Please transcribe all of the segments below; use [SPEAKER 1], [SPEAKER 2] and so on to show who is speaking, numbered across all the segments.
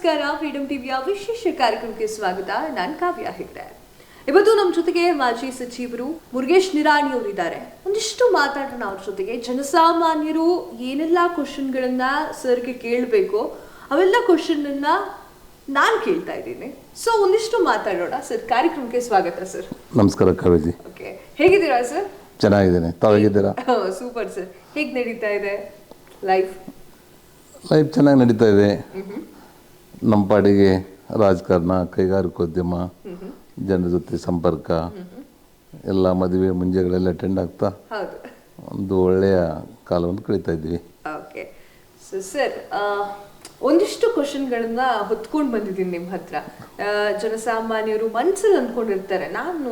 [SPEAKER 1] ನಮಸ್ಕಾರ. ಫ್ರೀಡಮ್ ಟಿವಿಯ ವಿಶೇಷ ಕಾರ್ಯಕ್ರಮಕ್ಕೆ ಸ್ವಾಗತ. ನಾನು ಕಾವ್ಯ ಹೆಗ್ಡೆ. ಇವತ್ತು ನಮ್ಮ ಜೊತೆಗೆ ಮಾಜಿ ಸಚಿವರು ಮುರುಗೇಶ್ ನಿರಾಣಿ ಅವರಿದ್ದಾರೆ. ಒಂದಿಷ್ಟು ಮಾತಾಡೋಣ ಅವ್ರ ಜೊತೆಗೆ. ಜನಸಾಮಾನ್ಯರು ಏನೆಲ್ಲ ಕ್ವಶನ್ಗಳನ್ನ ಸರ್ಗೆ ಕೇಳಬೇಕು ಅವೆಲ್ಲ ಕ್ವಶನ್ ಅನ್ನ ನಾನು ಕೇಳ್ತಾ ಇದ್ದೀನಿ. ಸೊ ಒಂದಿಷ್ಟು ಮಾತಾಡೋಣ. ಸರ್, ಕಾರ್ಯಕ್ರಮಕ್ಕೆ ಸ್ವಾಗತ ಸರ್.
[SPEAKER 2] ನಮಸ್ಕಾರ ಕಾವೇಜಿ.
[SPEAKER 1] ಓಕೆ, ಹೇಗಿದ್ದೀರಾ ಸರ್?
[SPEAKER 2] ಚೆನ್ನಾಗಿದ್ದೇನೆ, ತಾವು ಹೇಗಿದ್ದೀರಾ?
[SPEAKER 1] Super sir. ಹೇಗೆ ನಡೀತಾ ಇದೆ ಲೈಫ್?
[SPEAKER 2] ಚೆನ್ನಾಗಿ ನಡೀತಾ ಇದೆ. ನಮ್ಮ ಪಾಡಿಗೆ ರಾಜಕಾರಣ, ಕೈಗಾರಿಕೋದ್ಯಮ, ಜನರ ಜೊತೆ ಸಂಪರ್ಕ, ಎಲ್ಲ ಮದುವೆ ಮುಂಜೆಗಳೆಲ್ಲ ಅಟೆಂಡ್ ಆಗ್ತಾ ಒಂದು ಒಳ್ಳೆಯ ಕಾಲವನ್ನು ಕಳೀತಾ ಇದ್ವಿ.
[SPEAKER 1] ಓಕೆ ಸರ್, ಒಂದಿಷ್ಟು ಕ್ವಶನ್ಗಳನ್ನ ಹೊತ್ಕೊಂಡು ಬಂದಿದ್ದೀನಿ ನಿಮ್ಮ ಹತ್ರ. ಜನಸಾಮಾನ್ಯರು ಮನಸ್ಸಲ್ಲಿ ಅಂದ್ಕೊಂಡಿರ್ತಾರೆ, ನಾನು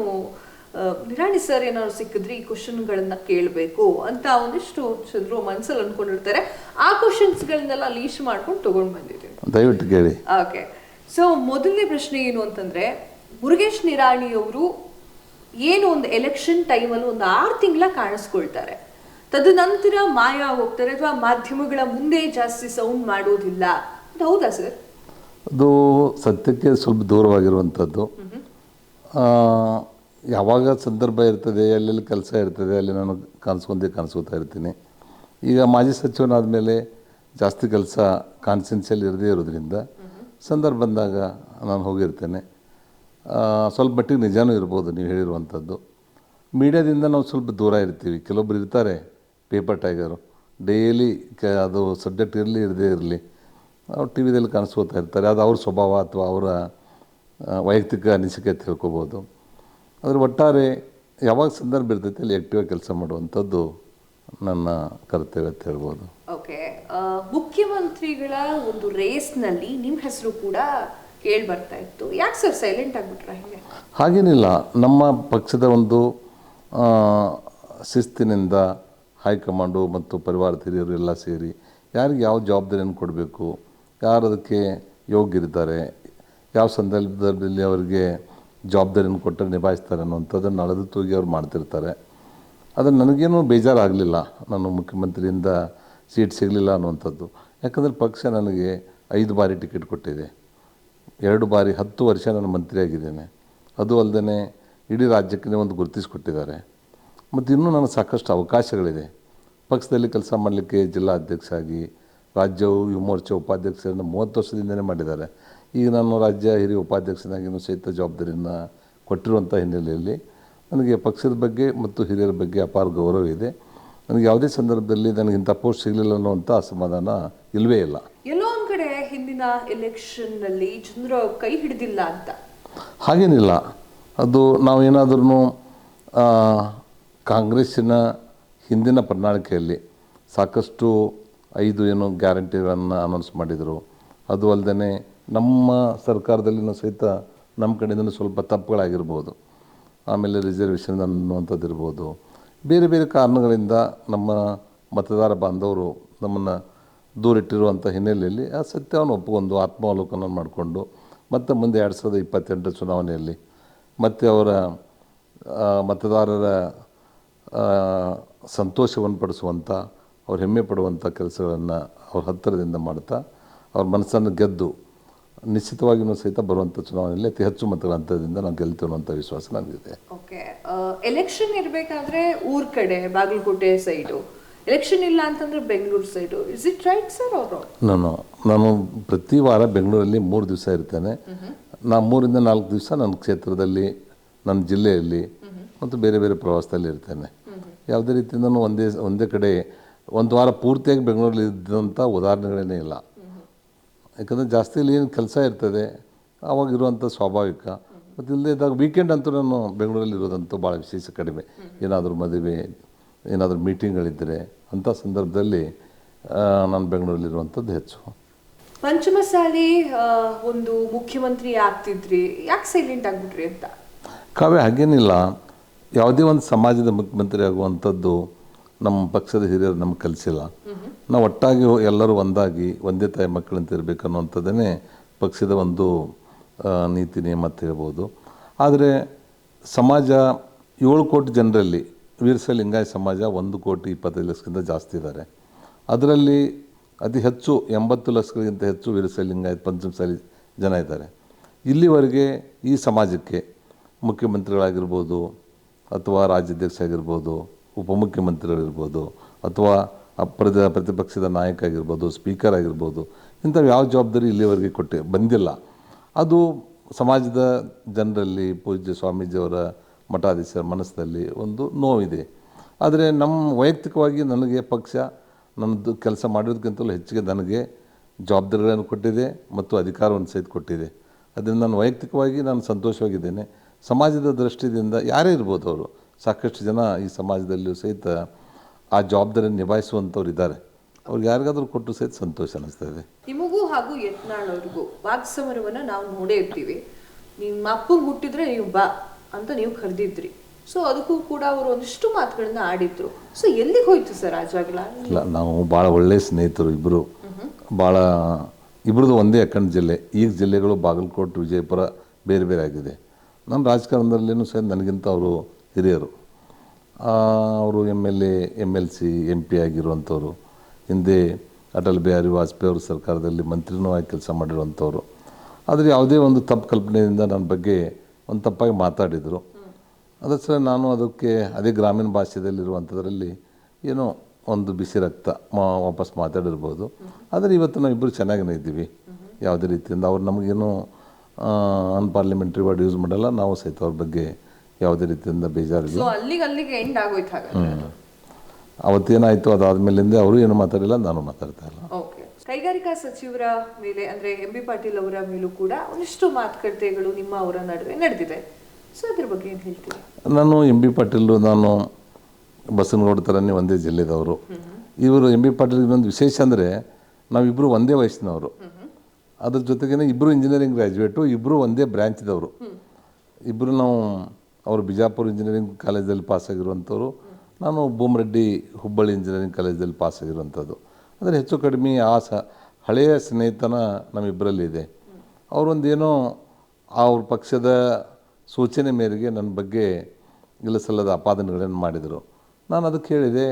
[SPEAKER 1] ನಿರಾಣಿ ಸರ್ ಏನಾದ್ರು ಸಿಕ್ಕಿದ್ರೆ ಈ ಕ್ವಶನ್ಗಳನ್ನ ಕೇಳಬೇಕು ಅಂತ ಒಂದಿಷ್ಟು ಜನರು ಮನಸ್ಸಲ್ಲಿ ಅಂದ್ಕೊಂಡಿರ್ತಾರೆ. ಆ ಕ್ವಶನ್ಸ್ಗಳನ್ನೆಲ್ಲ ಲೀಸ್ಟ್ ಮಾಡ್ಕೊಂಡು ತಗೊಂಡು ಬಂದಿದ್ದೀನಿ.
[SPEAKER 2] ದಯವಿಟ್ಟು ಕೇಳಿ.
[SPEAKER 1] ಓಕೆ, ಸೊ ಮೊದಲನೇ ಪ್ರಶ್ನೆ ಏನು ಅಂತಂದ್ರೆ, ಮುರುಗೇಶ್ ನಿರಾಣಿ ಅವರು ಏನು ಒಂದು ಎಲೆಕ್ಷನ್ ಟೈಮಲ್ಲಿ ಒಂದು 6 ತಿಂಗಳ ಕಾಣಿಸ್ಕೊಳ್ತಾರೆ, ತದನಂತರ ಮಾಯ ಹೋಗ್ತಾರೆ ಅಥವಾ ಮಾಧ್ಯಮಗಳ ಮುಂದೆ ಜಾಸ್ತಿ ಸೌಂಡ್ ಮಾಡೋದಿಲ್ಲ. ಅದು ಹೌದಾ ಸರ್?
[SPEAKER 2] ಅದು ಸತ್ಯಕ್ಕೆ ಸ್ವಲ್ಪ ದೂರವಾಗಿರುವಂಥದ್ದು. ಯಾವಾಗ ಸಂದರ್ಭ ಇರ್ತದೆ, ಎಲ್ಲೆಲ್ಲಿ ಕೆಲಸ ಇರ್ತದೆ, ಅಲ್ಲಿ ನಾನು ಕಾಣಿಸ್ಕೊತಾ ಇರ್ತೀನಿ. ಈಗ ಮಾಜಿ ಸಚಿವನಾದ ಮೇಲೆ ಜಾಸ್ತಿ ಕೆಲಸ ಕಾನ್ಸ್ಟಿಟ್ಯೂನ್ಸಿಯಲ್ಲಿ ಇರದೇ ಇರೋದ್ರಿಂದ ಸಂದರ್ಭ ಬಂದಾಗ ನಾನು ಹೋಗಿರ್ತೇನೆ. ಸ್ವಲ್ಪ ಮಟ್ಟಿಗೆ ನಿಜಾನೂ ಇರ್ಬೋದು ನೀವು ಹೇಳಿರುವಂಥದ್ದು. ಮೀಡಿಯಾದಿಂದ ನಾವು ಸ್ವಲ್ಪ ದೂರ ಇರ್ತೀವಿ. ಕೆಲವೊಬ್ರು ಇರ್ತಾರೆ ಪೇಪರ್ ಟೈಗರು, ಡೈಲಿ ಅದು ಸಬ್ಜೆಕ್ಟ್ ಇರಲಿ ಇರದೇ ಇರಲಿ ಅವ್ರು ಟಿ ವಿದಲ್ಲಿ ಕಾಣಿಸ್ಕೋತಾ ಇರ್ತಾರೆ. ಅದು ಅವ್ರ ಸ್ವಭಾವ ಅಥವಾ ಅವರ ವೈಯಕ್ತಿಕ ಅನಿಸಿಕೆ ತಿಳ್ಕೊಬೋದು. ಅದ್ರ ಒಟ್ಟಾರೆ ಯಾವಾಗ ಸಂದರ್ಭ ಇರ್ತೈತೆ ಅಲ್ಲಿ ಆ್ಯಕ್ಟಿವಾಗಿ ಕೆಲಸ ಮಾಡುವಂಥದ್ದು ನನ್ನ ಕರ್ತವ್ಯ ಅಂತ ಹೇಳ್ಬೋದು.
[SPEAKER 1] ಓಕೆ, ಮುಖ್ಯಮಂತ್ರಿಗಳ ಒಂದು ರೇಸ್ನಲ್ಲಿ ನಿಮ್ಮ ಹೆಸರು ಕೂಡ ಕೇಳಿ ಬರ್ತಾ ಇತ್ತು. ಯಾಕೆ ಸರ್ ಸೈಲೆಂಟ್ ಆಗಿಬಿಟ್ರೆ? ಹಿಂಗೆ
[SPEAKER 2] ಹಾಗೇನಿಲ್ಲ. ನಮ್ಮ ಪಕ್ಷದ ಒಂದು ಶಿಸ್ತಿನಿಂದ ಹೈಕಮಾಂಡು ಮತ್ತು ಪರಿವಾರದ ಹಿರಿಯರು ಎಲ್ಲ ಸೇರಿ ಯಾರಿಗೆ ಯಾವ ಜವಾಬ್ದಾರಿಯನ್ನು ಕೊಡಬೇಕು, ಯಾರು ಅದಕ್ಕೆ ಯೋಗ್ಯ ಇರ್ತಾರೆ, ಯಾವ ಸಂದರ್ಭದಲ್ಲಿ ಅವರಿಗೆ ಜವಾಬ್ದಾರಿಯನ್ನು ಕೊಟ್ಟರೆ ನಿಭಾಯಿಸ್ತಾರೆ ಅನ್ನುವಂಥದ್ದನ್ನು ಅಳೆದು ತೂಗಿ ಅವ್ರು ಮಾಡ್ತಿರ್ತಾರೆ. ಅದನ್ನು ನನಗೇನು ಬೇಜಾರಾಗಲಿಲ್ಲ, ನಾನು ಮುಖ್ಯಮಂತ್ರಿಯಿಂದ ಸೀಟ್ ಸಿಗಲಿಲ್ಲ ಅನ್ನುವಂಥದ್ದು. ಯಾಕಂದರೆ ಪಕ್ಷ ನನಗೆ 5 ಬಾರಿ ಟಿಕೆಟ್ ಕೊಟ್ಟಿದೆ, 2 ಬಾರಿ 10 ವರ್ಷ ನಾನು ಮಂತ್ರಿಯಾಗಿದ್ದೇನೆ. ಅದು ಅಲ್ಲದೆ ಇಡೀ ರಾಜ್ಯಕ್ಕೆ ಒಂದು ಗುರುತಿಸಿಕೊಟ್ಟಿದ್ದಾರೆ. ಮತ್ತು ಇನ್ನೂ ನನಗೆ ಸಾಕಷ್ಟು ಅವಕಾಶಗಳಿದೆ ಪಕ್ಷದಲ್ಲಿ ಕೆಲಸ ಮಾಡಲಿಕ್ಕೆ. ಜಿಲ್ಲಾ ಅಧ್ಯಕ್ಷ ಆಗಿ, ರಾಜ್ಯವು ಯುವ ಮೋರ್ಚಾ ಉಪಾಧ್ಯಕ್ಷರನ್ನು 30 ವರ್ಷದಿಂದಲೇ ಮಾಡಿದ್ದಾರೆ. ಈಗ ನಾನು ರಾಜ್ಯ ಹಿರಿಯ ಉಪಾಧ್ಯಕ್ಷನಾಗಿಯೂ ಸಹಿತ ಜವಾಬ್ದಾರಿಯನ್ನು ಕೊಟ್ಟಿರುವಂಥ ಹಿನ್ನೆಲೆಯಲ್ಲಿ ನನಗೆ ಪಕ್ಷದ ಬಗ್ಗೆ ಮತ್ತು ಹಿರಿಯರ ಬಗ್ಗೆ ಅಪಾರ ಗೌರವ ಇದೆ. ನನಗೆ ಯಾವುದೇ ಸಂದರ್ಭದಲ್ಲಿ ನನಗೆ ಇಂಥ ಪೋಸ್ಟ್ ಸಿಗಲಿಲ್ಲ ಅನ್ನುವಂಥ ಅಸಮಾಧಾನ ಇಲ್ಲವೇ ಇಲ್ಲ.
[SPEAKER 1] ಎಲ್ಲೋ ಒಂದು ಕಡೆ ಹಿಂದಿನ ಎಲೆಕ್ಷನ್ನಲ್ಲಿ ಜನರು ಕೈ ಹಿಡಿದಿಲ್ಲ ಅಂತ
[SPEAKER 2] ಹಾಗೇನಿಲ್ಲ. ಅದು ನಾವೇನಾದ್ರೂ ಕಾಂಗ್ರೆಸ್ಸಿನ ಹಿಂದಿನ ಪ್ರಣಾಳಿಕೆಯಲ್ಲಿ ಸಾಕಷ್ಟು 5 ಏನು ಗ್ಯಾರಂಟಿಗಳನ್ನು ಅನೌನ್ಸ್ ಮಾಡಿದರು. ಅದು ಅಲ್ಲದೆ ನಮ್ಮ ಸರ್ಕಾರದಲ್ಲಿನೂ ಸಹಿತ ನಮ್ಮ ಕಡೆಯಿಂದ ಸ್ವಲ್ಪ ತಪ್ಪುಗಳಾಗಿರ್ಬೋದು. ಆಮೇಲೆ ರಿಸರ್ವೇಷನ್ ಅನ್ನುವಂಥದ್ದು ಇರ್ಬೋದು. ಬೇರೆ ಬೇರೆ ಕಾರಣಗಳಿಂದ ನಮ್ಮ ಮತದಾರ ಬಾಂಧವರು ನಮ್ಮನ್ನು ದೂರಿಟ್ಟಿರುವಂಥ ಹಿನ್ನೆಲೆಯಲ್ಲಿ ಆ ಸತ್ಯವನ್ನು ಒಪ್ಪಿಕೊಂಡು ಆತ್ಮಾವಲೋಕನ ಮಾಡಿಕೊಂಡು ಮತ್ತು ಮುಂದೆ 2028 ಚುನಾವಣೆಯಲ್ಲಿ ಮತ್ತು ಅವರ ಮತದಾರರ ಸಂತೋಷವನ್ನು ಪಡಿಸುವಂಥ, ಅವ್ರು ಹೆಮ್ಮೆ ಪಡುವಂಥ ಕೆಲಸಗಳನ್ನು ಅವ್ರ ಹತ್ತಿರದಿಂದ ಮಾಡ್ತಾ ಅವ್ರ ಮನಸ್ಸನ್ನು ಗೆದ್ದು ನಿಶ್ಚಿತವಾಗಿಯೂ ಸಹಿತ ಬರುವಂಥ ಚುನಾವಣೆಯಲ್ಲಿ ಅತಿ ಹೆಚ್ಚು ಮತಗಳ ಅಂತರದಿಂದ ನಾವು ಗೆಲ್ತೀವಿ ಅನ್ನೋಂಥ ವಿಶ್ವಾಸ ನನಗಿದೆ.
[SPEAKER 1] ಓಕೆ, ಎಲೆಕ್ಷನ್ ಇರಬೇಕಾದ್ರೆ ಊರ ಕಡೆ ಬಾಗಲಕೋಟೆ ಸೈಡು, ಎಲೆಕ್ಷನ್ ಇಲ್ಲ ಅಂತಂದ್ರೆ Bengaluru side, is it right sir? ಅವರು
[SPEAKER 2] ನಾನು ಪ್ರತಿ ವಾರ ಬೆಂಗಳೂರಲ್ಲಿ 3 ದಿವಸ ಇರ್ತೇನೆ. ನಾನು 3 ರಿಂದ 4 ದಿವಸ ನನ್ನ ಕ್ಷೇತ್ರದಲ್ಲಿ, ನನ್ನ ಜಿಲ್ಲೆಯಲ್ಲಿ ಮತ್ತು ಬೇರೆ ಬೇರೆ ಪ್ರವಾಸದಲ್ಲಿ ಇರ್ತೇನೆ. ಯಾವುದೇ ರೀತಿಯಿಂದನೂ ಒಂದೇ ಕಡೆ ಒಂದು ವಾರ ಪೂರ್ತಿಯಾಗಿ ಬೆಂಗಳೂರಲ್ಲಿ ಇದ್ದಂಥ ಉದಾಹರಣೆಗಳೇನೇ ಇಲ್ಲ. ಯಾಕಂದರೆ ಜಾಸ್ತಿ ಇಲ್ಲಿ ಏನು ಕೆಲಸ ಇರ್ತದೆ ಆವಾಗಿರುವಂಥ ಸ್ವಾಭಾವಿಕ. ಮತ್ತು ಇಲ್ಲದೆ ಇದ್ದಾಗ ವೀಕೆಂಡ್ ಅಂತೂ ನಾನು ಬೆಂಗಳೂರಲ್ಲಿ ಇರೋದಂತೂ ಭಾಳ ವಿಶೇಷ ಕಡಿಮೆ. ಏನಾದರೂ ಮದುವೆ, ಏನಾದರೂ ಮೀಟಿಂಗ್ಗಳಿದ್ದರೆ ಅಂಥ ಸಂದರ್ಭದಲ್ಲಿ ನಾನು ಬೆಂಗಳೂರಲ್ಲಿರುವಂಥದ್ದು ಹೆಚ್ಚು.
[SPEAKER 1] ಪಂಚಮಸಾಲಿ ಒಂದು ಮುಖ್ಯಮಂತ್ರಿ ಆಗ್ತಿದ್ರಿ, ಯಾಕೆ ಸೈಲೆಂಟ್ ಆಗಿಬಿಟ್ರಿ ಅಂತ?
[SPEAKER 2] ಕಾವ್ಯ, ಹಾಗೇನಿಲ್ಲ. ಯಾವುದೇ ಒಂದು ಸಮಾಜದ ಮುಖ್ಯಮಂತ್ರಿ ಆಗುವಂಥದ್ದು ನಮ್ಮ ಪಕ್ಷದ ಹಿರಿಯರು ನಮ್ಗೆ ಕಲಿಸಿಲ್ಲ. ನಾವು ಒಟ್ಟಾಗಿ ಎಲ್ಲರೂ ಒಂದಾಗಿ ಒಂದೇ ತಾಯಿ ಮಕ್ಕಳಂತ ಇರಬೇಕು ಅನ್ನುವಂಥದ್ದೇ ಪಕ್ಷದ ಒಂದು ನೀತಿ ನಿಯಮ ಅಂತ ಹೇಳ್ಬೋದು. ಆದರೆ ಸಮಾಜ 7 ಕೋಟಿ ಜನರಲ್ಲಿ ವೀರಶೈವ ಲಿಂಗಾಯತ ಸಮಾಜ 1,25,00,000 ಜಾಸ್ತಿ ಇದ್ದಾರೆ. ಅದರಲ್ಲಿ ಅತಿ ಹೆಚ್ಚು 80 ಲಕ್ಷಗಳಿಗಿಂತ ಹೆಚ್ಚು ವೀರಶೈವ ಲಿಂಗಾಯತ ಪಂಚಮಸಾಲಿ ಜನ ಇದ್ದಾರೆ. ಇಲ್ಲಿವರೆಗೆ ಈ ಸಮಾಜಕ್ಕೆ ಮುಖ್ಯಮಂತ್ರಿಗಳಾಗಿರ್ಬೋದು ಅಥವಾ ರಾಜ್ಯಾಧ್ಯಕ್ಷ ಆಗಿರ್ಬೋದು, ಉಪಮುಖ್ಯಮಂತ್ರಿಗಳಿರ್ಬೋದು ಅಥವಾ ಪ್ರತಿಪಕ್ಷದ ನಾಯಕ ಆಗಿರ್ಬೋದು, ಸ್ಪೀಕರ್ ಆಗಿರ್ಬೋದು, ಇಂಥವು ಯಾವ ಜವಾಬ್ದಾರಿ ಇಲ್ಲಿವರೆಗೆ ಬಂದಿಲ್ಲ. ಅದು ಸಮಾಜದ ಜನರಲ್ಲಿ ಪೂಜ್ಯ ಸ್ವಾಮೀಜಿಯವರ ಮಠಾಧೀಶರ ಮನಸ್ಸಿನಲ್ಲಿ ಒಂದು ನೋವಿದೆ. ಆದರೆ ನಮ್ಮ ವೈಯಕ್ತಿಕವಾಗಿ ನನಗೆ ಪಕ್ಷ ನನ್ನದು ಕೆಲಸ ಮಾಡಿರೋದಕ್ಕಿಂತಲೂ ಹೆಚ್ಚಿಗೆ ನನಗೆ ಜವಾಬ್ದಾರಿಗಳನ್ನು ಕೊಟ್ಟಿದೆ ಮತ್ತು ಅಧಿಕಾರವನ್ನು ಸಹಿತ ಕೊಟ್ಟಿದೆ. ಅದರಿಂದ ನಾನು ವೈಯಕ್ತಿಕವಾಗಿ ನಾನು ಸಂತೋಷವಾಗಿದ್ದೇನೆ. ಸಮಾಜದ ದೃಷ್ಟಿಯಿಂದ ಯಾರೇ ಇರ್ಬೋದು, ಅವರು ಸಾಕಷ್ಟು ಜನ ಈ ಸಮಾಜದಲ್ಲಿಯೂ ಸಹಿತ ಆ ಜವಾಬ್ದಾರಿಯನ್ನು ನಿಭಾಯಿಸುವಂಥವ್ರು ಇದ್ದಾರೆ. ಅವ್ರಿಗೆ ಯಾರಿಗಾದ್ರೂ ಕೊಟ್ಟು ಸಹಿತ ಸಂತೋಷ ಅನ್ನಿಸ್ತಾ ಇದೆ.
[SPEAKER 1] ನಿಮಗೂ ಹಾಗೂ ಯತ್ನಾಳ್ ಅವ್ರಿಗೂ ವಾಕ್ಸಮರವನ್ನು ನಾವು ನೋಡೇ ಇರ್ತೀವಿ. ನಿಮ್ಮ ಅಪ್ಪಗೆ ಹುಟ್ಟಿದ್ರೆ ನೀವು ಬಾ ಅಂತ ನೀವು ಕರೆದಿದ್ರಿ. ಸೊ ಅದಕ್ಕೂ ಕೂಡ ಅವರು ಒಂದಿಷ್ಟು ಮಾತುಗಳನ್ನ ಆಡಿದ್ರು. ಸೊ ಎಲ್ಲಿಗೆ ಹೋಯ್ತು ಸರ್ ಆ ಜಗಳ?
[SPEAKER 2] ಇಲ್ಲ, ನಾವು ಭಾಳ ಒಳ್ಳೆಯ ಸ್ನೇಹಿತರು ಇಬ್ಬರು. ಭಾಳ ಇಬ್ಬರದು ಒಂದೇ ಅಖಂಡ ಜಿಲ್ಲೆ. ಈಗ ಜಿಲ್ಲೆಗಳು ಬಾಗಲಕೋಟೆ, ವಿಜಯಪುರ ಬೇರೆ ಬೇರೆ ಆಗಿದೆ. ನಮ್ಮ ರಾಜಕಾರಣದಲ್ಲಿಯೂ ಸಹ ನನಗಿಂತ ಅವರು ಹಿರಿಯರು. ಅವರು MLA, MLC, MP ಆಗಿರುವಂಥವ್ರು. ಹಿಂದೆ ಅಟಲ್ ಬಿಹಾರಿ ವಾಜಪೇಯಿ ಅವ್ರ ಸರ್ಕಾರದಲ್ಲಿ ಮಂತ್ರಿನೂ ಆಗಿ ಕೆಲಸ ಮಾಡಿರುವಂಥವ್ರು. ಆದರೆ ಯಾವುದೇ ಒಂದು ತಪ್ಪು ಕಲ್ಪನೆಯಿಂದ ನನ್ನ ಬಗ್ಗೆ ಒಂದು ತಪ್ಪಾಗಿ ಮಾತಾಡಿದರು. ಅದರ ಸಲ ನಾನು ಅದಕ್ಕೆ ಅದೇ ಗ್ರಾಮೀಣ ಭಾಷೆಯಲ್ಲಿರುವಂಥದ್ರಲ್ಲಿ ಏನೋ ಒಂದು ಬಿಸಿ ರಕ್ತ ವಾಪಸ್ ಮಾತಾಡಿರ್ಬೋದು. ಆದರೆ ಇವತ್ತು ನಾವು ಇಬ್ಬರು ಚೆನ್ನಾಗೇ ಇದ್ದೀವಿ. ಯಾವುದೇ ರೀತಿಯಿಂದ ಅವ್ರು ನಮಗೇನು ಅನ್ಪಾರ್ಲಿಮೆಂಟ್ರಿ ವರ್ಡ್ ಯೂಸ್ ಮಾಡಲ್ಲ, ನಾವು ಸಹಿತ ಅವ್ರ ಬಗ್ಗೆ ಯಾವುದೇ ರೀತಿಯಿಂದ ಬೇಜಾರಿಲ್ಲ.
[SPEAKER 1] ಅಲ್ಲಿಗೆ ಎಂಡ್ ಆಗೋಯ್ತು ಹಾಗಾದ್ರೆ.
[SPEAKER 2] ಅವತ್ತೇನಾಯಿತು ಅದಾದಮೇಲಿಂದ ಅವರು ಏನು ಮಾತಾಡಿಲ್ಲ, ನಾನು ಮಾತಾಡ್ತಾ ಇಲ್ಲ.
[SPEAKER 1] ಓಕೆ. ಕೈಗಾರಿಕಾ ಸಚಿವರ ಮೇಲೆ ಅಂದರೆ MB ಪಾಟೀಲ್ ಅವರ ಮೇಲೂ ಕೂಡ ಒಂದಿಷ್ಟು ಮಾತುಕತೆಗಳು ನಿಮ್ಮ ಅವರ ನಡುವೆ ನಡೆದಿದೆ. ಸೊ ಅದ್ರ ಬಗ್ಗೆ ಏನು ಹೇಳ್ತೀವಿ?
[SPEAKER 2] ನಾನು MB ಪಾಟೀಲ್, ನಾನು ಬಸವನಗೌಡ ಥರನೇ ಒಂದೇ ಜಿಲ್ಲೆದವರು. ಇವರು MB ಪಾಟೀಲ್ ಇನ್ನೊಂದು ವಿಶೇಷ ಅಂದರೆ ನಾವಿಬ್ಬರು ಒಂದೇ ವಯಸ್ಸಿನವರು. ಅದ್ರ ಜೊತೆಗೇ ಇಬ್ಬರು ಇಂಜಿನಿಯರಿಂಗ್ ಗ್ರ್ಯಾಜುಯೇಟು, ಇಬ್ಬರು ಒಂದೇ ಬ್ರ್ಯಾಂಚ್ದವರು. ಇಬ್ಬರು ನಾವು ಅವರು ಬಿಜಾಪುರ ಇಂಜಿನಿಯರಿಂಗ್ ಕಾಲೇಜಲ್ಲಿ ಪಾಸಾಗಿರುವಂಥವ್ರು, ನಾನು ಭೂಮರೆಡ್ಡಿ ಹುಬ್ಬಳ್ಳಿ ಇಂಜಿನಿಯರಿಂಗ್ ಕಾಲೇಜಲ್ಲಿ ಪಾಸಾಗಿರುವಂಥದ್ದು. ಅಂದರೆ ಹೆಚ್ಚು ಕಡಿಮೆ ಹಳೆಯ ಸ್ನೇಹಿತನ ನಮ್ಮಿಬ್ಬರಲ್ಲಿ ಇದೆ. ಅವರೊಂದೇನೋ ಅವ್ರ ಪಕ್ಷದ ಸೂಚನೆ ಮೇರೆಗೆ ನನ್ನ ಬಗ್ಗೆ ಇಲ್ಲಸಲ್ಲದ ಆಪಾದನೆಗಳನ್ನು ಮಾಡಿದರು. ನಾನು ಅದಕ್ಕೆ ಹೇಳಿದೆ,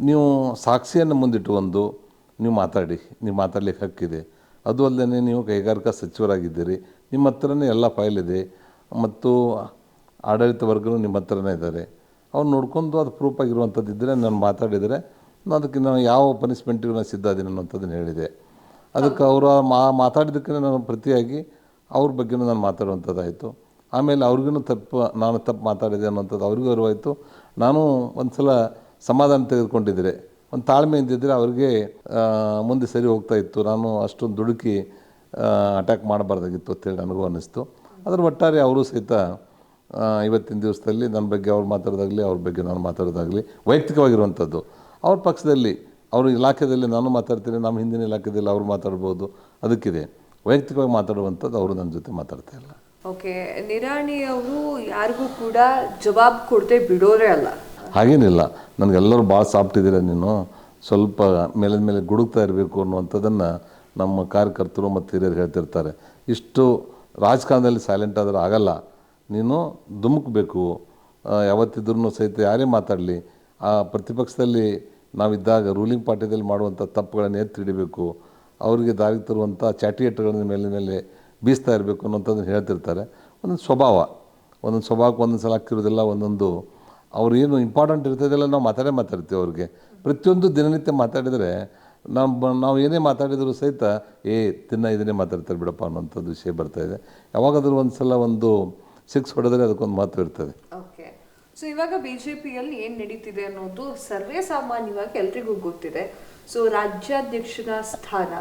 [SPEAKER 2] ನೀವು ಸಾಕ್ಷಿಯನ್ನು ಮುಂದಿಟ್ಟುಕೊಂಡು ನೀವು ಮಾತಾಡಲಿಕ್ಕೆ ಹಕ್ಕಿದೆ. ಅದು ಅಲ್ಲದೆ ನೀವು ಕೈಗಾರಿಕಾ ಸಚಿವರಾಗಿದ್ದೀರಿ, ನಿಮ್ಮ ಹತ್ರನೇ ಎಲ್ಲ ಫೈಲ್ ಇದೆ ಮತ್ತು ಆಡಳಿತ ವರ್ಗನೂ ನಿಮ್ಮ ಹತ್ರನೇ ಇದ್ದಾರೆ. ಅವ್ರು ನೋಡ್ಕೊಂಡು ಅದು ಪ್ರೂಫ್ ಆಗಿರುವಂಥದ್ದಿದ್ದರೆ ನಾನು ಮಾತಾಡಿದರೆ ಅದಕ್ಕೆ ನಾನು ಯಾವ ಪನಿಷ್ಮೆಂಟಿಗೂ ನಾನು ಸಿದ್ಧ ಇದ್ದೀನಿ ಅನ್ನೋಂಥದ್ದನ್ನು ಹೇಳಿದೆ. ಅದಕ್ಕೆ ಅವರು ಮಾತಾಡಿದ್ದಕ್ಕೆ ನಾನು ಪ್ರತಿಯಾಗಿ ಅವ್ರ ಬಗ್ಗೆನೂ ನಾನು ಮಾತಾಡುವಂಥದ್ದಾಯಿತು. ಆಮೇಲೆ ಅವ್ರಿಗೂ ನಾನು ತಪ್ಪು ಮಾತಾಡಿದೆ ಅನ್ನೋಂಥದ್ದು ಅವ್ರಿಗೂ ಅರಿವಾಯಿತು. ನಾನು ಒಂದು ಸಲ ಸಮಾಧಾನ ತೆಗೆದುಕೊಂಡಿದ್ದರೆ, ಒಂದು ತಾಳ್ಮೆಯಿಂದಿದ್ದರೆ ಅವ್ರಿಗೆ ಮುಂದೆ ಸರಿ ಹೋಗ್ತಾಯಿತ್ತು. ನಾನು ಅಷ್ಟೊಂದು ದುಡುಕಿ ಅಟ್ಯಾಕ್ ಮಾಡಬಾರ್ದಾಗಿತ್ತು ಅಂತೇಳಿ ನನಗೂ ಅನ್ನಿಸ್ತು. ಅದರ ಒಟ್ಟಾರೆ ಅವರು ಸಹಿತ ಇವತ್ತಿನ ದಿವಸದಲ್ಲಿ ನನ್ನ ಬಗ್ಗೆ ಅವ್ರು ಮಾತಾಡೋದಾಗಲಿ, ಅವ್ರ ಬಗ್ಗೆ ನಾನು ಮಾತಾಡೋದಾಗಲಿ ವೈಯಕ್ತಿಕವಾಗಿರುವಂಥದ್ದು. ಅವ್ರ ಪಕ್ಷದಲ್ಲಿ ಅವ್ರ ಇಲಾಖೆಯಲ್ಲಿ ನಾನು ಮಾತಾಡ್ತೀನಿ, ನಮ್ಮ ಹಿಂದಿನ ಇಲಾಖೆಯಲ್ಲಿ ಅವ್ರು ಮಾತಾಡ್ಬೋದು, ಅದಕ್ಕಿದೆ. ವೈಯಕ್ತಿಕವಾಗಿ ಮಾತಾಡುವಂಥದ್ದು ಅವರು ನನ್ನ ಜೊತೆ ಮಾತಾಡ್ತಾ ಇಲ್ಲ.
[SPEAKER 1] ಓಕೆ. ನಿರಾಣಿ ಅವರು ಯಾರಿಗೂ ಕೂಡ ಜವಾಬು ಕೊಡದೆ ಬಿಡೋರೇ ಅಲ್ಲ.
[SPEAKER 2] ಹಾಗೇನಿಲ್ಲ, ನನಗೆಲ್ಲರೂ ಭಾಳ ಸಾಫ್ಟ್ ಇದ್ದೀರ, ನೀನು ಸ್ವಲ್ಪ ಮೇಲಿನ ಮೇಲೆ ಗುಡುಕ್ತಾ ಇರಬೇಕು ಅನ್ನುವಂಥದ್ದನ್ನು ನಮ್ಮ ಕಾರ್ಯಕರ್ತರು ಮತ್ತು ಹಿರಿಯರು ಹೇಳ್ತಿರ್ತಾರೆ. ಇಷ್ಟು ರಾಜಕಾರಣದಲ್ಲಿ ಸೈಲೆಂಟ್ ಆದರೆ ಆಗಲ್ಲ, ನೀನು ಧುಮುಕಬೇಕು. ಯಾವತ್ತಿದ್ರೂ ಸಹಿತ ಯಾರೇ ಮಾತಾಡಲಿ, ಆ ಪ್ರತಿಪಕ್ಷದಲ್ಲಿ ನಾವಿದ್ದಾಗ ರೂಲಿಂಗ್ ಪಾರ್ಟಿಯಲ್ಲಿ ಮಾಡುವಂಥ ತಪ್ಪುಗಳನ್ನು ಎತ್ತಿ ಹಿಡಿಬೇಕು, ಅವರಿಗೆ ದಾರಿಗೆ ತರುವಂಥ ಚಾಟಿಯೇಟುಗಳನ್ನ ಮೇಲೆ ಬೀಸ್ತಾ ಇರಬೇಕು ಅನ್ನೋಂಥದ್ದನ್ನು ಹೇಳ್ತಿರ್ತಾರೆ. ಒಂದೊಂದು ಸ್ವಭಾವಕ್ಕೆ ಒಂದೊಂದು ಸಲ ಹಾಕಿರೋದಿಲ್ಲ, ಒಂದೊಂದು ಅವ್ರು ಏನು ಇಂಪಾರ್ಟೆಂಟ್ ಇರ್ತದೆಲ್ಲ ನಾವು ಮಾತಾಡ್ತೀವಿ. ಅವ್ರಿಗೆ ಪ್ರತಿಯೊಂದು ದಿನನಿತ್ಯ ಮಾತಾಡಿದರೆ ನಾವು ಏನೇ ಮಾತಾಡಿದರೂ ಸಹಿತ ಇದನ್ನೇ ಮಾತಾಡ್ತಾರೆ ಬಿಡಪ್ಪ ಅನ್ನೋಂಥದ್ದು ವಿಷಯ ಬರ್ತಾಯಿದೆ. ಯಾವಾಗಾದರೂ ಒಂದು ಸಲ ಒಂದು 6 ಹೊಡೆದರೆ ಅದಕ್ಕೊಂದು ಮಾತು ಇರ್ತದೆ.
[SPEAKER 1] ಓಕೆ. ಸೊ ಇವಾಗ BJPಯಲ್ಲಿ ಏನು ನಡೀತಿದೆ ಅನ್ನೋದು ಸರ್ವೇ ಸಾಮಾನ್ಯವಾಗಿ ಎಲ್ರಿಗೂ ಗೊತ್ತಿದೆ. ಸೊ ರಾಜ್ಯಾಧ್ಯಕ್ಷನ ಸ್ಥಾನ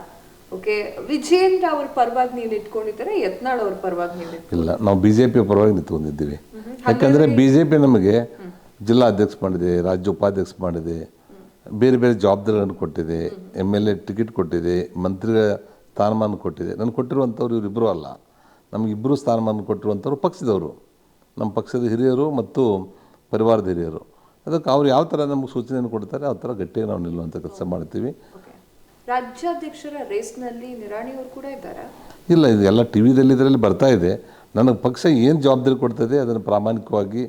[SPEAKER 1] ಓಕೆ ವಿಜೇಂದ್ರ ಅವ್ರ ಪರವಾಗಿ ನೀವು ನಿಂತ್ಕೊಂಡಿದ್ದೀರಾ, ಯತ್ನಾಳ್ ಅವ್ರ ಪರವಾಗಿ ನೀವು?
[SPEAKER 2] ಇಲ್ಲ, ನಾವು BJP ಪರವಾಗಿ ನಿಂತ್ಕೊಂಡಿದ್ದೀವಿ. ಯಾಕಂದರೆ BJP ನಮಗೆ ಜಿಲ್ಲಾ ಅಧ್ಯಕ್ಷ ಮಾಡಿದೆ, ರಾಜ್ಯ ಉಪಾಧ್ಯಕ್ಷ ಮಾಡಿದೆ, ಬೇರೆ ಬೇರೆ ಜವಾಬ್ದಾರಿಗಳನ್ನು ಕೊಟ್ಟಿದೆ, MLA ಟಿಕೆಟ್ ಕೊಟ್ಟಿದೆ, ಮಂತ್ರಿಗಳ ಸ್ಥಾನಮಾನ ಕೊಟ್ಟಿದೆ. ನನಗೆ ಕೊಟ್ಟಿರುವಂಥವ್ರು ಇವರಿಬ್ಬರು ಅಲ್ಲ, ನಮಗಿಬ್ಬರು ಸ್ಥಾನಮಾನ ಕೊಟ್ಟಿರುವಂಥವ್ರು ಪಕ್ಷದವರು, ನಮ್ಮ ಪಕ್ಷದ ಹಿರಿಯರು ಮತ್ತು ಪರಿವಾರದ ಹಿರಿಯರು. ಅದಕ್ಕೆ ಅವ್ರು ಯಾವ ಥರ ನಮಗೆ ಸೂಚನೆಯನ್ನು ಕೊಡ್ತಾರೆ ಆ ಥರ ಗಟ್ಟಿಯಾಗಿ ನಾವು ನಿಲ್ಲುವಂಥ ಕೆಲಸ ಮಾಡ್ತೀವಿ.
[SPEAKER 1] ರಾಜ್ಯಾಧ್ಯಕ್ಷರ ರೇಸ್ನಲ್ಲಿ ನಿರಾಣಿ ಅವರು ಕೂಡ ಇದ್ದಾರೆ?
[SPEAKER 2] ಇಲ್ಲ, ಇದು ಎಲ್ಲ TVದಲ್ಲಿ ಇದರಲ್ಲಿ ಬರ್ತಾ ಇದೆ. ನನಗೆ ಪಕ್ಷ ಏನು ಜವಾಬ್ದಾರಿ ಕೊಡ್ತದೆ ಅದನ್ನು ಪ್ರಾಮಾಣಿಕವಾಗಿ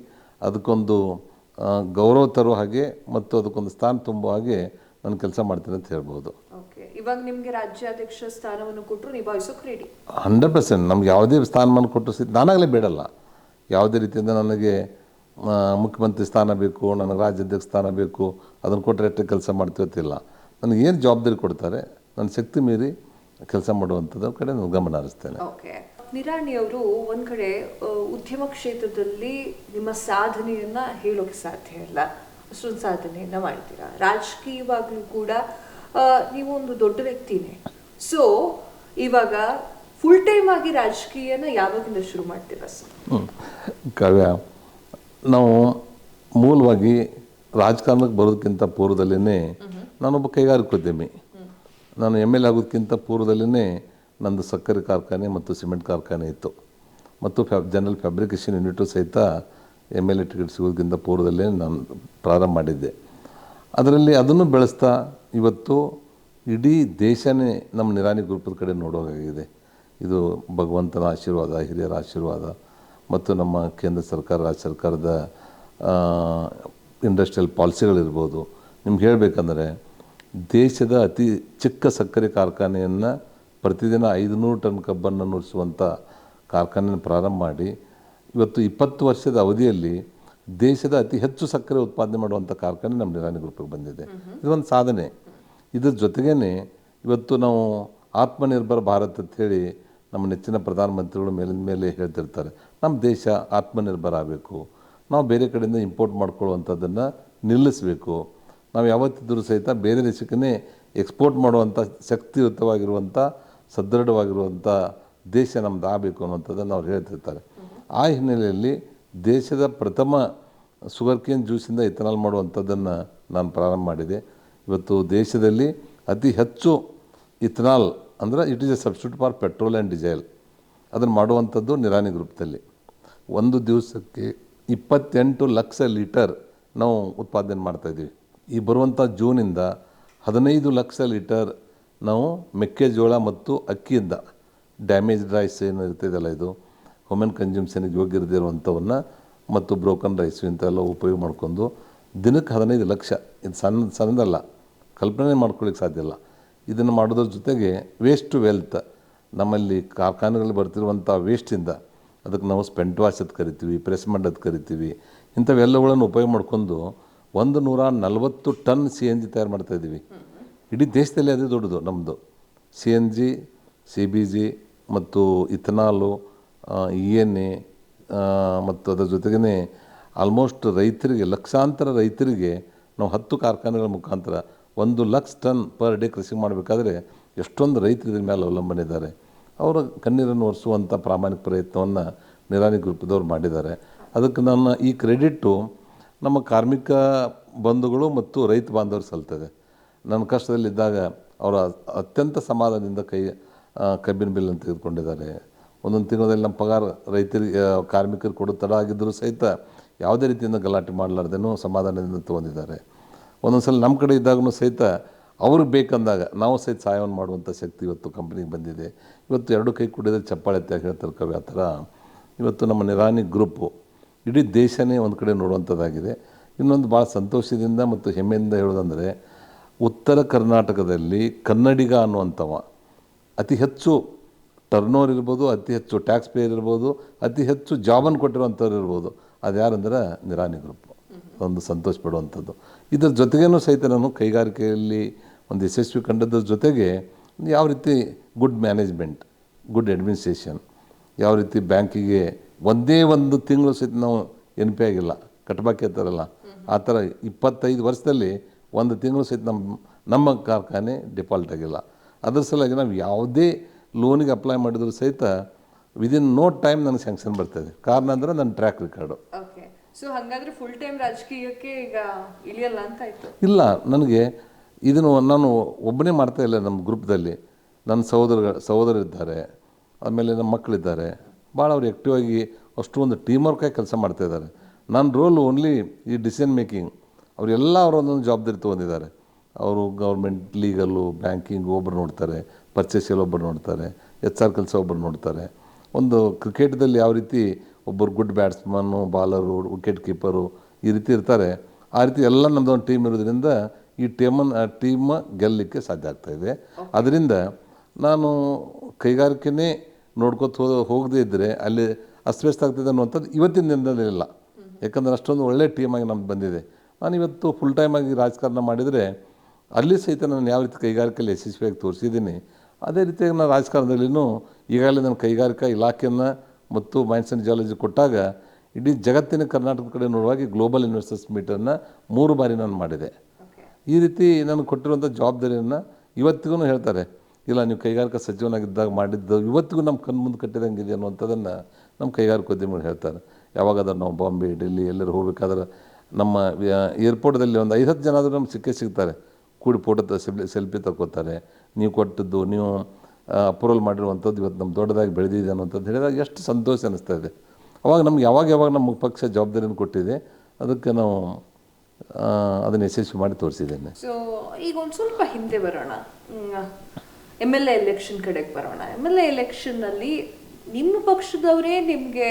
[SPEAKER 2] ಅದಕ್ಕೊಂದು ಗೌರವ ತರೋ ಹಾಗೆ ಮತ್ತು ಅದಕ್ಕೊಂದು ಸ್ಥಾನ ತುಂಬುವ ಹಾಗೆ ನಾನು ಕೆಲಸ ಮಾಡ್ತೀನಿ ಅಂತ ಹೇಳ್ಬೋದು.
[SPEAKER 1] ಓಕೆ. ಇವಾಗ ನಿಮ್ಗೆ ರಾಜ್ಯಾಧ್ಯಕ್ಷ ಸ್ಥಾನವನ್ನು ಕೊಟ್ಟರು ನಿಭಾಯಿಸೋಕೆ ರೆಡಿ?
[SPEAKER 2] 100%. ನಮ್ಗೆ ಯಾವುದೇ ಸ್ಥಾನಮಾನ ಕೊಟ್ಟರು ಸಹಿತ ನಾನಾಗಲೇ ಬೇಡಲ್ಲ. ಯಾವುದೇ ರೀತಿಯಿಂದ ನನಗೆ ಮುಖ್ಯಮಂತ್ರಿ ಸ್ಥಾನ ಬೇಕು, ನನಗೆ ರಾಜ್ಯಾಧ್ಯಕ್ಷ ಸ್ಥಾನ ಬೇಕು, ಅದನ್ನು ಕೊಟ್ಟರೆ ಎಷ್ಟು ಕೆಲಸ ಮಾಡ್ತೀವತ್ತಿಲ್ಲ. ನನಗೆ ಏನು ಜವಾಬ್ದಾರಿ ಕೊಡ್ತಾರೆ ನನ್ನ ಶಕ್ತಿ ಮೀರಿ ಕೆಲಸ ಮಾಡುವಂಥದ್ದು ಕಡೆ ನಾನು ಗಮನ ಹರಿಸ್ತೇನೆ.
[SPEAKER 1] ಓಕೆ, ನಿರಾಣಿ ಅವರು ಒಂದ್ ಕಡೆ ಉದ್ಯಮ ಕ್ಷೇತ್ರದಲ್ಲಿ ನಿಮ್ಮ ಸಾಧನೆಯನ್ನ ಹೇಳೋಕೆ ಸಾಧ್ಯ ಇಲ್ಲ, ಅಷ್ಟೊಂದು ಸಾಧನೆಯನ್ನ ಮಾಡ್ತೀರಾ. ರಾಜಕೀಯವಾಗ್ಲೂ ಕೂಡ ನೀವು ಒಂದು ದೊಡ್ಡ ವ್ಯಕ್ತಿನೇ. ಸೊ ಇವಾಗ ಫುಲ್ ಟೈಮ್ ಆಗಿ ರಾಜಕೀಯನ ಯಾವಾಗಿಂದ ಶುರು ಮಾಡ್ತೀರಾ ಸರ್?
[SPEAKER 2] ಕಾವ್ಯ, ನಾವು ಮೂಲವಾಗಿ ರಾಜಕಾರಣಕ್ಕೆ ಬರೋದಕ್ಕಿಂತ ಪೂರ್ವದಲ್ಲೇ ನಾನೊಬ್ಬ ಕೈಗಾರಿಕೋದ್ಯಮಿ. ನಾನು MLA ಆಗೋದಕ್ಕಿಂತ ಪೂರ್ವದಲ್ಲೇ ನಂದು ಸಕ್ಕರೆ ಕಾರ್ಖಾನೆ ಮತ್ತು ಸಿಮೆಂಟ್ ಕಾರ್ಖಾನೆ ಇತ್ತು, ಮತ್ತು ಜನರಲ್ ಫ್ಯಾಬ್ರಿಕೇಷನ್ ಯೂನಿಟು ಸಹಿತ MLA ಟಿಕೆಟ್ ಸಿಗೋದಕ್ಕಿಂತ ಪೂರ್ವದಲ್ಲೇ ನಾನು ಪ್ರಾರಂಭ ಮಾಡಿದ್ದೆ. ಅದರಲ್ಲಿ ಅದನ್ನು ಬೆಳೆಸ್ತಾ ಇವತ್ತು ಇಡೀ ದೇಶನೇ ನಮ್ಮ ನಿರಾಣಿ ಗ್ರೂಪದ ಕಡೆ ನೋಡೋವಾಗಿದೆ. ಇದು ಭಗವಂತನ ಆಶೀರ್ವಾದ, ಹಿರಿಯರ ಆಶೀರ್ವಾದ ಮತ್ತು ನಮ್ಮ ಕೇಂದ್ರ ಸರ್ಕಾರ, ರಾಜ್ಯ ಸರ್ಕಾರದ ಇಂಡಸ್ಟ್ರಿಯಲ್ ಪಾಲಿಸಿಗಳಿರ್ಬೋದು. ನಿಮ್ಗೆ ಹೇಳಬೇಕಂದ್ರೆ ದೇಶದ ಅತಿ ಚಿಕ್ಕ ಸಕ್ಕರೆ ಕಾರ್ಖಾನೆಯನ್ನು ಪ್ರತಿದಿನ 500 ಟನ್ ಕಬ್ಬನ್ನು ನುಡಿಸುವಂಥ ಕಾರ್ಖಾನೆಯನ್ನು ಪ್ರಾರಂಭ ಮಾಡಿ ಇವತ್ತು 20 ವರ್ಷದ ಅವಧಿಯಲ್ಲಿ ದೇಶದ ಅತಿ ಹೆಚ್ಚು ಸಕ್ಕರೆ ಉತ್ಪಾದನೆ ಮಾಡುವಂಥ ಕಾರ್ಖಾನೆ ನಮ್ಮ ನಿರಾಣಿ ಗ್ರೂಪಿಗೆ ಬಂದಿದೆ. ಇದೊಂದು ಸಾಧನೆ. ಇದ್ರ ಜೊತೆಗೇ ಇವತ್ತು ನಾವು ಆತ್ಮನಿರ್ಭರ ಭಾರತ್ ಅಂಥೇಳಿ ನಮ್ಮ ನೆಚ್ಚಿನ ಪ್ರಧಾನಮಂತ್ರಿಗಳು ಮೇಲಿನ ಮೇಲೆ ಹೇಳ್ತಿರ್ತಾರೆ, ನಮ್ಮ ದೇಶ ಆತ್ಮನಿರ್ಭರ ಆಗಬೇಕು, ನಾವು ಬೇರೆ ಕಡೆಯಿಂದ ಇಂಪೋರ್ಟ್ ಮಾಡ್ಕೊಳ್ಳುವಂಥದ್ದನ್ನು ನಿಲ್ಲಿಸಬೇಕು, ನಾವು ಯಾವತ್ತಿದ್ದರೂ ಸಹಿತ ಬೇರೆ ದೇಶಕ್ಕೇ ಎಕ್ಸ್ಪೋರ್ಟ್ ಮಾಡುವಂಥ ಶಕ್ತಿಯುತವಾಗಿರುವಂಥ ಸದೃಢವಾಗಿರುವಂಥ ದೇಶ ನಮ್ದು ಆಗಬೇಕು ಅನ್ನುವಂಥದ್ದನ್ನು ಅವ್ರು ಹೇಳ್ತಿರ್ತಾರೆ. ಆ ಹಿನ್ನೆಲೆಯಲ್ಲಿ ದೇಶದ ಪ್ರಥಮ ಶುಗರ್ ಕೇನ್ ಜ್ಯೂಸಿಂದ ಇಥನಾಲ್ ಮಾಡುವಂಥದ್ದನ್ನು ನಾನು ಪ್ರಾರಂಭ ಮಾಡಿದೆ. ಇವತ್ತು ದೇಶದಲ್ಲಿ ಅತಿ ಹೆಚ್ಚು ಇಥನಾಲ್ ಅಂದರೆ it is A substitute for petrol and diesel, ಅದನ್ನು ಮಾಡುವಂಥದ್ದು ನಿರಾಣಿ ಗ್ರೂಪ್ದಲ್ಲಿ. ಒಂದು ದಿವಸಕ್ಕೆ 28 ಲಕ್ಷ ಲೀಟರ್ ನಾವು ಉತ್ಪಾದನೆ ಮಾಡ್ತಾಯಿದ್ದೀವಿ. ಈ ಬರುವಂಥ ಜೂನಿಂದ 15 ಲಕ್ಷ ಲೀಟರ್ ನಾವು ಮೆಕ್ಕೆಜೋಳ ಮತ್ತು ಅಕ್ಕಿಯಿಂದ ಡ್ಯಾಮೇಜ್ಡ್ ರೈಸ್ ಏನು ಇರ್ತಿದೆಯಲ್ಲ, ಇದು ಹ್ಯೂಮನ್ ಕನ್ಸ್ಯೂಮ್ಷನ್ಗೆ ಯೋಗ್ಯ ಇರದಿರುವಂಥವನ್ನು ಮತ್ತು ಬ್ರೋಕನ್ ರೈಸು ಇಂಥವೆಲ್ಲ ಉಪಯೋಗ ಮಾಡ್ಕೊಂಡು ದಿನಕ್ಕೆ 15 ಲಕ್ಷ. ಇದು ಸಣ್ಣದಲ್ಲ, ಕಲ್ಪನೆ ಮಾಡ್ಕೊಳ್ಳಿಕ್ಕೆ ಸಾಧ್ಯ ಇಲ್ಲ. ಇದನ್ನು ಮಾಡೋದ್ರ ಜೊತೆಗೆ ವೇಸ್ಟ್ ಟು ವೆಲ್ತ್, ನಮ್ಮಲ್ಲಿ ಕಾರ್ಖಾನೆಗಳಲ್ಲಿ ಬರ್ತಿರುವಂಥ ವೇಸ್ಟಿಂದ ಅದಕ್ಕೆ ನಾವು ಸ್ಪೆಂಟ್ ವಾಶ್ ಅಂತ ಕರಿತೀವಿ, ಪ್ರೆಸ್ ಮಾಡೋದು ಕರಿತೀವಿ, ಇಂಥವೆಲ್ಲಗಳನ್ನು ಉಪಯೋಗ ಮಾಡ್ಕೊಂಡು 140 ಟನ್ CNG ತಯಾರು ಮಾಡ್ತಾಯಿದ್ದೀವಿ. ಇಡೀ ದೇಶದಲ್ಲಿ ಅದೇ ದೊಡ್ಡದು ನಮ್ಮದು. CNG, CBG ಮತ್ತು ಇಥನಾಲು, ENA ಮತ್ತು ಅದರ ಜೊತೆಗೇ ಆಲ್ಮೋಸ್ಟ್ ರೈತರಿಗೆ, ಲಕ್ಷಾಂತರ ರೈತರಿಗೆ ನಾವು 10 ಕಾರ್ಖಾನೆಗಳ ಮುಖಾಂತರ 1 ಲಕ್ಷ ಟನ್ ಪರ್ ಡೇ ಕೃಷಿ ಮಾಡಬೇಕಾದ್ರೆ ಎಷ್ಟೊಂದು ರೈತರು ಇದ್ರ ಮೇಲೆ ಅವಲಂಬನೆ ಇದ್ದಾರೆ. ಅವರ ಕಣ್ಣೀರನ್ನು ಒರೆಸುವಂಥ ಪ್ರಾಮಾಣಿಕ ಪ್ರಯತ್ನವನ್ನು ನಿರಾಣಿ ಗ್ರೂಪದವ್ರು ಮಾಡಿದ್ದಾರೆ. ಅದಕ್ಕೆ ನನ್ನ ಈ ಕ್ರೆಡಿಟ್ಟು ನಮ್ಮ ಕಾರ್ಮಿಕ ಬಂಧುಗಳು ಮತ್ತು ರೈತ ಬಾಂಧವರು ಸಲ್ತದೆ. ನನ್ನ ಕಷ್ಟದಲ್ಲಿದ್ದಾಗ ಅವರ ಅತ್ಯಂತ ಸಮಾಧಾನದಿಂದ ಕಬ್ಬಿನ ಬಿಲ್ಲನ್ನು ತೆಗೆದುಕೊಂಡಿದ್ದಾರೆ. ಒಂದೊಂದು ತಿಂಗಳಲ್ಲಿ ನಮ್ಮ ಪಗಾರ ರೈತರಿಗೆ ಕಾರ್ಮಿಕರು ಕೊಡೋ ತಡ ಆಗಿದ್ದರೂ ಸಹಿತ ಯಾವುದೇ ರೀತಿಯಿಂದ ಗಲಾಟೆ ಮಾಡಲಾರ್ದೇನೂ ಸಮಾಧಾನದಿಂದ ತೊಗೊಂಡಿದ್ದಾರೆ. ಒಂದೊಂದು ಸಲ ನಮ್ಮ ಕಡೆ ಇದ್ದಾಗೂ ಸಹಿತ ಅವ್ರಿಗೆ ಬೇಕಂದಾಗ ನಾವು ಸಹಿತ ಸಹಾಯವನ್ನು ಮಾಡುವಂಥ ಶಕ್ತಿ ಇವತ್ತು ಕಂಪ್ನಿಗೆ ಬಂದಿದೆ. ಇವತ್ತು 2 ಕೈ ಕುಡಿದ್ರೆ ಚಪ್ಪಾಳೆ ಅಂತ ಹೇಳ್ತಾರೆ ಕವಿ, ಆ ಥರ ಇವತ್ತು ನಮ್ಮ ನಿರಾಣಿ ಗ್ರೂಪು ಇಡೀ ದೇಶನೇ ಒಂದು ಕಡೆ ನೋಡುವಂಥದ್ದಾಗಿದೆ. ಇನ್ನೊಂದು ಭಾಳ ಸಂತೋಷದಿಂದ ಮತ್ತು ಹೆಮ್ಮೆಯಿಂದ ಹೇಳೋದಂದರೆ, ಉತ್ತರ ಕರ್ನಾಟಕದಲ್ಲಿ ಕನ್ನಡಿಗ ಅನ್ನುವಂಥವ ಅತಿ ಹೆಚ್ಚು ಟರ್ನೋವರ್ ಇರ್ಬೋದು, ಅತಿ ಹೆಚ್ಚು ಟ್ಯಾಕ್ಸ್ ಪೇಯರ್ ಇರ್ಬೋದು, ಅತಿ ಹೆಚ್ಚು ಜಾಬನ್ನು ಕೊಟ್ಟಿರುವಂಥವ್ರು ಇರ್ಬೋದು, ಅದು ಯಾರಂದ್ರೆ ನಿರಾಣಿ ಗ್ರೂಪು. ಒಂದು ಸಂತೋಷ ಪಡುವಂಥದ್ದು. ಇದರ ಜೊತೆಗೇನೂ ಸಹಿತ ನಾನು ಕೈಗಾರಿಕೆಯಲ್ಲಿ ಒಂದು ಯಶಸ್ವಿ ಕಂಡದ್ರ ಜೊತೆಗೆ ಯಾವ ರೀತಿ ಗುಡ್ ಮ್ಯಾನೇಜ್ಮೆಂಟ್, ಗುಡ್ ಅಡ್ಮಿನಿಸ್ಟ್ರೇಷನ್, ಯಾವ ರೀತಿ ಬ್ಯಾಂಕಿಗೆ ಒಂದೇ ಒಂದು ತಿಂಗಳು ಸಹಿತ ನಾವು NP ಆಗಿಲ್ಲ, ಕಟ್ಬಾಕಿ ಅಂತಾರಲ್ಲ ಆ ಥರ 25 ವರ್ಷದಲ್ಲಿ ಒಂದು ತಿಂಗಳು ಸಹಿತ ನಮ್ಮ ಕಾರ್ಖಾನೆ ಡಿಫಾಲ್ಟ್ ಆಗಿಲ್ಲ. ಅದ್ರ ಸಲುವಾಗಿ ನಾವು ಯಾವುದೇ ಲೋನಿಗೆ ಅಪ್ಲೈ ಮಾಡಿದ್ರು ಸಹಿತ ವಿದಿನ್ ನೋ ಟೈಮ್ ನನಗೆ ಸ್ಯಾಂಕ್ಷನ್ ಬರ್ತದೆ. ಕಾರಣ ಅಂದರೆ ನನ್ನ ಟ್ರ್ಯಾಕ್ ರೆಕಾರ್ಡು.
[SPEAKER 1] ಓಕೆ, ಸೊ ಹಾಗಾದ್ರೆ ಫುಲ್ ಟೈಮ್ ರಾಜಕೀಯಕ್ಕೆ ಈಗ ಇಳಿಯಲ್ಲ ಅಂತ ಆಯಿತು? ಇಲ್ಲ,
[SPEAKER 2] ನನಗೆ ಇದನ್ನು ನಾನು ಒಬ್ಬನೇ ಮಾಡ್ತಾ ಇಲ್ಲ. ನಮ್ಮ ಗ್ರೂಪ್ದಲ್ಲಿ ನನ್ನ ಸಹೋದರರಿದ್ದಾರೆ, ಆಮೇಲೆ ನಮ್ಮ ಮಕ್ಕಳಿದ್ದಾರೆ, ಭಾಳ ಅವ್ರು ಆ್ಯಕ್ಟಿವ್ ಆಗಿ ಅಷ್ಟೊಂದು ಟೀಮ್ ವರ್ಕಾಗಿ ಕೆಲಸ ಮಾಡ್ತಾಯಿದ್ದಾರೆ. ನನ್ನ ರೋಲ್ ಓನ್ಲಿ ಈ ಡಿಸಿಷನ್ ಮೇಕಿಂಗ್. ಅವರೆಲ್ಲ ಅವರೊಂದೊಂದು ಜವಾಬ್ದಾರಿ ತೊಗೊಂಡಿದ್ದಾರೆ. ಅವರು ಗೌರ್ಮೆಂಟ್, ಲೀಗಲ್ಲು, ಬ್ಯಾಂಕಿಂಗ್ ಒಬ್ಬರು ನೋಡ್ತಾರೆ, ಪರ್ಚೇಸಲ್ಲಿ ಒಬ್ಬರು ನೋಡ್ತಾರೆ, HR ಕೆಲಸ ಒಬ್ಬರು ನೋಡ್ತಾರೆ. ಒಂದು ಕ್ರಿಕೆಟ್ದಲ್ಲಿ ಯಾವ ರೀತಿ ಒಬ್ಬರು ಗುಡ್ ಬ್ಯಾಟ್ಸ್ಮನ್ನು, ಬಾಲರು, ವಿಕೆಟ್ ಕೀಪರು ಈ ರೀತಿ ಇರ್ತಾರೆ, ಆ ರೀತಿ ಎಲ್ಲ ನಮ್ಮದೊಂದು ಟೀಮ್ ಇರೋದ್ರಿಂದ ಈ ಟೀಮ್ ಗೆಲ್ಲಲಿಕ್ಕೆ ಸಾಧ್ಯ ಆಗ್ತಾಯಿದೆ. ಅದರಿಂದ ನಾನು ಕೈಗಾರಿಕೆನೇ ನೋಡ್ಕೊತ ಹೋಗದೇ ಇದ್ದರೆ ಅಲ್ಲಿ ಅಸ್ತವ್ಯಸ್ತ ಆಗ್ತಿದೆ ಅನ್ನುವಂಥದ್ದು ಇವತ್ತಿನ ದಿನದಲ್ಲಿ ಇಲ್ಲ. ಯಾಕಂದರೆ ಅಷ್ಟೊಂದು ಒಳ್ಳೆ ಟೀಮಾಗಿ ನಮ್ಗೆ ಬಂದಿದೆ. ನಾನು ಇವತ್ತು ಫುಲ್ ಟೈಮಾಗಿ ರಾಜಕಾರಣ ಮಾಡಿದರೆ ಅಲ್ಲಿ ಸಹಿತ ನಾನು ಯಾವ ರೀತಿ ಕೈಗಾರಿಕೆಯಲ್ಲಿ ಯಶಸ್ವಿಯಾಗಿ ತೋರಿಸಿದ್ದೀನಿ, ಅದೇ ರೀತಿಯಾಗಿ ನಾನು ರಾಜಕಾರಣದಲ್ಲಿನೂ ಈಗಾಗಲೇ ನಾನು ಕೈಗಾರಿಕಾ ಇಲಾಖೆಯನ್ನು ಮತ್ತು ಮೈನ್ಸ್ ಆ್ಯಂಡ್ ಜಿಯಾಲಜಿ ಕೊಟ್ಟಾಗ ಇಡೀ ಜಗತ್ತಿನ ಕರ್ನಾಟಕದ ಕಡೆ ನೋಡುವಾಗ ಗ್ಲೋಬಲ್ ಇನ್ವೆಸ್ಟರ್ಸ್ ಮೀಟನ್ನು 3 ಬಾರಿ ನಾನು ಮಾಡಿದೆ. ಈ ರೀತಿ ನಾನು ಕೊಟ್ಟಿರುವಂಥ ಜವಾಬ್ದಾರಿಯನ್ನು ಇವತ್ತಿಗೂ ಹೇಳ್ತಾರೆ, ಇಲ್ಲ ನೀವು ಕೈಗಾರಿಕಾ ಸಚಿವನಾಗಿದ್ದಾಗ ಮಾಡಿದ್ದು ಇವತ್ತಿಗೂ ನಮ್ಮ ಕಣ್ಣು ಮುಂದೆ ಕಟ್ಟಿದಂಗೆ ಇದೆ ಅನ್ನುವಂಥದ್ದನ್ನು ನಮ್ಮ ಕೈಗಾರಿಕೋದ್ಯಮಿಗಳು ಹೇಳ್ತಾರೆ. ಯಾವಾಗಾದ್ರೂ ನಾವು ಬಾಂಬೆ, ಡೆಲ್ಲಿ ಎಲ್ಲರೂ ಹೋಗ್ಬೇಕಾದ್ರೆ ನಮ್ಮ ಏರ್ಪೋರ್ಟ್ದಲ್ಲಿ ಒಂದು 5-10 ಜನ ಆದರೂ ನಮ್ಗೆ ಸಿಗ್ತಾರೆ. ಕೂಡಿ ಫೋಟೋ ಸೆಲ್ಫಿ ತಗೋತಾರೆ. ನೀವು ಕೊಟ್ಟದ್ದು, ನೀವು ಅಪ್ರೂವಲ್ ಮಾಡಿರುವಂಥದ್ದು ಇವತ್ತು ನಮ್ಮ ದೊಡ್ಡದಾಗಿ ಬೆಳೆದಿದೆ ಅನ್ನೋಂಥದ್ದು ಹೇಳಿದಾಗ ಎಷ್ಟು ಸಂತೋಷ ಅನ್ನಿಸ್ತಾ ಇದೆ. ಅವಾಗ ನಮ್ಗೆ ಯಾವಾಗ ನಮ್ಮ ಪಕ್ಷ ಜವಾಬ್ದಾರಿಯನ್ನು ಕೊಟ್ಟಿದೆ, ಅದಕ್ಕೆ ನಾವು ಅದನ್ನು ಯಶಸ್ವಿ ಮಾಡಿ ತೋರಿಸಿದ್ದೇನೆ.
[SPEAKER 1] ಸೊ ಈಗ ಒಂದು ಸ್ವಲ್ಪ ಹಿಂದೆ ಬರೋಣ, MLA ಎಲೆಕ್ಷನ್ ಕಡೆಗೆ ಬರೋಣ. MLA ಎಲೆಕ್ಷನ್ನಲ್ಲಿ ನಿಮ್ಮ ಪಕ್ಷದವರೇ ನಿಮಗೆ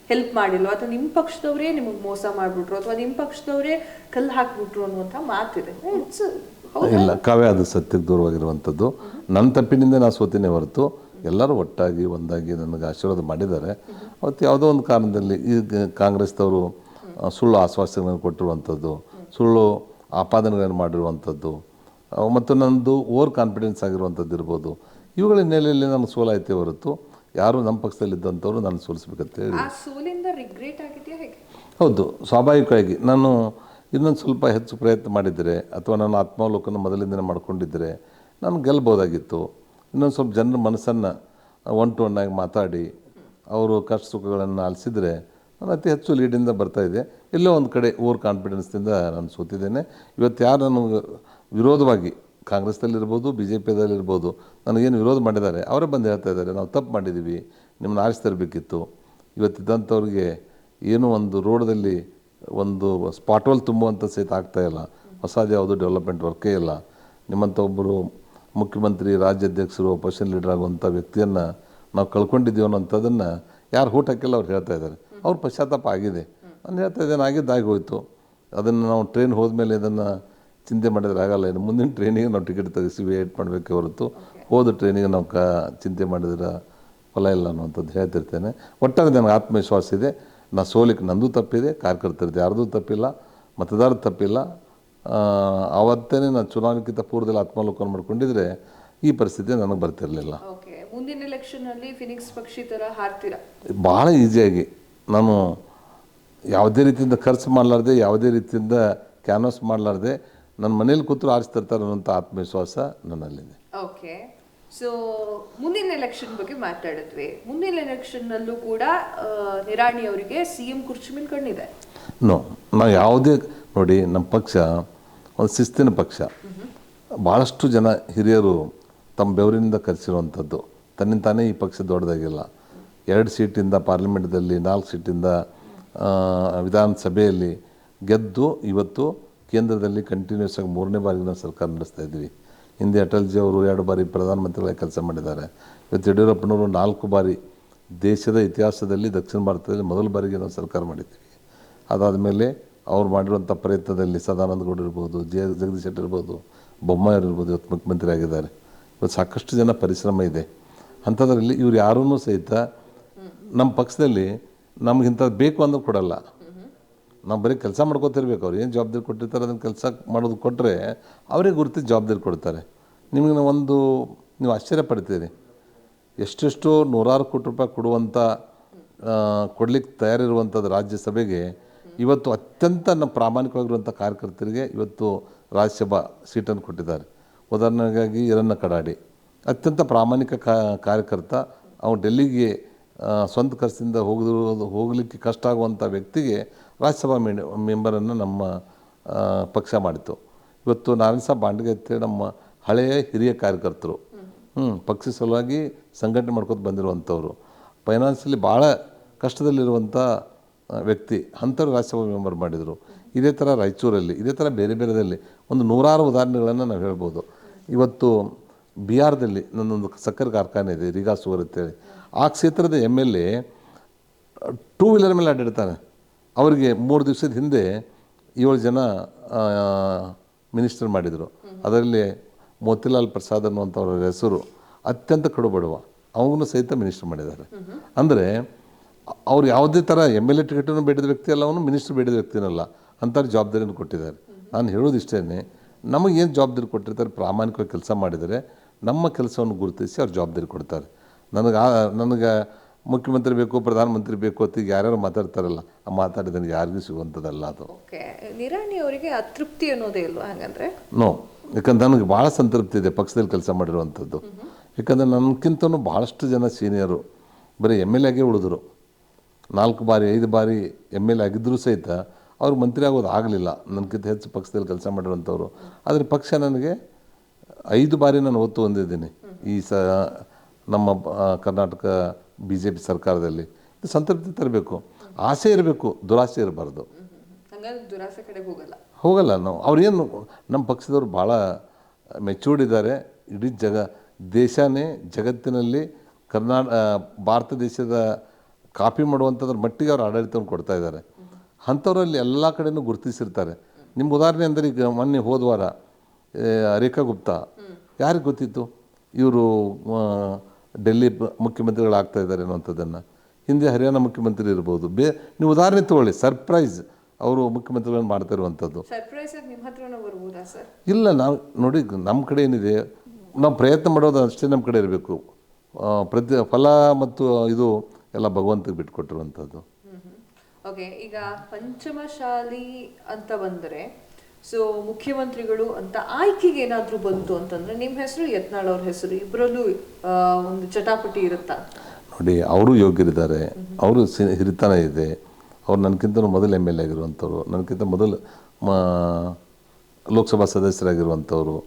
[SPEAKER 1] ಹೆಲ್ಪ್ ಮಾಡಿಲ್ವ, ಅಥವಾ ನಿಮ್ಮ ಪಕ್ಷದವರೇ ನಿಮಗೆ ಮೋಸ ಮಾಡಿಬಿಟ್ರು, ಅಥವಾ ನಿಮ್ಮ ಪಕ್ಷದವರೇ ಕಲ್ಲು ಹಾಕಿಬಿಟ್ರು ಅನ್ನುವಂಥ ಮಾತಿದೆ.
[SPEAKER 2] ಇಲ್ಲ, ಕಾವ್ಯ ಅದು ಸತ್ಯಕ್ಕೆ ದೂರವಾಗಿರುವಂಥದ್ದು. ನನ್ನ ತಪ್ಪಿನಿಂದ ನಾನು ಸೋತಿನೇ ಹೊರತು ಎಲ್ಲರೂ ಒಟ್ಟಾಗಿ ಒಂದಾಗಿ ನನಗೆ ಆಶೀರ್ವಾದ ಮಾಡಿದ್ದಾರೆ. ಅವತ್ತು ಯಾವುದೋ ಒಂದು ಕಾರಣದಲ್ಲಿ ಈ ಕಾಂಗ್ರೆಸ್ದವರು ಸುಳ್ಳು ಆಶ್ವಾಸನೆಗಳನ್ನು ಕೊಟ್ಟಿರುವಂಥದ್ದು, ಸುಳ್ಳು ಆಪಾದನೆಗಳನ್ನು ಮಾಡಿರುವಂಥದ್ದು, ಮತ್ತು ನನ್ನದು ಓವರ್ ಕಾನ್ಫಿಡೆನ್ಸ್ ಆಗಿರುವಂಥದ್ದು ಇರ್ಬೋದು. ಇವುಗಳ ಹಿನ್ನೆಲೆಯಲ್ಲಿ ನಾನು ಸೋಲಾಯ್ತೇ ಹೊರತು ಯಾರು ನಮ್ಮ ಪಕ್ಷದಲ್ಲಿದ್ದಂಥವ್ರು ನಾನು ಸೋಲಿಸ್ಬೇಕಂತ ಹೇಳಿ. ಹೌದು, ಸ್ವಾಭಾವಿಕವಾಗಿ ನಾನು ಇನ್ನೊಂದು ಸ್ವಲ್ಪ ಹೆಚ್ಚು ಪ್ರಯತ್ನ ಮಾಡಿದರೆ ಅಥವಾ ನನ್ನ ಆತ್ಮಾವಲೋಕನ ಮೊದಲಿಂದನೇ ಮಾಡ್ಕೊಂಡಿದ್ದರೆ ನಾನು ಗೆಲ್ಬೋದಾಗಿತ್ತು. ಇನ್ನೊಂದು ಸ್ವಲ್ಪ ಜನರ ಮನಸ್ಸನ್ನು ಒನ್ ಟು ಒನ್ನಾಗಿ ಮಾತಾಡಿ ಅವರು ಕಷ್ಟ ಸುಖಗಳನ್ನು ಆಲಿಸಿದರೆ ನಾನು ಅತಿ ಹೆಚ್ಚು ಲೀಡಿಂದ ಬರ್ತಾಯಿದ್ದೆ. ಎಲ್ಲೋ ಒಂದು ಕಡೆ ಓವರ್ ಕಾನ್ಫಿಡೆನ್ಸ್ನಿಂದ ನಾನು ಸೋತಿದ್ದೇನೆ. ಇವತ್ತು ಯಾರು ನನಗೆ ವಿರೋಧವಾಗಿ ಕಾಂಗ್ರೆಸ್ದಲ್ಲಿರ್ಬೋದು, BJPದಲ್ಲಿರ್ಬೋದು ನನಗೇನು ವಿರೋಧ ಮಾಡಿದ್ದಾರೆ ಅವರೇ ಬಂದು ಹೇಳ್ತಾ ಇದ್ದಾರೆ, ನಾವು ತಪ್ಪು ಮಾಡಿದ್ದೀವಿ, ನಿಮ್ಮನ್ನು ಆರಿಸ್ತರಬೇಕಿತ್ತು. ಇವತ್ತಿದ್ದಂಥವ್ರಿಗೆ ಏನೂ ಒಂದು ರೋಡಲ್ಲಿ ಒಂದು ಸ್ಪಾಟ್ವಲ್ ತುಂಬುವಂಥ ಸಹಿತ ಆಗ್ತಾಯಿಲ್ಲ. ಹೊಸದು ಯಾವುದು ಡೆವಲಪ್ಮೆಂಟ್ ವರ್ಕೇ ಇಲ್ಲ. ನಿಮ್ಮಂಥ ಒಬ್ಬರು ಮುಖ್ಯಮಂತ್ರಿ, ರಾಜ್ಯಾಧ್ಯಕ್ಷರು, ಅಪೋಸಿಷನ್ ಲೀಡರ್ ಆಗುವಂಥ ವ್ಯಕ್ತಿಯನ್ನು ನಾವು ಕಳ್ಕೊಂಡಿದ್ದೀವಿ ಅನ್ನೋಂಥದ್ದನ್ನು ಯಾರು ಹೋಟ್ ಹಾಕಿಲ್ಲ ಅವ್ರು ಹೇಳ್ತಾ ಇದ್ದಾರೆ. ಅವ್ರ ಪಶ್ಚಾತ್ತಾಪ ಆಗಿದೆ. ನಾನು ಹೇಳ್ತಾ ಇದ್ದೇನೆ, ಆಗಿದ್ದಾಗಿ ಹೋಯಿತು. ಅದನ್ನು ನಾವು ಟ್ರೈನ್ ಹೋದ್ಮೇಲೆ ಇದನ್ನು ಚಿಂತೆ ಮಾಡಿದ್ರೆ ಆಗಲ್ಲ. ಇನ್ನು ಮುಂದಿನ ಟ್ರೈನಿಗೆ ನಾವು ಟಿಕೆಟ್ ತೆಗೆಸಿ ವೇಟ್ ಮಾಡಬೇಕೆ ಹೊರತು ಹೋದ ಟ್ರೈನಿಗೆ ನಾವು ಚಿಂತೆ ಮಾಡಿದ್ರೆ ಫಲ ಇಲ್ಲ ಅನ್ನುವಂಥದ್ದು ಹೇಳ್ತಿರ್ತೇನೆ. ಒಟ್ಟಾರೆ ನನಗೆ ಆತ್ಮವಿಶ್ವಾಸ ಇದೆ. ನಾನು ಸೋಲಿಕ್ಕೆ ನಂದು ತಪ್ಪಿದೆ, ಕಾರ್ಯಕರ್ತರದ್ದು ಯಾರ್ದೂ ತಪ್ಪಿಲ್ಲ, ಮತದಾರರು ತಪ್ಪಿಲ್ಲ. ಆವತ್ತೇ ನಾನು ಚುನಾವಣೆಗಿಂತ ಪೂರ್ವದಲ್ಲಿ ಆತ್ಮಾವಲೋಕನ ಮಾಡ್ಕೊಂಡಿದ್ರೆ ಈ ಪರಿಸ್ಥಿತಿ ನನಗೆ ಬರ್ತಿರಲಿಲ್ಲ.
[SPEAKER 1] ಮುಂದಿನ ಎಲೆಕ್ಷನ್ನಲ್ಲಿ ಫಿನಿಕ್ಸ್ ಪಕ್ಷಿ ಥರ ಹಾರ್ತೀರಾ? ಭಾಳ
[SPEAKER 2] ಈಸಿಯಾಗಿ ನಾನು ಯಾವುದೇ ರೀತಿಯಿಂದ ಖರ್ಚು ಮಾಡಲಾರ್ದೆ, ಯಾವುದೇ ರೀತಿಯಿಂದ ಕ್ಯಾನ್ವಾಸ್ ಮಾಡಲಾರ್ದೆ ನನ್ನ ಮನೇಲಿ ಕೂತರು ಆರಿಸ್ತಿರ್ತಾರೆ ಅನ್ನೋಂಥ ಆತ್ಮವಿಶ್ವಾಸ ನನ್ನಲ್ಲಿದೆ.
[SPEAKER 1] ಓಕೆ, ಸೊ ಮುಂದಿನ ಎಲೆಕ್ಷನ್ ಬಗ್ಗೆ ಮಾತಾಡಿದ್ವಿ. ಮುಂದಿನ ಎಲೆಕ್ಷನ್ನಲ್ಲೂ ಕೂಡ ನಿರಾಣಿ ಅವರಿಗೆ CM ಕುರ್ಚಿ ಮೇಲೆ ಕಣ್ಣಿದೆ.
[SPEAKER 2] ನಾವು ಯಾವುದೇ ನೋಡಿ, ನಮ್ಮ ಪಕ್ಷ ಒಂದು ಶಿಸ್ತಿನ ಪಕ್ಷ. ಭಾಳಷ್ಟು ಜನ ಹಿರಿಯರು ತಮ್ಮ ಬೆವರಿನಿಂದ ಕರೆಸಿರುವಂಥದ್ದು. ತನ್ನಿಂದ ತಾನೇ ಈ ಪಕ್ಷ ದೊಡ್ಡದಾಗಿಲ್ಲ. 2 ಸೀಟಿಂದ ಪಾರ್ಲಿಮೆಂಟ್ದಲ್ಲಿ, 4 ಸೀಟಿಂದ ವಿಧಾನಸಭೆಯಲ್ಲಿ ಗೆದ್ದು ಇವತ್ತು ಕೇಂದ್ರದಲ್ಲಿ ಕಂಟಿನ್ಯೂಸ್ ಆಗಿ 3ನೇ ಬಾರಿಗೆ ನಾವು ಸರ್ಕಾರ ನಡೆಸ್ತಾ ಇದ್ವಿ. ಹಿಂದೆ ಅಟಲ್ಜಿ ಅವರು 2 ಬಾರಿ ಪ್ರಧಾನಮಂತ್ರಿಗಳಾಗಿ ಕೆಲಸ ಮಾಡಿದ್ದಾರೆ. ಇವತ್ತು ಯಡಿಯೂರಪ್ಪನವರು 4 ಬಾರಿ ದೇಶದ ಇತಿಹಾಸದಲ್ಲಿ ದಕ್ಷಿಣ ಭಾರತದಲ್ಲಿ ಮೊದಲ ಬಾರಿಗೆ ನಾವು ಸರ್ಕಾರ ಮಾಡಿದ್ದೀವಿ. ಅದಾದಮೇಲೆ ಅವ್ರು ಮಾಡಿರುವಂಥ ಪ್ರಯತ್ನದಲ್ಲಿ ಸದಾನಂದ ಗೌಡ ಇರ್ಬೋದು, ಜಗದೀಶ್ ಶೆಟ್ಟರ್ ಇರ್ಬೋದು, ಬೊಮ್ಮಾಯಿರು ಇರ್ಬೋದು, ಇವತ್ತು ಮುಖ್ಯಮಂತ್ರಿ ಆಗಿದ್ದಾರೆ. ಇವತ್ತು ಸಾಕಷ್ಟು ಜನ ಪರಿಶ್ರಮ ಇದೆ. ಅಂಥದ್ರಲ್ಲಿ ಇವ್ರು ಯಾರೂ ಸಹಿತ ನಮ್ಮ ಪಕ್ಷದಲ್ಲಿ ನಮಗಿಂಥದ್ದು ಬೇಕು ಅಂದ್ರೆ ಕೊಡಲ್ಲ. ನಾವು ಬರೀ ಕೆಲಸ ಮಾಡ್ಕೋತಿರ್ಬೇಕು. ಅವ್ರು ಏನು ಜವಾಬ್ದಾರಿ ಕೊಟ್ಟಿರ್ತಾರೆ ಅದನ್ನು ಕೆಲಸ ಮಾಡೋದು ಕೊಟ್ಟರೆ ಅವರೇ ಗುರುತಿಸಿ ಜವಾಬ್ದಾರಿ ಕೊಡ್ತಾರೆ. ನಿಮಗೆ ನೀವು ಆಶ್ಚರ್ಯ ಪಡ್ತೀರಿ. ಎಷ್ಟೆಷ್ಟೋ ನೂರಾರು ಕೋಟಿ ರೂಪಾಯಿ ಕೊಡುವಂಥ ಕೊಡ್ಲಿಕ್ಕೆ ತಯಾರಿರುವಂಥದ್ದು ರಾಜ್ಯಸಭೆಗೆ ಇವತ್ತು ಅತ್ಯಂತ ನಮ್ಮ ಪ್ರಾಮಾಣಿಕವಾಗಿರುವಂಥ ಕಾರ್ಯಕರ್ತರಿಗೆ ಇವತ್ತು ರಾಜ್ಯಸಭಾ ಸೀಟನ್ನು ಕೊಟ್ಟಿದ್ದಾರೆ. ಉದಾಹರಣೆಗಾಗಿ ಈರಣ್ಣ ಕಡಾಡಿ ಅತ್ಯಂತ ಪ್ರಾಮಾಣಿಕ ಕಾರ್ಯಕರ್ತ. ಅವನು ಡೆಲ್ಲಿಗೆ ಸ್ವಂತ ಖರ್ಚಿಂದ ಹೋಗಲಿಕ್ಕೆ ಕಷ್ಟ ಆಗುವಂಥ ವ್ಯಕ್ತಿಗೆ ರಾಜ್ಯಸಭಾ ಮೆಂಬರನ್ನು ನಮ್ಮ ಪಕ್ಷ ಮಾಡಿತು. ಇವತ್ತು ನಾರಾಯಣ ಸಾಬ್ ಬಾಂಡ್ಗೆ ಅಂತೇಳಿ ನಮ್ಮ ಹಳೆಯ ಹಿರಿಯ ಕಾರ್ಯಕರ್ತರು, ಪಕ್ಷ ಸಲುವಾಗಿ ಸಂಘಟನೆ ಮಾಡ್ಕೊತ ಬಂದಿರುವಂಥವ್ರು, ಫೈನಾನ್ಸಲ್ಲಿ ಭಾಳ ಕಷ್ಟದಲ್ಲಿರುವಂಥ ವ್ಯಕ್ತಿ, ಅಂಥವ್ರು ರಾಜ್ಯಸಭಾ ಮೆಂಬರ್ ಮಾಡಿದರು. ಇದೇ ಥರ ರಾಯಚೂರಲ್ಲಿ, ಇದೇ ಥರ ಬೇರೆ ಬೇರೆದಲ್ಲಿ ಒಂದು ನೂರಾರು ಉದಾಹರಣೆಗಳನ್ನು ನಾವು ಹೇಳ್ಬೋದು. ಇವತ್ತು ಬಿಹಾರದಲ್ಲಿ ನನ್ನೊಂದು ಸಕ್ಕರೆ ಕಾರ್ಖಾನೆ ಇದೆ, ರೀಗಾ ಸುಗರ್ ಅಂತೇಳಿ. ಆ ಕ್ಷೇತ್ರದ MLA 2 ವೀಲರ್ ಮೇಲೆ ಅಡ್ಡಾಡ್ತಾನೆ. ಅವರಿಗೆ 3 ದಿವಸದ ಹಿಂದೆ 7 ಜನ ಮಿನಿಸ್ಟರ್ ಮಾಡಿದರು. ಅದರಲ್ಲಿ ಮೋತಿಲಾಲ್ ಪ್ರಸಾದ್ ಅನ್ನುವಂಥವ್ರ ಹೆಸರು ಅತ್ಯಂತ ಕಡುಬಡವ, ಅವನು ಸಹಿತ ಮಿನಿಸ್ಟರ್ ಮಾಡಿದ್ದಾರೆ. ಅಂದರೆ ಅವ್ರು ಯಾವುದೇ ಥರ ಎಮ್ ಎಲ್ ಎ ಟಿಕೆಟನ್ನು ಬೇಡಿದ ವ್ಯಕ್ತಿ ಅಲ್ಲ, ಅವನು ಮಿನಿಸ್ಟರ್ ಬೇಡಿದ ವ್ಯಕ್ತಿನಲ್ಲ, ಅಂಥವ್ರು ಜವಾಬ್ದಾರಿಯನ್ನು ಕೊಟ್ಟಿದ್ದಾರೆ. ನಾನು ಹೇಳೋದು ಇಷ್ಟೇ, ನಮಗೇನು ಜವಾಬ್ದಾರಿ ಕೊಟ್ಟಿರ್ತಾರೆ, ಪ್ರಾಮಾಣಿಕವಾಗಿ ಕೆಲಸ ಮಾಡಿದರೆ ನಮ್ಮ ಕೆಲಸವನ್ನು ಗುರುತಿಸಿ ಅವ್ರು ಜವಾಬ್ದಾರಿ ಕೊಡ್ತಾರೆ. ನನಗೆ ಮುಖ್ಯಮಂತ್ರಿ ಬೇಕು, ಪ್ರಧಾನಮಂತ್ರಿ ಬೇಕು ಅಂತ ಈಗ ಯಾರ್ಯಾರು ಮಾತಾಡ್ತಾರಲ್ಲ, ಆ ಮಾತಾಡಿದ ಯಾರಿಗೂ ಸಿಗುವಂಥದ್ದಲ್ಲ ಅದು.
[SPEAKER 1] ಓಕೆ, ನಿರಾಣಿ ಅವರಿಗೆ ಅತೃಪ್ತಿ ಅನ್ನೋದೇ ಇಲ್ವಾ ಹಾಗಂದ್ರೆ?
[SPEAKER 2] ನೋ, ಯಾಕಂದ್ರೆ ನನಗೆ ಭಾಳ ಸಂತೃಪ್ತಿ ಇದೆ ಪಕ್ಷದಲ್ಲಿ ಕೆಲಸ ಮಾಡಿರುವಂಥದ್ದು. ಯಾಕಂದರೆ ನನಗಿಂತನೂ ಭಾಳಷ್ಟು ಜನ ಸೀನಿಯರು ಬರೀ ಎಮ್ ಎಲ್ ಎಗೆ ಉಳಿದ್ರು. 4 ಬಾರಿ 5 ಬಾರಿ ಎಮ್ ಎಲ್ ಎ ಆಗಿದ್ದರೂ ಸಹಿತ ಅವ್ರು ಮಂತ್ರಿ ಆಗೋದು ಆಗಲಿಲ್ಲ, ನನಗಿಂತ ಹೆಚ್ಚು ಪಕ್ಷದಲ್ಲಿ ಕೆಲಸ ಮಾಡಿರುವಂಥವ್ರು. ಆದರೆ ಪಕ್ಷ ನನಗೆ 5 ಬಾರಿ ನಾನು ಒತ್ತು ಹೊಂದಿದ್ದೀನಿ ಈ ನಮ್ಮ ಕರ್ನಾಟಕ BJP ಸರ್ಕಾರದಲ್ಲಿ. ಇದು ಸಂತೃಪ್ತಿ ತರಬೇಕು, ಆಸೆ ಇರಬೇಕು, ದುರಾಸೆ ಇರಬಾರ್ದು.
[SPEAKER 1] ದುರಾಸೆ ಕಡೆ
[SPEAKER 2] ಹೋಗಲ್ಲ ನಾವು. ಅವ್ರೇನು ನಮ್ಮ ಪಕ್ಷದವ್ರು ಭಾಳ ಮೆಚೂರ್ಡ್ ಇದ್ದಾರೆ. ಇಡೀ ದೇಶನೇ ಜಗತ್ತಿನಲ್ಲಿ ಭಾರತ ದೇಶದ ಕಾಪಿ ಮಾಡುವಂಥದ್ರ ಮಟ್ಟಿಗೆ ಅವ್ರು ಆಡಳಿತವನ್ನು ಕೊಡ್ತಾ ಇದ್ದಾರೆ. ಅಂಥವ್ರಲ್ಲಿ ಎಲ್ಲ ಕಡೆಯೂ ಗುರುತಿಸಿರ್ತಾರೆ. ನಿಮ್ಮ ಉದಾಹರಣೆ ಅಂದರೆ ಈಗ ಮೊನ್ನೆ ಹೋದವಾರ ರೇಖಾ ಗುಪ್ತಾ, ಯಾರಿಗೆ ಗೊತ್ತಿತ್ತು ಇವರು ಡೆಲ್ಲಿ ಮುಖ್ಯಮಂತ್ರಿಗಳಾಗ್ತಾ ಇದ್ದಾರೆ ಅನ್ನೋಂಥದ್ದನ್ನು? ಹಿಂದೆ ಹರಿಯಾಣ ಮುಖ್ಯಮಂತ್ರಿ ಇರ್ಬೋದು. ನೀವು ಉದಾಹರಣೆ ತೊಗೊಳ್ಳಿ, ಸರ್ಪ್ರೈಸ್ ಅವರು ಮುಖ್ಯಮಂತ್ರಿಗಳನ್ನು ಮಾಡ್ತಾ ಇರುವಂಥದ್ದು. ಇಲ್ಲ, ನಾವು ನೋಡಿ, ನಮ್ಮ ಕಡೆ ಏನಿದೆ, ನಾವು ಪ್ರಯತ್ನ ಮಾಡೋದು ಅಷ್ಟೇ ನಮ್ಮ ಕಡೆ ಇರಬೇಕು. ಫಲ ಮತ್ತು ಇದು ಎಲ್ಲ ಭಗವಂತಗೆ ಬಿಟ್ಕೊಟ್ಟಿರುವಂಥದ್ದು.
[SPEAKER 1] ಓಕೆ, ಈಗ ಪಂಚಮಶಾಲಿ ಅಂತ ಬಂದರೆ, ಸೊ ಮುಖ್ಯಮಂತ್ರಿಗಳು ಅಂತ ಆಯ್ಕೆಗೆ ಏನಾದರೂ ಬಂತು ಅಂತಂದರೆ ನಿಮ್ಮ ಹೆಸರು, ಯತ್ನಾಳ್ ಅವ್ರ ಹೆಸರು, ಇಬ್ಬರಲ್ಲೂ ಒಂದು ಚಟಾಪಟಿ ಇರುತ್ತಾ?
[SPEAKER 2] ನೋಡಿ, ಅವರು ಯೋಗ್ಯರಿದ್ದಾರೆ, ಅವರು ಹಿರಿತನ ಇದೆ. ಅವ್ರು ನನಗಿಂತ ಮೊದಲು ಎಮ್ ಎಲ್ ಎ ಆಗಿರುವಂಥವ್ರು, ನನಗಿಂತ ಮೊದಲು ಲೋಕಸಭಾ ಸದಸ್ಯರಾಗಿರುವಂಥವ್ರು.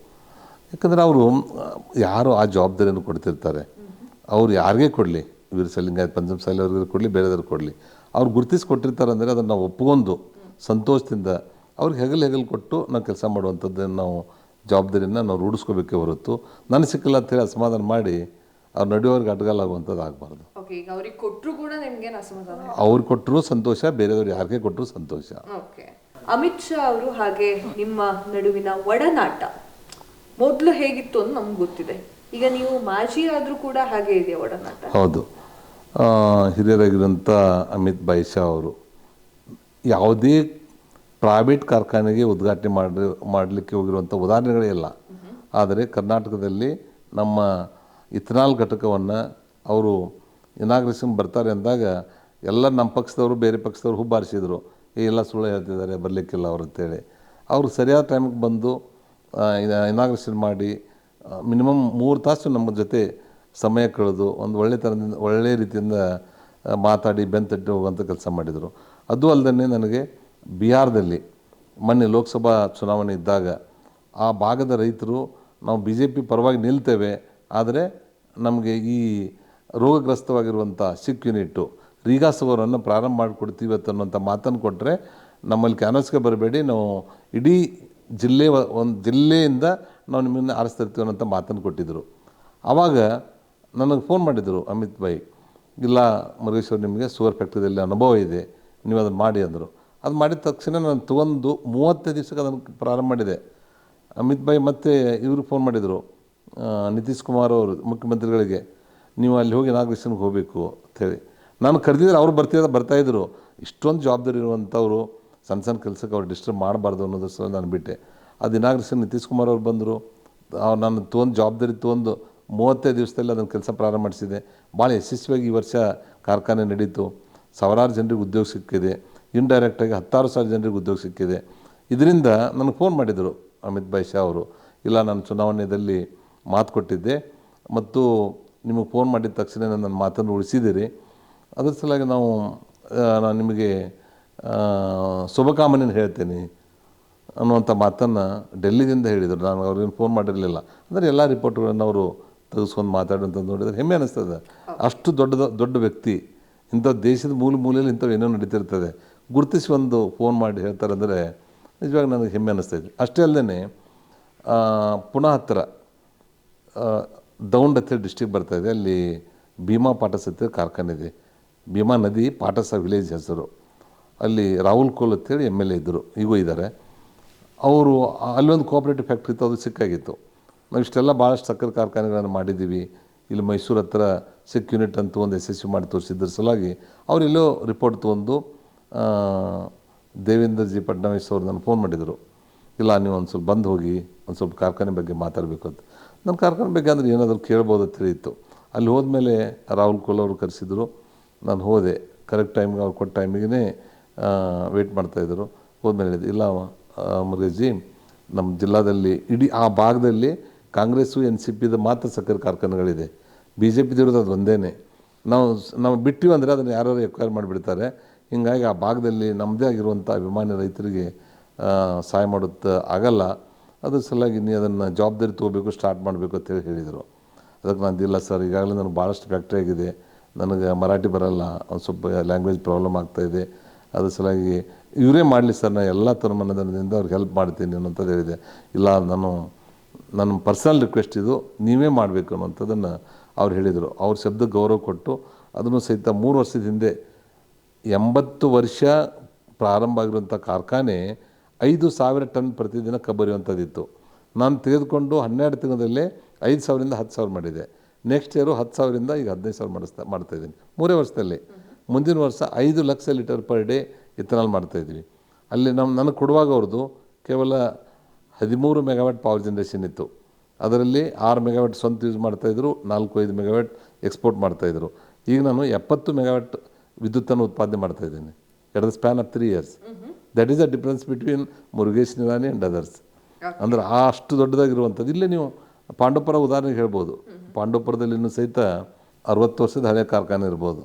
[SPEAKER 2] ಯಾಕಂದರೆ ಅವರು ಯಾರು ಆ ಜವಾಬ್ದಾರಿಯನ್ನು ಕೊಡ್ತಿರ್ತಾರೆ, ಅವ್ರು ಯಾರಿಗೇ ಕೊಡಲಿ, ವೀರಸಲಿಂಗಾಯತ್ ಪಂಚಮಸಾಲಿ ಅವ್ರಿಗೆ ಕೊಡಲಿ, ಬೇರೆದವ್ರಿಗೆ ಕೊಡಲಿ, ಅವ್ರು ಗುರುತಿಸ್ಕೊಟ್ಟಿರ್ತಾರೆ ಅಂದರೆ ಅದನ್ನು ನಾವು ಒಪ್ಕೊಂಡು ಸಂತೋಷದಿಂದ ಅವ್ರಿಗೆ ಹೆಗಲು ಕೊಟ್ಟು ನಾವು ಕೆಲಸ ಮಾಡುವಂಥದ್ದನ್ನು ನಾವು ಜವಾಬ್ದಾರಿಯನ್ನು ನಾವು ರೂಢಿಸ್ಕೋಬೇಕೇ ಹೊರತು ನನಗೆ ಸಿಕ್ಕಿಲ್ಲ ಅಂತೇಳಿ ಅಸಮಾಧಾನ ಮಾಡಿ ಅವ್ರು ನಡೆಯೋರಿಗೆ ಅಡ್ಗಾಲಾಗುವಂಥದ್ದು ಆಗಬಾರ್ದು. ಅವ್ರಿಗೆ ಕೊಟ್ಟರು ಸಂತೋಷ, ಬೇರೆಯವ್ರು ಯಾರಿಗೆ ಕೊಟ್ಟರು ಸಂತೋಷ.
[SPEAKER 1] ಅಮಿತ್ ಶಾ ಅವರು ಹಾಗೆ ನಿಮ್ಮ ನಡುವಿನ ಒಡನಾಟ ಮೊದಲು ಹೇಗಿತ್ತು ಅಂತ ನಮ್ಗೆ ಗೊತ್ತಿದೆ. ಈಗ ನೀವು ಮಾಜಿ ಆದರೂ ಕೂಡ ಹಾಗೆ ಇದೆಯಾ ಒಡನಾಟ?
[SPEAKER 2] ಹೌದು, ಹಿರಿಯರಾಗಿರೋಂಥ ಅಮಿತ್ ಭಾಯ್ ಶಾ ಅವರು ಯಾವುದೇ ಪ್ರೈವೇಟ್ ಕಾರ್ಖಾನೆಗೆ ಉದ್ಘಾಟನೆ ಮಾಡಲಿಕ್ಕೆ ಹೋಗಿರುವಂಥ ಉದಾಹರಣೆಗಳೇ ಇಲ್ಲ. ಆದರೆ ಕರ್ನಾಟಕದಲ್ಲಿ ನಮ್ಮ ಇಥನಾಲ್ ಘಟಕವನ್ನು ಅವರು ಇನಾಗ್ರೇಷನ್ ಬರ್ತಾರೆ ಅಂದಾಗ ಎಲ್ಲ ನಮ್ಮ ಪಕ್ಷದವರು ಬೇರೆ ಪಕ್ಷದವರು ಹುಬ್ಬಾರಿಸಿದರು, ಎಲ್ಲ ಸುಳ್ಳು ಹೇಳ್ತಿದ್ದಾರೆ, ಬರಲಿಕ್ಕಿಲ್ಲ ಅವ್ರು ಅಂತೇಳಿ. ಅವರು ಸರಿಯಾದ ಟೈಮಿಗೆ ಬಂದು ಇನಾಗ್ರೇಷನ್ ಮಾಡಿ ಮಿನಿಮಮ್ 3 ತಾಸು ನಮ್ಮ ಜೊತೆ ಸಮಯ ಕಳೆದು ಒಂದು ಒಳ್ಳೆಯ ರೀತಿಯಿಂದ ಮಾತಾಡಿ ಬೆಂತಟ್ಟಿ ಹೋಗುವಂಥ ಕೆಲಸ ಮಾಡಿದರು. ಅದು ಅಲ್ಲದೆ ನನಗೆ ಬಿಹಾರದಲ್ಲಿ ಮೊನ್ನೆ ಲೋಕಸಭಾ ಚುನಾವಣೆ ಇದ್ದಾಗ ಆ ಭಾಗದ ರೈತರು ನಾವು BJP ಪರವಾಗಿ ನಿಲ್ತೇವೆ, ಆದರೆ ನಮಗೆ ಈ ರೋಗಗ್ರಸ್ತವಾಗಿರುವಂಥ ಸಿಕ್ ಯೂನಿಟ್ಟು ರೀಗಾಸವರನ್ನು ಪ್ರಾರಂಭ ಮಾಡಿಕೊಡ್ತೀವಿ ಅನ್ನೋಂಥ ಮಾತನ್ನು ಕೊಟ್ಟರೆ, ನಮ್ಮಲ್ಲಿ ಕ್ಯಾನ್ವಸ್ಗೆ ಬರಬೇಡಿ, ನಾವು ಇಡೀ ಒಂದು ಜಿಲ್ಲೆಯಿಂದ ನಾವು ನಿಮ್ಮನ್ನು ಆರಿಸ್ತಿರ್ತೀವಿ ಅನ್ನೋಂಥ ಮಾತನ್ನು ಕೊಟ್ಟಿದ್ದರು. ಆವಾಗ ನನಗೆ ಫೋನ್ ಮಾಡಿದರು ಅಮಿತ್ ಭಾಯ್, ಇಲ್ಲ ಮುರುಗೇಶ್ವರ್, ನಿಮಗೆ ಶುಗರ್ ಫ್ಯಾಕ್ಟ್ರಿಯಲ್ಲಿ ಅನುಭವ ಇದೆ, ನೀವು ಅದನ್ನು ಮಾಡಿ ಅಂದರು. ಅದು ಮಾಡಿದ ತಕ್ಷಣ ನಾನು ತೊಗೊಂಡು 35 ದಿವಸಕ್ಕೆ ಅದನ್ನು ಪ್ರಾರಂಭ ಮಾಡಿದೆ. ಅಮಿತ್ ಭಾಯ್ ಮತ್ತು ಇವರು ಫೋನ್ ಮಾಡಿದರು, ನಿತೀಶ್ ಕುಮಾರ್ ಅವರು ಮುಖ್ಯಮಂತ್ರಿಗಳಿಗೆ, ನೀವು ಅಲ್ಲಿ ಹೋಗಿ ಇನಾಗ್ರೇಷನ್ಗೆ ಹೋಗಬೇಕು ಅಂಥೇಳಿ. ನಾನು ಕರೆದಿದ್ರೆ ಅವ್ರು ಬರ್ತಾಯಿದ್ರು. ಇಷ್ಟೊಂದು ಜವಾಬ್ದಾರಿ ಇರುವಂಥವ್ರು ಸಣ್ಣ ಕೆಲಸಕ್ಕೆ ಅವ್ರು ಡಿಸ್ಟರ್ಬ್ ಮಾಡಬಾರ್ದು ಅನ್ನೋದು ಸಲ ನಾನು ಬಿಟ್ಟೆ. ಅದು ಇನಾಗ್ರೇಷನ್ ನಿತೀಶ್ ಕುಮಾರ್ ಅವ್ರು ಬಂದರು, ನಾನು ಜವಾಬ್ದಾರಿ ತೊಗೊಂಡು 35 ದಿವಸದಲ್ಲಿ ಅದನ್ನು ಕೆಲಸ ಪ್ರಾರಂಭ ಮಾಡಿಸಿದೆ. ಭಾಳ ಯಶಸ್ವಿಯಾಗಿ ಈ ವರ್ಷ ಕಾರ್ಖಾನೆ ನಡೀತು. ಸಾವಿರಾರು ಜನರಿಗೆ ಉದ್ಯೋಗ ಸಿಕ್ಕಿದೆ, ಇಂಡೈರೆಕ್ಟಾಗಿ 16,000 ಜನರಿಗೆ ಉದ್ಯೋಗ ಸಿಕ್ಕಿದೆ. ಇದರಿಂದ ನನಗೆ ಫೋನ್ ಮಾಡಿದರು ಅಮಿತ್ ಭಾಯ್ ಶಾ ಅವರು, ಇಲ್ಲ ನಾನು ಚುನಾವಣೆಯಲ್ಲಿ ಮಾತು ಕೊಟ್ಟಿದ್ದೆ ಮತ್ತು ನಿಮಗೆ ಫೋನ್ ಮಾಡಿದ ತಕ್ಷಣ ನನ್ನ ಮಾತನ್ನು ಉಳಿಸಿದ್ದೀರಿ, ಅದ್ರ ಸಲುವಾಗಿ ನಾನು ನಿಮಗೆ ಶುಭಕಾಮನೆಯನ್ನು ಹೇಳ್ತೇನೆ ಅನ್ನುವಂಥ ಮಾತನ್ನು ಡೆಲ್ಲಿದಿಂದ ಹೇಳಿದರು. ನಾನು ಅವ್ರಿಗೇನು ಫೋನ್ ಮಾಡಿರಲಿಲ್ಲ. ಅಂದರೆ ಎಲ್ಲ ರಿಪೋರ್ಟ್ಗಳನ್ನು ಅವರು ತೆಗೆಸ್ಕೊಂಡು ಮಾತಾಡುವಂಥದ್ದು ನೋಡಿದರೆ ಹೆಮ್ಮೆ ಅನ್ನಿಸ್ತದೆ. ಅಷ್ಟು ದೊಡ್ಡ ವ್ಯಕ್ತಿ, ಇಂಥ ದೇಶದ ಮೂಲೆಯಲ್ಲಿ ಇಂಥವು ಏನೋ ನಡೀತಿರ್ತದೆ, ಗುರುತಿಸಿ ಒಂದು ಫೋನ್ ಮಾಡಿ ಹೇಳ್ತಾರೆ ಅಂದರೆ ನಿಜವಾಗಿ ನನಗೆ ಹೆಮ್ಮೆ ಅನ್ನಿಸ್ತೈತೆ. ಅಷ್ಟೇ ಅಲ್ಲದೆ ಪುಣೆ ಹತ್ತಿರ ದೌಂಡ್ ಹತ್ತಿರ ಡಿಸ್ಟಿಕ್ ಬರ್ತಾಯಿದೆ, ಅಲ್ಲಿ ಭೀಮಾ ಪಾಟಸ್ ಹತ್ತಿರ ಕಾರ್ಖಾನೆ ಇದೆ. ಭೀಮಾ ನದಿ, ಪಾಟಸ ವಿಲೇಜ್ ಹೆಸರು. ಅಲ್ಲಿ ರಾಹುಲ್ ಕೋಲ್ ಅಂತೇಳಿ MLA ಇದ್ದರು, ಈಗೂ ಇದ್ದಾರೆ. ಅವರು ಅಲ್ಲೊಂದು ಕೋಆಪ್ರೇಟಿವ್ ಫ್ಯಾಕ್ಟ್ರಿ ಇತ್ತು, ಅದು ಸಿಕ್ಕಾಗಿತ್ತು. ನಾವು ಇಷ್ಟೆಲ್ಲ ಭಾಳಷ್ಟು ಸಕ್ಕರೆ ಕಾರ್ಖಾನೆಗಳನ್ನು ಮಾಡಿದ್ದೀವಿ, ಇಲ್ಲಿ ಮೈಸೂರು ಹತ್ರ ಸಿಕ್ ಯೂನಿಟ್ ಅಂತ ಒಂದು ಯಶಸ್ವಿ ಮಾಡಿ ತೋರಿಸಿದ್ರ ಸಲುವಾಗಿ ಅವರೆಲ್ಲೋ ರಿಪೋರ್ಟ್ ತೊಗೊಂಡು ದೇವೇಂದ್ರ ಜಿ ಫಡ್ನವೀಸ್ ಅವರು ನನಗೆ ಫೋನ್ ಮಾಡಿದರು, ಇಲ್ಲ ನೀವು ಒಂದು ಸ್ವಲ್ಪ ಬಂದು ಹೋಗಿ ಒಂದು ಸ್ವಲ್ಪ ಕಾರ್ಖಾನೆ ಬಗ್ಗೆ ಮಾತಾಡಬೇಕು ಅಂತ. ನನ್ನ ಕಾರ್ಖಾನೆ ಬಗ್ಗೆ ಅಂದರೆ ಏನಾದರೂ ಕೇಳ್ಬೋದು ಅಂತ ತಿಳಿಯಿತು. ಅಲ್ಲಿ ಹೋದ್ಮೇಲೆ ರಾಹುಲ್ ಕೋಲ್ ಅವರು ಕರೆಸಿದ್ರು, ನಾನು ಹೋದೆ. ಕರೆಕ್ಟ್ ಟೈಮ್ಗೆ ಅವ್ರು ಕೊಟ್ಟ ಟೈಮಿಗೆ ವೆಯ್ಟ್ ಮಾಡ್ತಾಯಿದ್ರು. ಹೋದ್ಮೇಲೆ ಹೇಳಿದೆ, ಇಲ್ಲ ಮುರುಗೇಶ್ ಜಿ, ನಮ್ಮ ಜಿಲ್ಲಾದಲ್ಲಿ ಇಡೀ ಆ ಭಾಗದಲ್ಲಿ ಕಾಂಗ್ರೆಸ್ಸು NCPದ ಮಾತ್ರ ಸಕ್ಕರೆ ಕಾರ್ಖಾನೆಗಳಿದೆ, BJPದು ಇರೋದು ಅದು ಒಂದೇ. ನಾವು ಬಿಟ್ಟಿವಿ ಅಂದರೆ ಅದನ್ನು ಯಾರು ಎಕ್ವೈರ್ ಮಾಡಿಬಿಡ್ತಾರೆ. ಹೀಗಾಗಿ ಆ ಭಾಗದಲ್ಲಿ ನಮ್ಮದೇ ಆಗಿರುವಂಥ ಅಭಿಮಾನಿ ರೈತರಿಗೆ ಸಹಾಯ ಮಾಡೋದು ಆಗಲ್ಲ. ಅದ್ರ ಸಲುವಾಗಿ ನೀವು ಅದನ್ನು ಜವಾಬ್ದಾರಿ ತೊಗೋಬೇಕು, ಸ್ಟಾರ್ಟ್ ಮಾಡಬೇಕು ಅಂತೇಳಿ ಹೇಳಿದರು. ಅದಕ್ಕೆ ನಾನು ಇಲ್ಲ ಸರ್, ಈಗಾಗಲೇ ನನಗೆ ಭಾಳಷ್ಟು ಫ್ಯಾಕ್ಟ್ರಿ ಆಗಿದೆ, ನನಗೆ ಮರಾಠಿ ಬರಲ್ಲ, ಒಂದು ಸ್ವಲ್ಪ ಲ್ಯಾಂಗ್ವೇಜ್ ಪ್ರಾಬ್ಲಮ್ ಆಗ್ತಾಯಿದೆ, ಅದ್ರ ಸಲುವಾಗಿ ಇವರೇ ಮಾಡಲಿ ಸರ್, ನಾನು ಎಲ್ಲ ತನುಮನದಿಂದ ಅವ್ರಿಗೆ ಹೆಲ್ಪ್ ಮಾಡ್ತೀನಿ ಅನ್ನೋಂಥದ್ದು ಹೇಳಿದೆ. ಇಲ್ಲ, ನನ್ನ ಪರ್ಸನಲ್ ರಿಕ್ವೆಸ್ಟ್ ಇದು, ನೀವೇ ಮಾಡಬೇಕು ಅನ್ನೋಂಥದ್ದನ್ನು ಅವ್ರು ಹೇಳಿದರು. ಅವ್ರ ಶಬ್ದಕ್ಕೆ ಗೌರವ ಕೊಟ್ಟು ಅದನ್ನು ಸಹಿತ 3 ವರ್ಷದ ಹಿಂದೆ 80 ವರ್ಷ ಪ್ರಾರಂಭ ಆಗಿರುವಂಥ ಕಾರ್ಖಾನೆ 5,000 ಟನ್ ಪ್ರತಿದಿನ ಕಬ್ಬರಿಯುವಂಥದ್ದಿತ್ತು. ನಾನು ತೆಗೆದುಕೊಂಡು 12 ತಿಂಗಳಲ್ಲಿ 5,000ರಿಂದ 10,000 ಮಾಡಿದೆ. ನೆಕ್ಸ್ಟ್ ಇಯರು 10,000ರಿಂದ ಈಗ 15,000 ಮಾಡ್ತಾಯಿದ್ದೀನಿ 3 ವರ್ಷದಲ್ಲಿ. ಮುಂದಿನ ವರ್ಷ 5 lakh litre per day ethanol ಮಾಡ್ತಾಯಿದ್ವಿ. ಅಲ್ಲಿ ನನಗೆ ಕೊಡುವಾಗ ಅವ್ರದ್ದು ಕೇವಲ 13 ಮೆಗಾವ್ಯಾಟ್ ಪವರ್ ಜನ್ರೇಷನ್ ಇತ್ತು. ಅದರಲ್ಲಿ 6 ಮೆಗಾವ್ಯಾಟ್ ಸ್ವಂತ ಯೂಸ್ ಮಾಡ್ತಾಯಿದ್ರು, 4-5 ಮೆಗಾವ್ಯಾಟ್ ಎಕ್ಸ್ಪೋರ್ಟ್ ಮಾಡ್ತಾಯಿದ್ರು. ಈಗ ನಾನು 70 ಮೆಗಾವ್ಯಾಟ್ ವಿದ್ಯುತ್ತನ್ನು ಉತ್ಪಾದನೆ ಮಾಡ್ತಾಯಿದ್ದೀನಿ at the span of 3 years. That is the difference between Murugesh Nirani and others. ಅಂದ್ರೆ ಅಷ್ಟು ದೊಡ್ಡದಾಗಿರುವಂಥದ್ದು. ಇಲ್ಲೇ ನೀವು ಪಾಂಡವಪುರ ಉದಾಹರಣೆಗೆ ಹೇಳ್ಬೋದು. ಪಾಂಡವಪುರದಲ್ಲಿನೂ ಸಹಿತ 60 ವರ್ಷದ ಹಳೆಯ ಕಾರ್ಖಾನೆ ಇರ್ಬೋದು.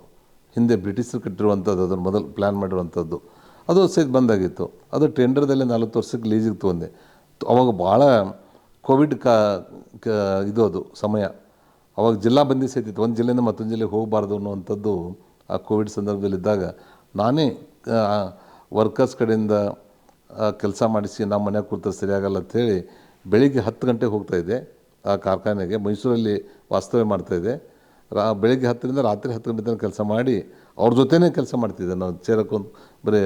[SPEAKER 2] ಹಿಂದೆ ಬ್ರಿಟಿಷರು ಕಟ್ಟಿರುವಂಥದ್ದು, ಅದನ್ನು ಮೊದಲು ಪ್ಲ್ಯಾನ್ ಮಾಡಿರುವಂಥದ್ದು. ಅದು ಸಹಿತ ಬಂದಾಗಿತ್ತು. ಅದು ಟೆಂಡರ್ದಲ್ಲೇ 40 ವರ್ಷಕ್ಕೆ ಲೀಸಿಗೆ ತೊಗೊಂಡೆ. ಅವಾಗ ಭಾಳ ಕೋವಿಡ್ ಅದು ಸಮಯ. ಅವಾಗ ಜಿಲ್ಲಾ ಬಂದಿ ಸಹಿತಿತ್ತು, ಒಂದು ಜಿಲ್ಲೆಯಿಂದ ಮತ್ತೊಂದು ಜಿಲ್ಲೆಗೆ ಹೋಗಬಾರ್ದು ಅನ್ನುವಂಥದ್ದು ಆ ಕೋವಿಡ್ ಸಂದರ್ಭದಲ್ಲಿದ್ದಾಗ ನಾನೇ ವರ್ಕರ್ಸ್ ಕಡೆಯಿಂದ ಕೆಲಸ ಮಾಡಿಸಿ ನಮ್ಮ ಮನೆಯಾಗ ಕೂರ್ತದ್ದು ಸರಿಯಾಗಲ್ಲ ಅಂಥೇಳಿ ಬೆಳಿಗ್ಗೆ 10 ಗಂಟೆಗೆ ಹೋಗ್ತಾಯಿದ್ದೆ ಆ ಕಾರ್ಖಾನೆಗೆ. ಮೈಸೂರಲ್ಲಿ ವಾಸ್ತವ್ಯ ಮಾಡ್ತಾಯಿದ್ದೆ. ಬೆಳಿಗ್ಗೆ 10ರಿಂದ ರಾತ್ರಿ 10 ಗಂಟೆ ತನಕ ಕೆಲಸ ಮಾಡಿ ಅವ್ರ ಜೊತೆನೇ ಕೆಲಸ ಮಾಡ್ತಿದ್ದೆ. ನಾವು ಚೇರಕ್ಕೊಂದು ಬರೀ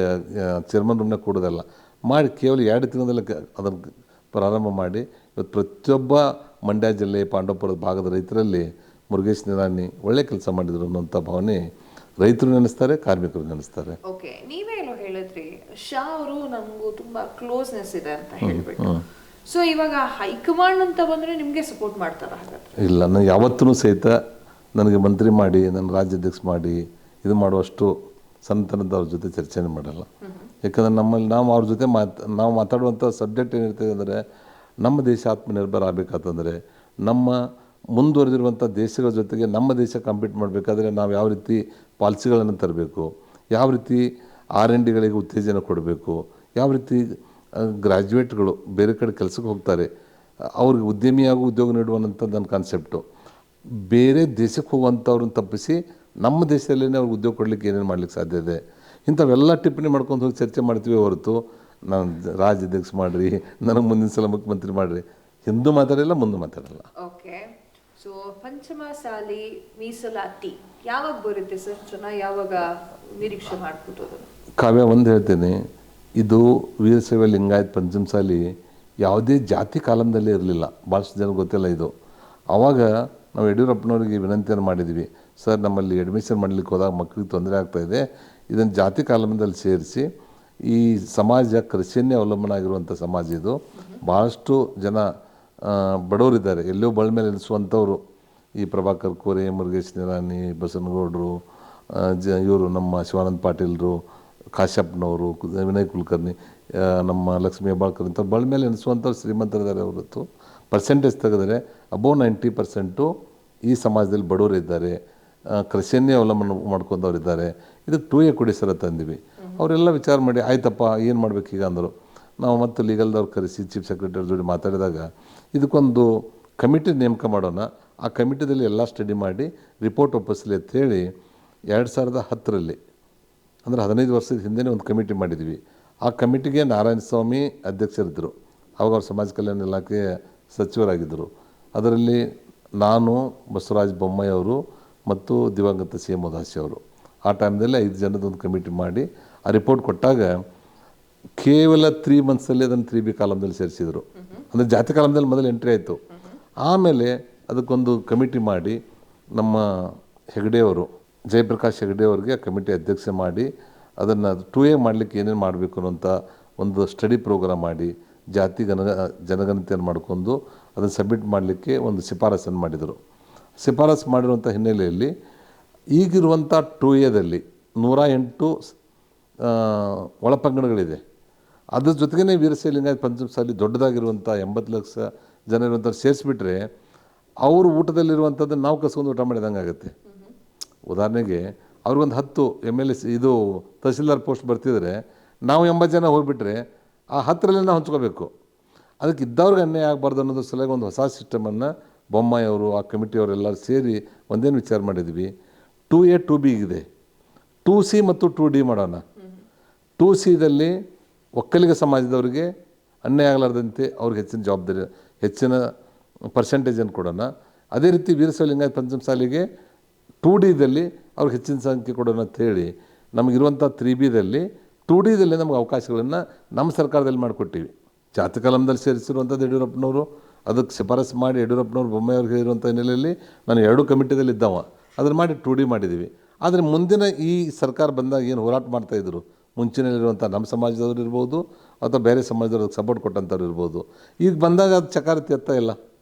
[SPEAKER 2] ಚೇರ್ಮನ್ ರೂಮ್ನಾಗ ಕೂಡೋದಲ್ಲ ಮಾಡಿ ಕೇವಲ 2 ತಿಂಗಳಲ್ಲಿ ಅದನ್ನು ಪ್ರಾರಂಭ ಮಾಡಿ ಇವತ್ತು ಪ್ರತಿಯೊಬ್ಬ ಮಂಡ್ಯ ಜಿಲ್ಲೆ ಪಾಂಡವಪುರದ ಭಾಗದ ರೈತರಲ್ಲಿ ಮುರುಗೇಶ್ ನಿರಾಣಿ ಒಳ್ಳೆ ಕೆಲಸ ಮಾಡಿದರು ಅನ್ನೋಂಥ ಭಾವನೆ ರೈತರು ನೆನೆಸ್ತಾರೆ, ಕಾರ್ಮಿಕರು ನೆನೆಸ್ತಾರೆ.
[SPEAKER 1] ಓಕೆ, ನೀವೇನು ಹೇಳಿದ್ರಿ ಶಾ ಅವರು ನಮಗೂ ತುಂಬಾ ಕ್ಲೋಸ್ನೆಸ್ ಇದೆ ಅಂತ ಹೇಳ್ಬಿಟ್ಟು. ಸೊ ಇವಾಗ ಹೈಕಮಾಂಡ್ ಅಂತ ಬಂದರೆ ನಿಮಗೆ ಸಪೋರ್ಟ್ ಮಾಡ್ತಾರ? ಹಾಗಾದ್ರೆ
[SPEAKER 2] ಇಲ್ಲ, ನಾನು ಯಾವತ್ತೂ ಸಹಿತ ನನಗೆ ಮಂತ್ರಿ ಮಾಡಿ ನನ್ನ ರಾಜ್ಯಾಧ್ಯಕ್ಷ ಮಾಡಿ ಇದು ಮಾಡುವಷ್ಟು ಸಂತನದ ಅವ್ರ ಜೊತೆ ಚರ್ಚೆನೇ ಮಾಡಲ್ಲ. ಯಾಕಂದರೆ ನಮ್ಮಲ್ಲಿ ನಾವು ಅವ್ರ ಜೊತೆ ನಾವು ಮಾತಾಡುವಂಥ ಸಬ್ಜೆಕ್ಟ್ ಏನಿರ್ತದೆ ಅಂದರೆ, ನಮ್ಮ ದೇಶ ಆತ್ಮನಿರ್ಭರ ಆಗಬೇಕಾತಂದರೆ ನಮ್ಮ ಮುಂದುವರೆದಿರುವಂಥ ದೇಶಗಳ ಜೊತೆಗೆ ನಮ್ಮ ದೇಶ ಕಾಂಪೀಟ್ ಮಾಡಬೇಕಾದ್ರೆ ನಾವು ಯಾವ ರೀತಿ ಪಾಲಿಸಿಗಳನ್ನು ತರಬೇಕು, ಯಾವ ರೀತಿ R&Dಗಳಿಗೆ ಉತ್ತೇಜನ ಕೊಡಬೇಕು, ಯಾವ ರೀತಿ ಗ್ರ್ಯಾಜುಯೇಟ್ಗಳು ಬೇರೆ ಕಡೆ ಕೆಲಸಕ್ಕೆ ಹೋಗ್ತಾರೆ ಅವ್ರಿಗೆ ಉದ್ಯಮಿಯಾಗೂ ಉದ್ಯೋಗ ನೀಡುವಂಥ ನನ್ನ ಕಾನ್ಸೆಪ್ಟು. ಬೇರೆ ದೇಶಕ್ಕೆ ಹೋಗುವಂಥವ್ರನ್ನ ತಪ್ಪಿಸಿ ನಮ್ಮ ದೇಶದಲ್ಲೇ ಅವ್ರಿಗೆ ಉದ್ಯೋಗ ಕೊಡಲಿಕ್ಕೆ ಏನೇನು ಮಾಡ್ಲಿಕ್ಕೆ ಸಾಧ್ಯ ಇದೆ, ಇಂಥವೆಲ್ಲ ಟಿಪ್ಪಣಿ ಮಾಡ್ಕೊಂಡು ಹೋಗಿ ಚರ್ಚೆ ಮಾಡ್ತೀವಿ ಹೊರತು ನಾನು ರಾಜ್ಯಾಧ್ಯಕ್ಷ ಮಾಡಿರಿ, ನನಗೆ ಮುಂದಿನ ಸಲ ಮುಖ್ಯಮಂತ್ರಿ ಮಾಡಿರಿ ಹಿಂದೂ ಮಾತಾಡಿಲ್ಲ, ಮುಂದೆ ಮಾತಾಡಲ್ಲ.
[SPEAKER 1] ಓಕೆ, ಸೊ ಪಂಚಮಸಾಲಿ ಮೀಸಲಾತಿ ಯಾವಾಗ ಬರುತ್ತೆ ಸರ್? ಜನ ಯಾವಾಗ ನಿರೀಕ್ಷೆ ಮಾಡ್ಬೋದು?
[SPEAKER 2] ಕಾವ್ಯ, ಒಂದು ಹೇಳ್ತೇನೆ, ಇದು ವೀರಶೈವ ಲಿಂಗಾಯತ್ ಪಂಚಮಸಾಲಿ ಯಾವುದೇ ಜಾತಿ ಕಾಲಮ್ದಲ್ಲೇ ಇರಲಿಲ್ಲ. ಭಾಳಷ್ಟು ಜನ ಗೊತ್ತಿಲ್ಲ ಇದು. ಆವಾಗ ನಾವು ಯಡಿಯೂರಪ್ಪನವರಿಗೆ ವಿನಂತಿಯನ್ನು ಮಾಡಿದ್ವಿ, ಸರ್ ನಮ್ಮಲ್ಲಿ ಅಡ್ಮಿಷನ್ ಮಾಡಲಿಕ್ಕೆ ಹೋದಾಗ ಮಕ್ಕಳಿಗೆ ತೊಂದರೆ ಆಗ್ತಾಯಿದೆ, ಇದನ್ನು ಜಾತಿ ಕಾಲಮದಲ್ಲಿ ಸೇರಿಸಿ ಈ ಸಮಾಜ ಕೃಷಿಯನ್ನೇ ಅವಲಂಬನೆ ಆಗಿರುವಂಥ ಸಮಾಜ ಇದು. ಭಾಳಷ್ಟು ಜನ ಬಡವರಿದ್ದಾರೆ, ಎಲ್ಲೋ ಬಳ ಮೇಲೆ ಎನಿಸುವಂಥವ್ರು. ಈ ಪ್ರಭಾಕರ್ ಕೋರೆ, ಮುರುಗೇಶ್ ನಿರಾಣಿ, ಬಸನಗೌಡರು, ಇವರು ನಮ್ಮ ಶಿವಾನಂದ ಪಾಟೀಲರು, ಕಾಶ್ಯಪ್ನವರು, ವಿನಯ್ ಕುಲಕರ್ಣಿ, ನಮ್ಮ ಲಕ್ಷ್ಮೀ ಹೆಬ್ಬಾಳ್ಕರ್ ಅಂತ ಬಳ ಮೇಲೆ ಎನಿಸುವಂಥವ್ರು ಶ್ರೀಮಂತರಿದ್ದಾರೆ. ಹೊರತು ಪರ್ಸೆಂಟೇಜ್ ತೆಗೆದರೆ ಅಬೋವ್ 90% ಈ ಸಮಾಜದಲ್ಲಿ ಬಡವರಿದ್ದಾರೆ, ಕೃಷಿಯನ್ನೇ ಅವಲಂಬನೆ ಮಾಡ್ಕೊಂಡವ್ರಿದ್ದಾರೆ. ಇದಕ್ಕೆ 2A ಕೊಡಿ ಸರ ತಂದಿವಿ. ಅವರೆಲ್ಲ ವಿಚಾರ ಮಾಡಿ ಆಯ್ತಪ್ಪ ಏನು ಮಾಡಬೇಕೀಗ ಅಂದರು. ನಾವು ಮತ್ತು ಲೀಗಲ್ದವ್ರು ಕರೆಸಿ ಚೀಫ್ ಸೆಕ್ರೆಟರಿ ಜೋಡಿ ಮಾತಾಡಿದಾಗ ಇದಕ್ಕೊಂದು ಕಮಿಟಿ ನೇಮಕ ಮಾಡೋಣ, ಆ ಕಮಿಟಿದಲ್ಲಿ ಎಲ್ಲ ಸ್ಟಡಿ ಮಾಡಿ ರಿಪೋರ್ಟ್ ಒಪ್ಪಿಸಲಿ ಅಂಥೇಳಿ 2010ರಲ್ಲಿ ಅಂದರೆ 15 ವರ್ಷದ ಹಿಂದೆ ಒಂದು ಕಮಿಟಿ ಮಾಡಿದ್ವಿ. ಆ ಕಮಿಟಿಗೆ ನಾರಾಯಣ ಸ್ವಾಮಿ ಅಧ್ಯಕ್ಷರಿದ್ದರು. ಆವಾಗ ಅವ್ರು ಸಮಾಜ ಕಲ್ಯಾಣ ಇಲಾಖೆಯ ಸಚಿವರಾಗಿದ್ದರು. ಅದರಲ್ಲಿ ನಾನು, ಬಸವರಾಜ ಬೊಮ್ಮಾಯಿ ಅವರು ಮತ್ತು ದಿವಂಗತ CM ಉದಾಸಿ ಅವರು. ಆ ಟೈಮ್ದಲ್ಲಿ 5 ಜನದೊಂದು ಕಮಿಟಿ ಮಾಡಿ ಆ ರಿಪೋರ್ಟ್ ಕೊಟ್ಟಾಗ ಕೇವಲ 3 ಮಂತ್ಸಲ್ಲಿ ಅದನ್ನು 3B ಕಾಲಮ್ದಲ್ಲಿ ಸೇರಿಸಿದರು. ಅಂದರೆ ಜಾತಿ ಕಾಲಮ್ದಲ್ಲಿ ಮೊದಲು ಎಂಟ್ರಿ ಆಯಿತು. ಆಮೇಲೆ ಅದಕ್ಕೊಂದು ಕಮಿಟಿ ಮಾಡಿ ನಮ್ಮ ಹೆಗಡೆಯವರು, ಜಯಪ್ರಕಾಶ್ ಹೆಗಡೆ ಅವರಿಗೆ ಆ ಕಮಿಟಿ ಅಧ್ಯಕ್ಷ ಮಾಡಿ ಅದನ್ನು 2A ಮಾಡಲಿಕ್ಕೆ ಏನೇನು ಮಾಡಬೇಕು ಅನ್ನೋಂಥ ಒಂದು ಸ್ಟಡಿ ಪ್ರೋಗ್ರಾಮ್ ಮಾಡಿ ಜಾತಿ ಜನಗಣತಿಯನ್ನು ಮಾಡಿಕೊಂಡು ಅದನ್ನು ಸಬ್ಮಿಟ್ ಮಾಡಲಿಕ್ಕೆ ಒಂದು ಶಿಫಾರಸನ್ನು ಮಾಡಿದರು. ಶಿಫಾರಸು ಮಾಡಿರುವಂಥ ಹಿನ್ನೆಲೆಯಲ್ಲಿ ಈಗಿರುವಂಥ 2Aದಲ್ಲಿ 108 ಒಳಪಂಗಡಗಳಿದೆ. ಅದ್ರ ಜೊತೆಗೇ ವೀರಶೈವ ಲಿಂಗಾಯತ ಪಂಚಮಸಾಲಿ ದೊಡ್ಡದಾಗಿರುವಂಥ 80 ಲಕ್ಷ ಜನ ಇರುವಂಥ ಸೇರಿಸ್ಬಿಟ್ರೆ ಅವರು ಊಟದಲ್ಲಿರುವಂಥದ್ದನ್ನು ನಾವು ಕಸ್ಕೊಂಡು ಊಟ ಮಾಡಿದಂಗೆ ಆಗುತ್ತೆ. ಉದಾಹರಣೆಗೆ ಅವ್ರಿಗೊಂದು 10 MLA ಇದು ತಹಸೀಲ್ದಾರ್ ಪೋಸ್ಟ್ ಬರ್ತಿದ್ರೆ ನಾವು 80 ಜನ ಹೋಗಿಬಿಟ್ರೆ ಆ 10ರಲ್ಲಿ ನಾವು ಹಂಚ್ಕೋಬೇಕು. ಅದಕ್ಕೆ ಇದ್ದವ್ರಿಗೆ ಅನ್ಯಾಯ ಆಗಬಾರ್ದು ಅನ್ನೋದ್ರ ಸಲುವಾಗಿ ಒಂದು ಹೊಸ ಸಿಸ್ಟಮನ್ನು ಬೊಮ್ಮಾಯಿ ಅವರು ಆ ಕಮಿಟಿಯವರೆಲ್ಲರೂ ಸೇರಿ ಒಂದೇನು ವಿಚಾರ ಮಾಡಿದ್ವಿ, 2A 2B ಇದೆ, 2C ಮತ್ತು 2D ಮಾಡೋಣ. 2Cದಲ್ಲಿ ಒಕ್ಕಲಿಗ ಸಮಾಜದವರಿಗೆ ಅನ್ಯಾಯ ಆಗಲಾರ್ದಂತೆ ಅವ್ರಿಗೆ ಹೆಚ್ಚಿನ ಜವಾಬ್ದಾರಿ, ಹೆಚ್ಚಿನ ಪರ್ಸೆಂಟೇಜನ್ನು ಕೊಡೋಣ. ಅದೇ ರೀತಿ ವೀರಶೈವ ಲಿಂಗಾಯತ ಪಂಚಮಸಾಲಿಗೆ 2Dದಲ್ಲಿ ಅವ್ರಿಗೆ ಹೆಚ್ಚಿನ ಸಂಖ್ಯೆ ಕೊಡೋಣ ಅಂಥೇಳಿ ನಮಗಿರುವಂಥ 3Bದಲ್ಲಿ 2Dದಲ್ಲಿ ನಮಗೆ ಅವಕಾಶಗಳನ್ನು ನಮ್ಮ ಸರ್ಕಾರದಲ್ಲಿ ಮಾಡಿಕೊಟ್ಟಿವಿ. ಜಾತಿ ಕಾಲಮ್ದಲ್ಲಿ ಸೇರಿಸಿರುವಂಥದ್ದು ಯಡಿಯೂರಪ್ಪನವರು, ಅದಕ್ಕೆ ಶಿಫಾರಸು ಮಾಡಿ ಯಡಿಯೂರಪ್ಪನವರು ಬೊಮ್ಮಾಯಿಯವ್ರಿಗೆ ಹೇಳಿರುವಂಥ ಹಿನ್ನೆಲೆಯಲ್ಲಿ ನಾನು 2 ಕಮಿಟಿದಲ್ಲಿ ಇದ್ದವ ಅದನ್ನು ಮಾಡಿ 2D ಮಾಡಿದ್ದೀವಿ. ಆದರೆ ಮುಂದಿನ ಈ ಸರ್ಕಾರ ಬಂದಾಗ ಏನು ಹೋರಾಟ ಮಾಡ್ತಾಯಿದ್ರು, ಮುಂಚಿನಲ್ಲಿರುವಂಥ ನಮ್ಮ ಸಮಾಜದವ್ರು ಇರ್ಬೋದು ಅಥವಾ ಬೇರೆ ಸಮಾಜದವ್ರಿಗೆ ಸಪೋರ್ಟ್ ಕೊಟ್ಟಂಥವ್ರು ಇರ್ಬೋದು, ಈಗ ಬಂದಾಗ ಅದು ಚಕಾರತಿ ಎತ್ತ ಇಲ್ಲ.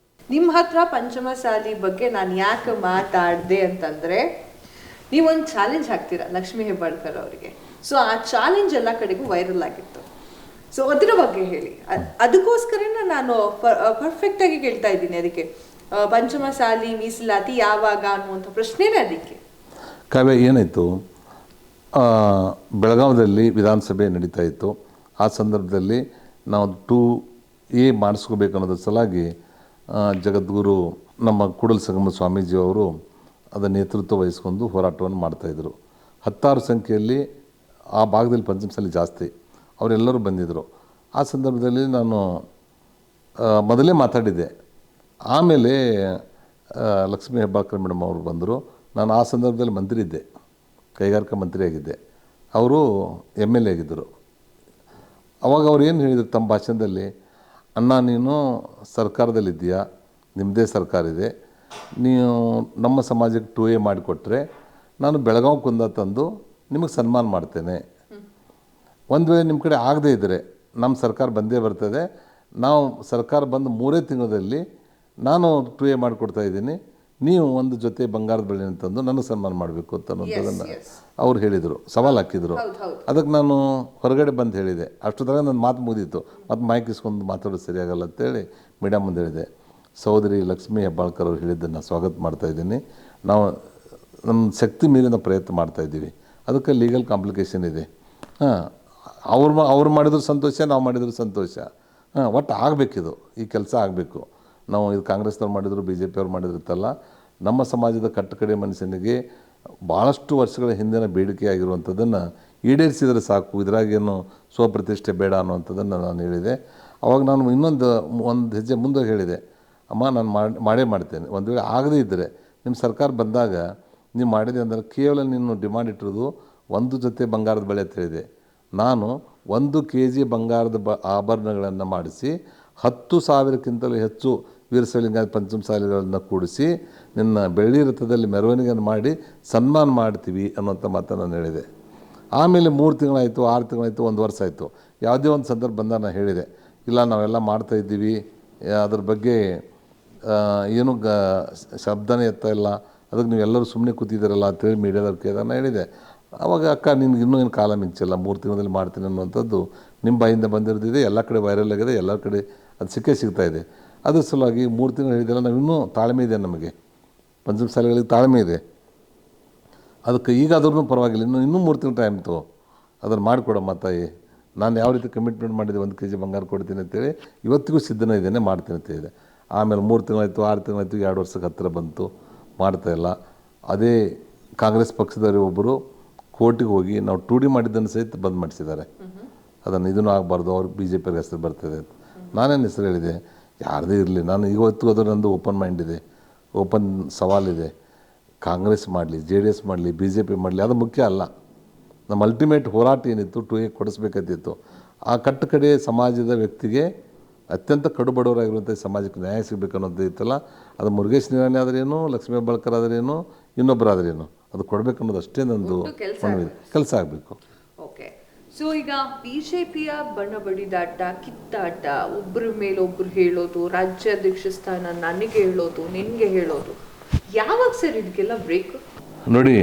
[SPEAKER 1] ನಿಮ್ಮ ಹತ್ರ ಪಂಚಮಸಾಲಿ ಬಗ್ಗೆ ನಾನು ಯಾಕೆ ಮಾತಾಡಿದೆ ಅಂತಂದರೆ, ನೀವೊಂದು ಚಾಲೆಂಜ್ ಹಾಕ್ತೀರಾ ಲಕ್ಷ್ಮೀ ಹೆಬ್ಬಾಳ್ಕರ್ ಅವರಿಗೆ. ಸೊ ಆ ಚಾಲೆಂಜ್ ಎಲ್ಲ ಕಡೆಗೂ ವೈರಲ್ ಆಗಿತ್ತು. ಸೊ ಅದರ ಬಗ್ಗೆ ಹೇಳಿ. ಅದಕ್ಕೋಸ್ಕರನೇ ನಾನು ಪರ್ಫೆಕ್ಟಾಗಿ ಕೇಳ್ತಾ ಇದ್ದೀನಿ. ಅದಕ್ಕೆ ಪಂಚಮಸಾಲಿ ಮೀಸಲಾತಿ ಯಾವಾಗ ಅನ್ನುವಂಥ ಪ್ರಶ್ನೆನೇ ಅದಕ್ಕೆ.
[SPEAKER 2] ಕಾವ್ಯ, ಏನಾಯಿತು, ಬೆಳಗಾವದಲ್ಲಿ ವಿಧಾನಸಭೆ ನಡೀತಾ ಇತ್ತು. ಆ ಸಂದರ್ಭದಲ್ಲಿ ನಾವು 2A ಮಾಡಿಸ್ಕೋಬೇಕು ಅನ್ನೋದ್ರ ಸಲಾಗಿ ಜಗದ್ಗುರು ನಮ್ಮ ಕೂಡಲ ಸಂಗಮ ಸ್ವಾಮೀಜಿಯವರು ಅದರ ನೇತೃತ್ವ ವಹಿಸ್ಕೊಂಡು ಹೋರಾಟವನ್ನು ಮಾಡ್ತಾಯಿದ್ರು. 10 ಸಂಖ್ಯೆಯಲ್ಲಿ ಆ ಭಾಗದಲ್ಲಿ ಪಂಚಮಸಾಲಿ ಜಾಸ್ತಿ, ಅವರೆಲ್ಲರೂ ಬಂದಿದ್ದರು. ಆ ಸಂದರ್ಭದಲ್ಲಿ ನಾನು ಮೊದಲೇ ಮಾತಾಡಿದ್ದೆ. ಆಮೇಲೆ ಲಕ್ಷ್ಮೀ ಹೆಬ್ಬಾಳ್ಕರ್ ಮೇಡಮ್ ಅವರು ಬಂದರು. ನಾನು ಆ ಸಂದರ್ಭದಲ್ಲಿ ಮಂತ್ರಿ ಇದ್ದೆ, ಕೈಗಾರಿಕಾ ಮಂತ್ರಿಯಾಗಿದ್ದೆ. ಅವರು MLA ಆಗಿದ್ದರು. ಅವಾಗ ಅವ್ರು ಏನು ಹೇಳಿದರು ತಮ್ಮ ಭಾಷಣದಲ್ಲಿ, ಅಣ್ಣ ನೀನು ಸರ್ಕಾರದಲ್ಲಿದ್ದೀಯಾ, ನಿಮ್ಮದೇ ಸರ್ಕಾರ ಇದೆ, ನೀವು ನಮ್ಮ ಸಮಾಜಕ್ಕೆ 2A ಮಾಡಿಕೊಟ್ರೆ ನಾನು ಬೆಳಗಾವಿ ಕುಂದ ತಂದು ನಿಮಗೆ ಸನ್ಮಾನ ಮಾಡ್ತೇನೆ. ಒಂದು ವೇಳೆ ನಿಮ್ಮ ಕಡೆ ಆಗದೇ ಇದ್ದರೆ ನಮ್ಮ ಸರ್ಕಾರ ಬಂದೇ ಬರ್ತದೆ, ನಾವು ಸರ್ಕಾರ ಬಂದು 3 ತಿಂಗಳಲ್ಲಿ ನಾನು 2A ಮಾಡಿಕೊಡ್ತಾಯಿದ್ದೀನಿ, ನೀವು ಒಂದು ಜೊತೆ ಬಂಗಾರದ ಬಳೆ ಅಂತಂದು ನನಗೆ ಸನ್ಮಾನ ಮಾಡಬೇಕು ಅಂತ ಅನ್ನೋದನ್ನು ಅವ್ರು ಹೇಳಿದರು, ಸವಾಲು ಹಾಕಿದರು. ಅದಕ್ಕೆ ನಾನು ಹೊರಗಡೆ ಬಂದು ಹೇಳಿದೆ. ಅಷ್ಟೊತ್ತರಾಗ ನನ್ನ ಮಾತು ಮುಗಿದಿತ್ತು. ಮತ್ತು ಮೈಕ್ ಇಸ್ಕೊಂಡು ಮಾತಾಡೋದು ಸರಿಯಾಗಲ್ಲ ಅಂತೇಳಿ ಮೀಡಿಯಾ ಮುಂದೆ ಹೇಳಿದೆ. ಸಹೋದರಿ ಲಕ್ಷ್ಮೀ ಹೆಬ್ಬಾಳ್ಕರ್ ಅವರು ಹೇಳಿದ್ದನ್ನು ಸ್ವಾಗತ ಮಾಡ್ತಾಯಿದ್ದೀನಿ. ನಾವು ನಮ್ಮ ಶಕ್ತಿ ಮೀರಿನ ಪ್ರಯತ್ನ ಮಾಡ್ತಾಯಿದ್ದೀವಿ. ಅದಕ್ಕೆ ಲೀಗಲ್ ಕಾಂಪ್ಲಿಕೇಶನ್ ಇದೆ. ಅವ್ರು ಮಾಡಿದ್ರು ಸಂತೋಷ, ನಾವು ಮಾಡಿದ್ರು ಸಂತೋಷ. ಒಟ್ಟು ಆಗಬೇಕಿದು, ಈ ಕೆಲಸ ಆಗಬೇಕು. ನಾವು ಇದು ಕಾಂಗ್ರೆಸ್ನವ್ರು ಮಾಡಿದ್ರು, BJP ಅವ್ರು ಮಾಡಿದ್ರತ್ತಲ್ಲ, ನಮ್ಮ ಸಮಾಜದ ಕಟ್ಟಕಡೆ ಮನುಷ್ಯನಿಗೆ ಭಾಳಷ್ಟು ವರ್ಷಗಳ ಹಿಂದಿನ ಬೇಡಿಕೆ ಆಗಿರುವಂಥದ್ದನ್ನು ಈಡೇರಿಸಿದರೆ ಸಾಕು, ಇದರಾಗೇನು ಸ್ವಪ್ರತಿಷ್ಠೆ ಬೇಡ ಅನ್ನುವಂಥದ್ದನ್ನು ನಾನು ಹೇಳಿದೆ. ಅವಾಗ ನಾನು ಒಂದು ಹೆಜ್ಜೆ ಮುಂದೆ ಹೇಳಿದೆ, ಅಮ್ಮ ನಾನು ಮಾಡೇ ಮಾಡ್ತೇನೆ. ಒಂದು ವೇಳೆ ಆಗದೇ ಇದ್ದರೆ ನಿಮ್ಮ ಸರ್ಕಾರ ಬಂದಾಗ ನೀವು ಮಾಡಿದೆ ಅಂದರೆ ಕೇವಲ ನೀನು ಡಿಮಾಂಡ್ ಇಟ್ಟಿರೋದು 1 ಜೊತೆ ಬಂಗಾರದ ಬಳೆ ಅಂತ ಹೇಳಿದೆ. ನಾನು 1 kg ಬಂಗಾರದ ಆಭರಣಗಳನ್ನು ಮಾಡಿಸಿ 10,000ಕ್ಕಿಂತಲೂ ಹೆಚ್ಚು ವೀರಶೈವ ಲಿಂಗಾಯತ ಪಂಚಮಸಾಲಿಗಳನ್ನು ಕೂಡಿಸಿ ನಿನ್ನ ಬೆಳ್ಳಿ ರಥದಲ್ಲಿ ಮೆರವಣಿಗೆಯನ್ನು ಮಾಡಿ ಸನ್ಮಾನ ಮಾಡ್ತೀವಿ ಅನ್ನೋಂಥ ಮಾತನ್ನು ನಾನು ಹೇಳಿದೆ. ಆಮೇಲೆ 3 ತಿಂಗಳಾಯಿತು, 6 ತಿಂಗಳಾಯಿತು, 1 ವರ್ಷ ಆಯಿತು. ಯಾವುದೇ ಒಂದು ಸಂದರ್ಭ ಬಂದಾಗ ನಾನು ಹೇಳಿದೆ, ಇಲ್ಲ ನಾವೆಲ್ಲ ಮಾಡ್ತಾಯಿದ್ದೀವಿ, ಅದ್ರ ಬಗ್ಗೆ ಏನು ಶಬ್ದನೇ ಎತ್ತಾ ಇಲ್ಲ, ಅದಕ್ಕೆ ನೀವೆಲ್ಲರೂ ಸುಮ್ಮನೆ ಕೂತಿದ್ದೀರಲ್ಲ ಅಂತೇಳಿ ಮೀಡಿಯಾದವ್ರು ಕೇಳಿದಾಗ ನಾನು ಹೇಳಿದೆ. ಆವಾಗ ಅಕ್ಕ ನಿನ್ಗೆ ಇನ್ನೂ ಏನು ಕಾಲ ಮಿಂಚಿಲ್ಲ, 3 ತಿಂಗಳಲ್ಲಿ ಮಾಡ್ತೀನಿ ಅನ್ನುವಂಥದ್ದು ನಿಮ್ಮ ಬಾಯಿಂದ ಬಂದಿರೋದಿದೆ, ಎಲ್ಲ ಕಡೆ ವೈರಲ್ ಆಗಿದೆ, ಎಲ್ಲ ಕಡೆ ಅದು ಸಿಗ್ತಾಯಿದೆ. ಅದ್ರ ಸಲುವಾಗಿ 3 ತಿಂಗಳು ಹೇಳಿದೆಲ್ಲ, ನಾವು ಇನ್ನೂ ತಾಳ್ಮೆ ಇದೆ, ನಮಗೆ ಪಂಚಮಸಾಲಿಗಳಿಗೆ ತಾಳ್ಮೆ ಇದೆ. ಅದಕ್ಕೆ ಈಗಾದ್ರೂ ಪರವಾಗಿಲ್ಲ, ಇನ್ನೂ 3 ತಿಂಗಳು ಟೈಮ್ ತಗೋ, ಅದನ್ನು ಮಾಡಿಕೊಡಮ್ಮ ತಾಯಿ. ನಾನು ಯಾವ ರೀತಿ ಕಮಿಟ್ಮೆಂಟ್ ಮಾಡಿದೆ 1 kg ಬಂಗಾರ ಕೊಡ್ತೀನಿ ಅಂತೇಳಿ ಇವತ್ತಿಗೂ ಸಿದ್ಧನೇ ಇದ್ದೇನೆ, ಮಾಡ್ತೀನಿ ಅಂತ ಹೇಳಿದೆ. ಆಮೇಲೆ 3 ತಿಂಗಳಾಯಿತು, 6 ತಿಂಗಳಾಯಿತು, 2 ವರ್ಷಕ್ಕೆ ಹತ್ತಿರ ಬಂತು, ಮಾಡ್ತಾಯಿಲ್ಲ. ಅದೇ ಕಾಂಗ್ರೆಸ್ ಪಕ್ಷದವರು ಒಬ್ಬರು ಕೋರ್ಟಿಗೆ ಹೋಗಿ ನಾವು 2D ಮಾಡಿದ್ದನ್ನು ಸಹಿತ ಬಂದ್ ಮಾಡಿಸಿದ್ದಾರೆ. ಅದನ್ನು ಇದನ್ನು ಆಗಬಾರ್ದು, ಅವ್ರಿಗೆ BJPಗೆ ಹೆಸರು ಬರ್ತದೆ ಅಂತ. ನಾನೇನು ಹೆಸರು ಹೇಳಿದೆ, ಯಾರದೇ ಇರಲಿ, ನಾನು ಇವತ್ತು ಅದು ನಂದು ಓಪನ್ ಮೈಂಡ್ ಇದೆ, ಓಪನ್ ಸವಾಲಿದೆ. ಕಾಂಗ್ರೆಸ್ ಮಾಡಲಿ, JDS ಮಾಡಲಿ, BJP ಮಾಡಲಿ, ಅದು ಮುಖ್ಯ ಅಲ್ಲ. ನಮ್ಮ ಅಲ್ಟಿಮೇಟ್ ಹೋರಾಟ ಏನಿತ್ತು 2A ಕೊಡಿಸ್ಬೇಕಾಗಿತ್ತು. ಆ ಕಟ್ಟಕಡೆ ಸಮಾಜದ ವ್ಯಕ್ತಿಗೆ ಅತ್ಯಂತ ಕಡುಬಡವರಾಗಿರುವಂಥ ಸಮಾಜಕ್ಕೆ ನ್ಯಾಯ ಸಿಗಬೇಕು ಅನ್ನೋದು ಇತ್ತಲ್ಲ, ಅದು ಮುರುಗೇಶ್ ನಿರಾಣಿ ಆದ್ರೇನು, ಲಕ್ಷ್ಮೀ ಹೆಬ್ಬಾಳ್ಕರ್ ಆದ್ರೇನು, ಇನ್ನೊಬ್ಬರಾದ್ರೇನು ಅದು ಕೊಡಬೇಕು ಅನ್ನೋದು ಅಷ್ಟೇ ನಂದು ಕೆಲಸ ಆಗಬೇಕು.
[SPEAKER 1] ಓಕೆ, ಸೊ ಈಗ ಬಿಜೆಪಿಯ ಬಣ ಬಡಿದಾಟ, ಕಿತ್ತಾಟ, ಒಬ್ಬರ ಮೇಲೊಬ್ರು ಹೇಳೋದು, ರಾಜ್ಯಾಧ್ಯಕ್ಷ ಸ್ಥಾನ ನನಗೆ ಹೇಳೋದು, ನಿನಗೆ ಹೇಳೋದು, ಯಾವಾಗ ಸರ್ ಇದಕ್ಕೆಲ್ಲ ಬ್ರೇಕ್?
[SPEAKER 2] ನೋಡಿ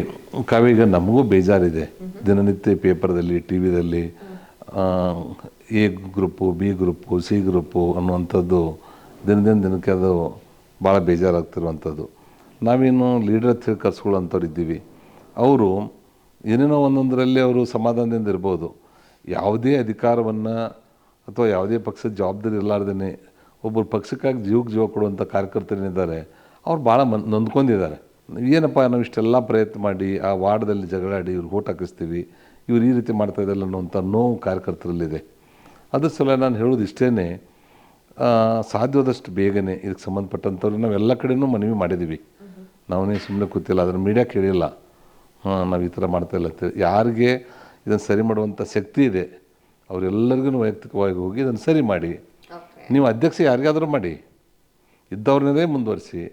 [SPEAKER 2] ಕಾವ್ಯ, ನಮಗೂ ಬೇಜಾರಿದೆ. ದಿನನಿತ್ಯ ಪೇಪರ್ದಲ್ಲಿ, ಟಿ ವಿದಲ್ಲಿ A group, B group, C group ಅನ್ನುವಂಥದ್ದು ದಿನಕ್ಕೆ ಅದು ಭಾಳ ಬೇಜಾರಾಗ್ತಿರುವಂಥದ್ದು. ನಾವೇನು ಲೀಡರ್ ಅಂತ ಹೇಳಿ ಕರ್ಸ್ಕೊಳ್ಳೋಂಥವ್ರು ಇದ್ದೀವಿ. ಅವರು ಏನೇನೋ ಒಂದೊಂದರಲ್ಲಿ ಅವರು ಸಮಾಧಾನದಿಂದ ಇರ್ಬೋದು. ಯಾವುದೇ ಅಧಿಕಾರವನ್ನು ಅಥವಾ ಯಾವುದೇ ಪಕ್ಷದ ಜವಾಬ್ದಾರಿ ಇರಲಾರ್ದೇ ಒಬ್ಬರು ಪಕ್ಷಕ್ಕಾಗಿ ಜೀವ ಕೊಡುವಂಥ ಕಾರ್ಯಕರ್ತರೇನಿದ್ದಾರೆ ಅವ್ರು ಭಾಳ ನೊಂದ್ಕೊಂಡಿದ್ದಾರೆ. ಏನಪ್ಪ ನಾವು ಇಷ್ಟೆಲ್ಲ ಪ್ರಯತ್ನ ಮಾಡಿ ಆ ವಾರ್ಡ್ದಲ್ಲಿ ಜಗಳಾಡಿ ಇವ್ರಿಗೆ ಓಟ್ ಹಾಕಿಸ್ತೀವಿ, ಇವ್ರು ಈ ರೀತಿ ಮಾಡ್ತಾಯಿದ್ದಲ್ಲ ಅನ್ನೋಂಥ ನೋವು ಕಾರ್ಯಕರ್ತರಲ್ಲಿದೆ. ಅದ್ರ ಸಲ ನಾನು ಹೇಳೋದು ಇಷ್ಟೇ, ಸಾಧ್ಯವಾದಷ್ಟು ಬೇಗನೆ ಇದಕ್ಕೆ ಸಂಬಂಧಪಟ್ಟಂಥವ್ರು ನಾವೆಲ್ಲ ಕಡೆಯೂ ಮನವಿ ಮಾಡಿದ್ದೀವಿ. ನಾವೇ ಸುಮ್ಮನೆ ಕೂತಿಲ್ಲ, ಅದನ್ನು ಮೀಡಿಯಾ ಕೇಳಿಲ್ಲ. ನಾವು ಈ ಥರ ಮಾಡ್ತಾಯಿಲ್ಲ ಅಂತೇಳಿ. ಯಾರಿಗೆ ಇದನ್ನು ಸರಿ ಮಾಡುವಂಥ ಶಕ್ತಿ ಇದೆ ಅವರೆಲ್ಲರಿಗೂ ವೈಯಕ್ತಿಕವಾಗಿ ಹೋಗಿ ಇದನ್ನು ಸರಿ ಮಾಡಿ. ನೀವು ಅಧ್ಯಕ್ಷ ಯಾರಿಗಾದರೂ ಮಾಡಿ, ಇದ್ದವ್ರನ್ನೇ ಮುಂದುವರಿಸಿ,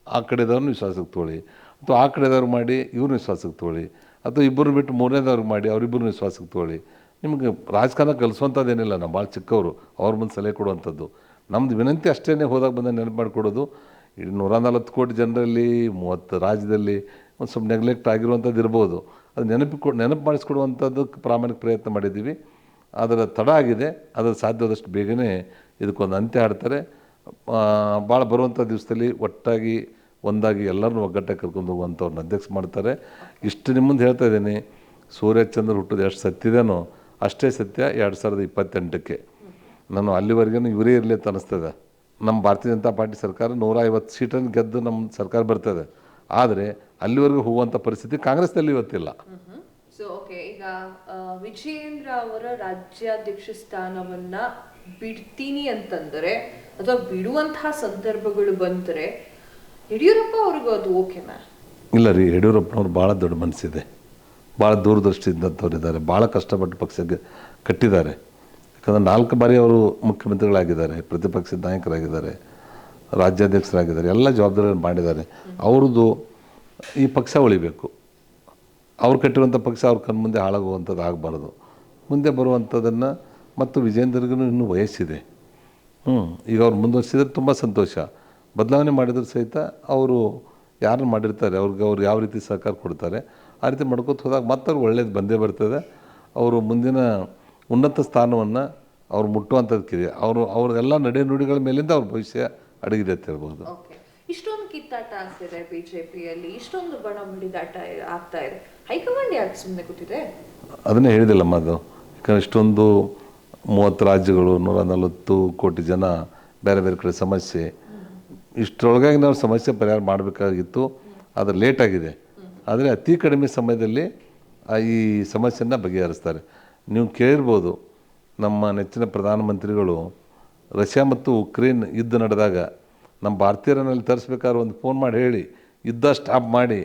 [SPEAKER 2] ಆ ಕಡೆದವ್ರನ್ನ ವಿಶ್ವಾಸಕ್ಕೆ ತೊಗೊಳ್ಳಿ, ಅಥವಾ ಆ ಕಡೆದವ್ರು ಮಾಡಿ ಇವ್ರನ್ನ ವಿಶ್ವಾಸಕ್ಕೆ ತೊಗೊಳ್ಳಿ, ಅಥವಾ ಇಬ್ಬರು ಬಿಟ್ಟು ಮೂರನೇದವ್ರಿಗೆ ಮಾಡಿ ಅವರಿಬ್ಬರನ್ನ ವಿಶ್ವಾಸಕ್ಕೆ ತೊಗೊಳ್ಳಿ. ನಿಮಗೆ ರಾಜಕಾರಣ ಕಲಿಸುವಂಥದ್ದೇನಿಲ್ಲ, ನಾವು ಭಾಳ ಚಿಕ್ಕವರು, ಅವ್ರ ಮುಂದೆ ಸಲಹೆ ಕೊಡುವಂಥದ್ದು. ನಮ್ಮದು ವಿನಂತಿ ಅಷ್ಟೇ, ಹೋದಾಗ ಬಂದ ನೆನಪು ಮಾಡಿಕೊಡೋದು. ಇಡೀ 140 ಕೋಟಿ ಜನರಲ್ಲಿ 30 ರಾಜ್ಯದಲ್ಲಿ ಒಂದು ಸ್ವಲ್ಪ ನೆಗ್ಲೆಕ್ಟ್ ಆಗಿರುವಂಥದ್ದು ಇರ್ಬೋದು. ಅದು ನೆನಪು ಮಾಡಿಸ್ಕೊಡುವಂಥದ್ದು ಪ್ರಾಮಾಣಿಕ ಪ್ರಯತ್ನ ಮಾಡಿದ್ದೀವಿ. ಅದರ ತಡ ಆಗಿದೆ. ಅದರ ಸಾಧ್ಯವಾದಷ್ಟು ಬೇಗನೆ ಇದಕ್ಕೊಂದು ಅಂತ್ಯ ಹಾಡ್ತಾರೆ. ಭಾಳ ಬರುವಂಥ ದಿವಸದಲ್ಲಿ ಒಟ್ಟಾಗಿ ಒಂದಾಗಿ ಎಲ್ಲರನ್ನೂ ಒಗ್ಗಟ್ಟಾಗಿ ಕರ್ಕೊಂಡು ಹೋಗುವಂಥವ್ರನ್ನ ಅಧ್ಯಕ್ಷ ಮಾಡ್ತಾರೆ. ಇಷ್ಟು ನಿಮ್ಮ ಮುಂದೆ ಹೇಳ್ತಾ ಇದ್ದೀನಿ, ಸೂರ್ಯಚಂದ್ರ ಹುಟ್ಟೋದು ಎಷ್ಟು ಸತ್ಯದೇನೋ ಅಷ್ಟೇ ಸತ್ಯ 2028ಕ್ಕೆ. ನಾನು ಅಲ್ಲಿವರೆಗೂ ಇವರೇ ಇರಲಿ ಅಂತ ಅನ್ನಿಸ್ತದೆ. ನಮ್ಮ ಭಾರತೀಯ ಜನತಾ ಪಾರ್ಟಿ ಸರ್ಕಾರ 150 ಸೀಟನ್ನು ಗೆದ್ದು ನಮ್ಮ ಸರ್ಕಾರ ಬರ್ತದೆ. ಆದರೆ ಅಲ್ಲಿವರೆಗೂ ಹೋಗುವಂಥ ಪರಿಸ್ಥಿತಿ ಕಾಂಗ್ರೆಸ್ನಲ್ಲಿ ಇವತ್ತಿಲ್ಲ.
[SPEAKER 1] ಸೊ ಓಕೆ, ಈಗ ವಿಜಯೇಂದ್ರ ಅವರ ರಾಜ್ಯಾಧ್ಯಕ್ಷ ಸ್ಥಾನವನ್ನ ಬಿಡ್ತೀನಿ ಅಂತಂದರೆ ಅಥವಾ ಬಿಡುವಂತಹ ಸಂದರ್ಭಗಳು ಬಂದರೆ ಯಡಿಯೂರಪ್ಪ ಅವ್ರಿಗೂ ಅದು ಓಕೆನಾ?
[SPEAKER 2] ಇಲ್ಲ ರೀ, ಯಡಿಯೂರಪ್ಪನವ್ರು ಭಾಳ ದೊಡ್ಡ ಮನಸ್ಸಿದೆ, ಭಾಳ ದೂರದೃಷ್ಟಿ ಇದ್ದಂಥವ್ರು ಇದ್ದಾರೆ. ಭಾಳ ಕಷ್ಟಪಟ್ಟು ಪಕ್ಷಕ್ಕೆ ಕಟ್ಟಿದ್ದಾರೆ. ಯಾಕಂದರೆ 4 ಬಾರಿ ಅವರು ಮುಖ್ಯಮಂತ್ರಿಗಳಾಗಿದ್ದಾರೆ, ಪ್ರತಿಪಕ್ಷದ ನಾಯಕರಾಗಿದ್ದಾರೆ, ರಾಜ್ಯಾಧ್ಯಕ್ಷರಾಗಿದ್ದಾರೆ, ಎಲ್ಲ ಜವಾಬ್ದಾರಿಗಳನ್ನು ಮಾಡಿದ್ದಾರೆ. ಅವ್ರದ್ದು ಈ ಪಕ್ಷ ಉಳಿಬೇಕು. ಅವ್ರು ಕಟ್ಟಿರುವಂಥ ಪಕ್ಷ ಅವ್ರ ಕಣ್ಮುಂದೆ ಹಾಳಾಗುವಂಥದ್ದು ಆಗಬಾರ್ದು. ಮುಂದೆ ಬರುವಂಥದ್ದನ್ನು, ಮತ್ತು ವಿಜೇಂದ್ರಗೂ ಇನ್ನೂ ವಯಸ್ಸಿದೆ. ಈಗ ಅವ್ರು ಮುಂದುವರಿಸಿದ್ರೆ ತುಂಬ ಸಂತೋಷ. ಬದಲಾವಣೆ ಮಾಡಿದ್ರು ಸಹಿತ ಅವರು ಯಾರನ್ನು ಮಾಡಿರ್ತಾರೆ ಅವ್ರು ಯಾವ ರೀತಿ ಸಹಕಾರ ಕೊಡ್ತಾರೆ ಆ ರೀತಿ ಮಾಡ್ಕೊತ ಹೋದಾಗ ಮತ್ತೆ ಅವ್ರು ಒಳ್ಳೇದು ಬಂದೇ ಬರ್ತದೆ. ಅವರು ಮುಂದಿನ ಉನ್ನತ ಸ್ಥಾನವನ್ನು ಅವ್ರು ಮುಟ್ಟುವಂಥದ್ದಕ್ಕಿದೆ. ಅವ್ರದೆಲ್ಲ ನುಡಿಗಳ ಮೇಲಿಂದ ಅವ್ರ ಭವಿಷ್ಯ ಅಡಗಿದೆ ಅಂತ ಹೇಳ್ಬೋದು.
[SPEAKER 1] ಇಷ್ಟೊಂದು ಕಿತ್ತಾಟ ಆಗ್ತಿದೆ ಬಿಜೆಪಿಯಲ್ಲಿ, ಇಷ್ಟೊಂದು ಬಣ ಬಡಿದಾಟ ಆಗ್ತಾ ಇದೆ, ಹೈಕಮಾಂಡ್ ಯಾಕೆ ಸುಮ್ಮನೆ ಕೂತಿದೆ?
[SPEAKER 2] ಅದನ್ನೇ ಹೇಳಿದಿಲ್ಲಮ್ಮ. ಅದು ಯಾಕಂದರೆ ಇಷ್ಟೊಂದು 30 ರಾಜ್ಯಗಳು, 140 ಕೋಟಿ ಜನ, ಬೇರೆ ಬೇರೆ ಕಡೆ ಸಮಸ್ಯೆ, ಇಷ್ಟರೊಳಗಾಗಿ ನಾವು ಸಮಸ್ಯೆ ಪರಿಹಾರ ಮಾಡಬೇಕಾಗಿತ್ತು. ಆದರೆ ಲೇಟಾಗಿದೆ. ಆದರೆ ಅತಿ ಕಡಿಮೆ ಸಮಯದಲ್ಲಿ ಈ ಸಮಸ್ಯೆಯನ್ನು ಬಗೆಹರಿಸ್ತಾರೆ. ನೀವು ಕೇಳಿರ್ಬೋದು, ನಮ್ಮ ನೆಚ್ಚಿನ ಪ್ರಧಾನಮಂತ್ರಿಗಳು ರಷ್ಯಾ ಮತ್ತು ಉಕ್ರೇನ್ ಯುದ್ಧ ನಡೆದಾಗ ನಮ್ಮ ಭಾರತೀಯರನ್ನಲ್ಲಿ ತರಿಸ್ಬೇಕಾದ್ರೆ ಒಂದು ಫೋನ್ ಮಾಡಿ ಹೇಳಿ ಯುದ್ಧ ಸ್ಟಾಪ್ ಮಾಡಿ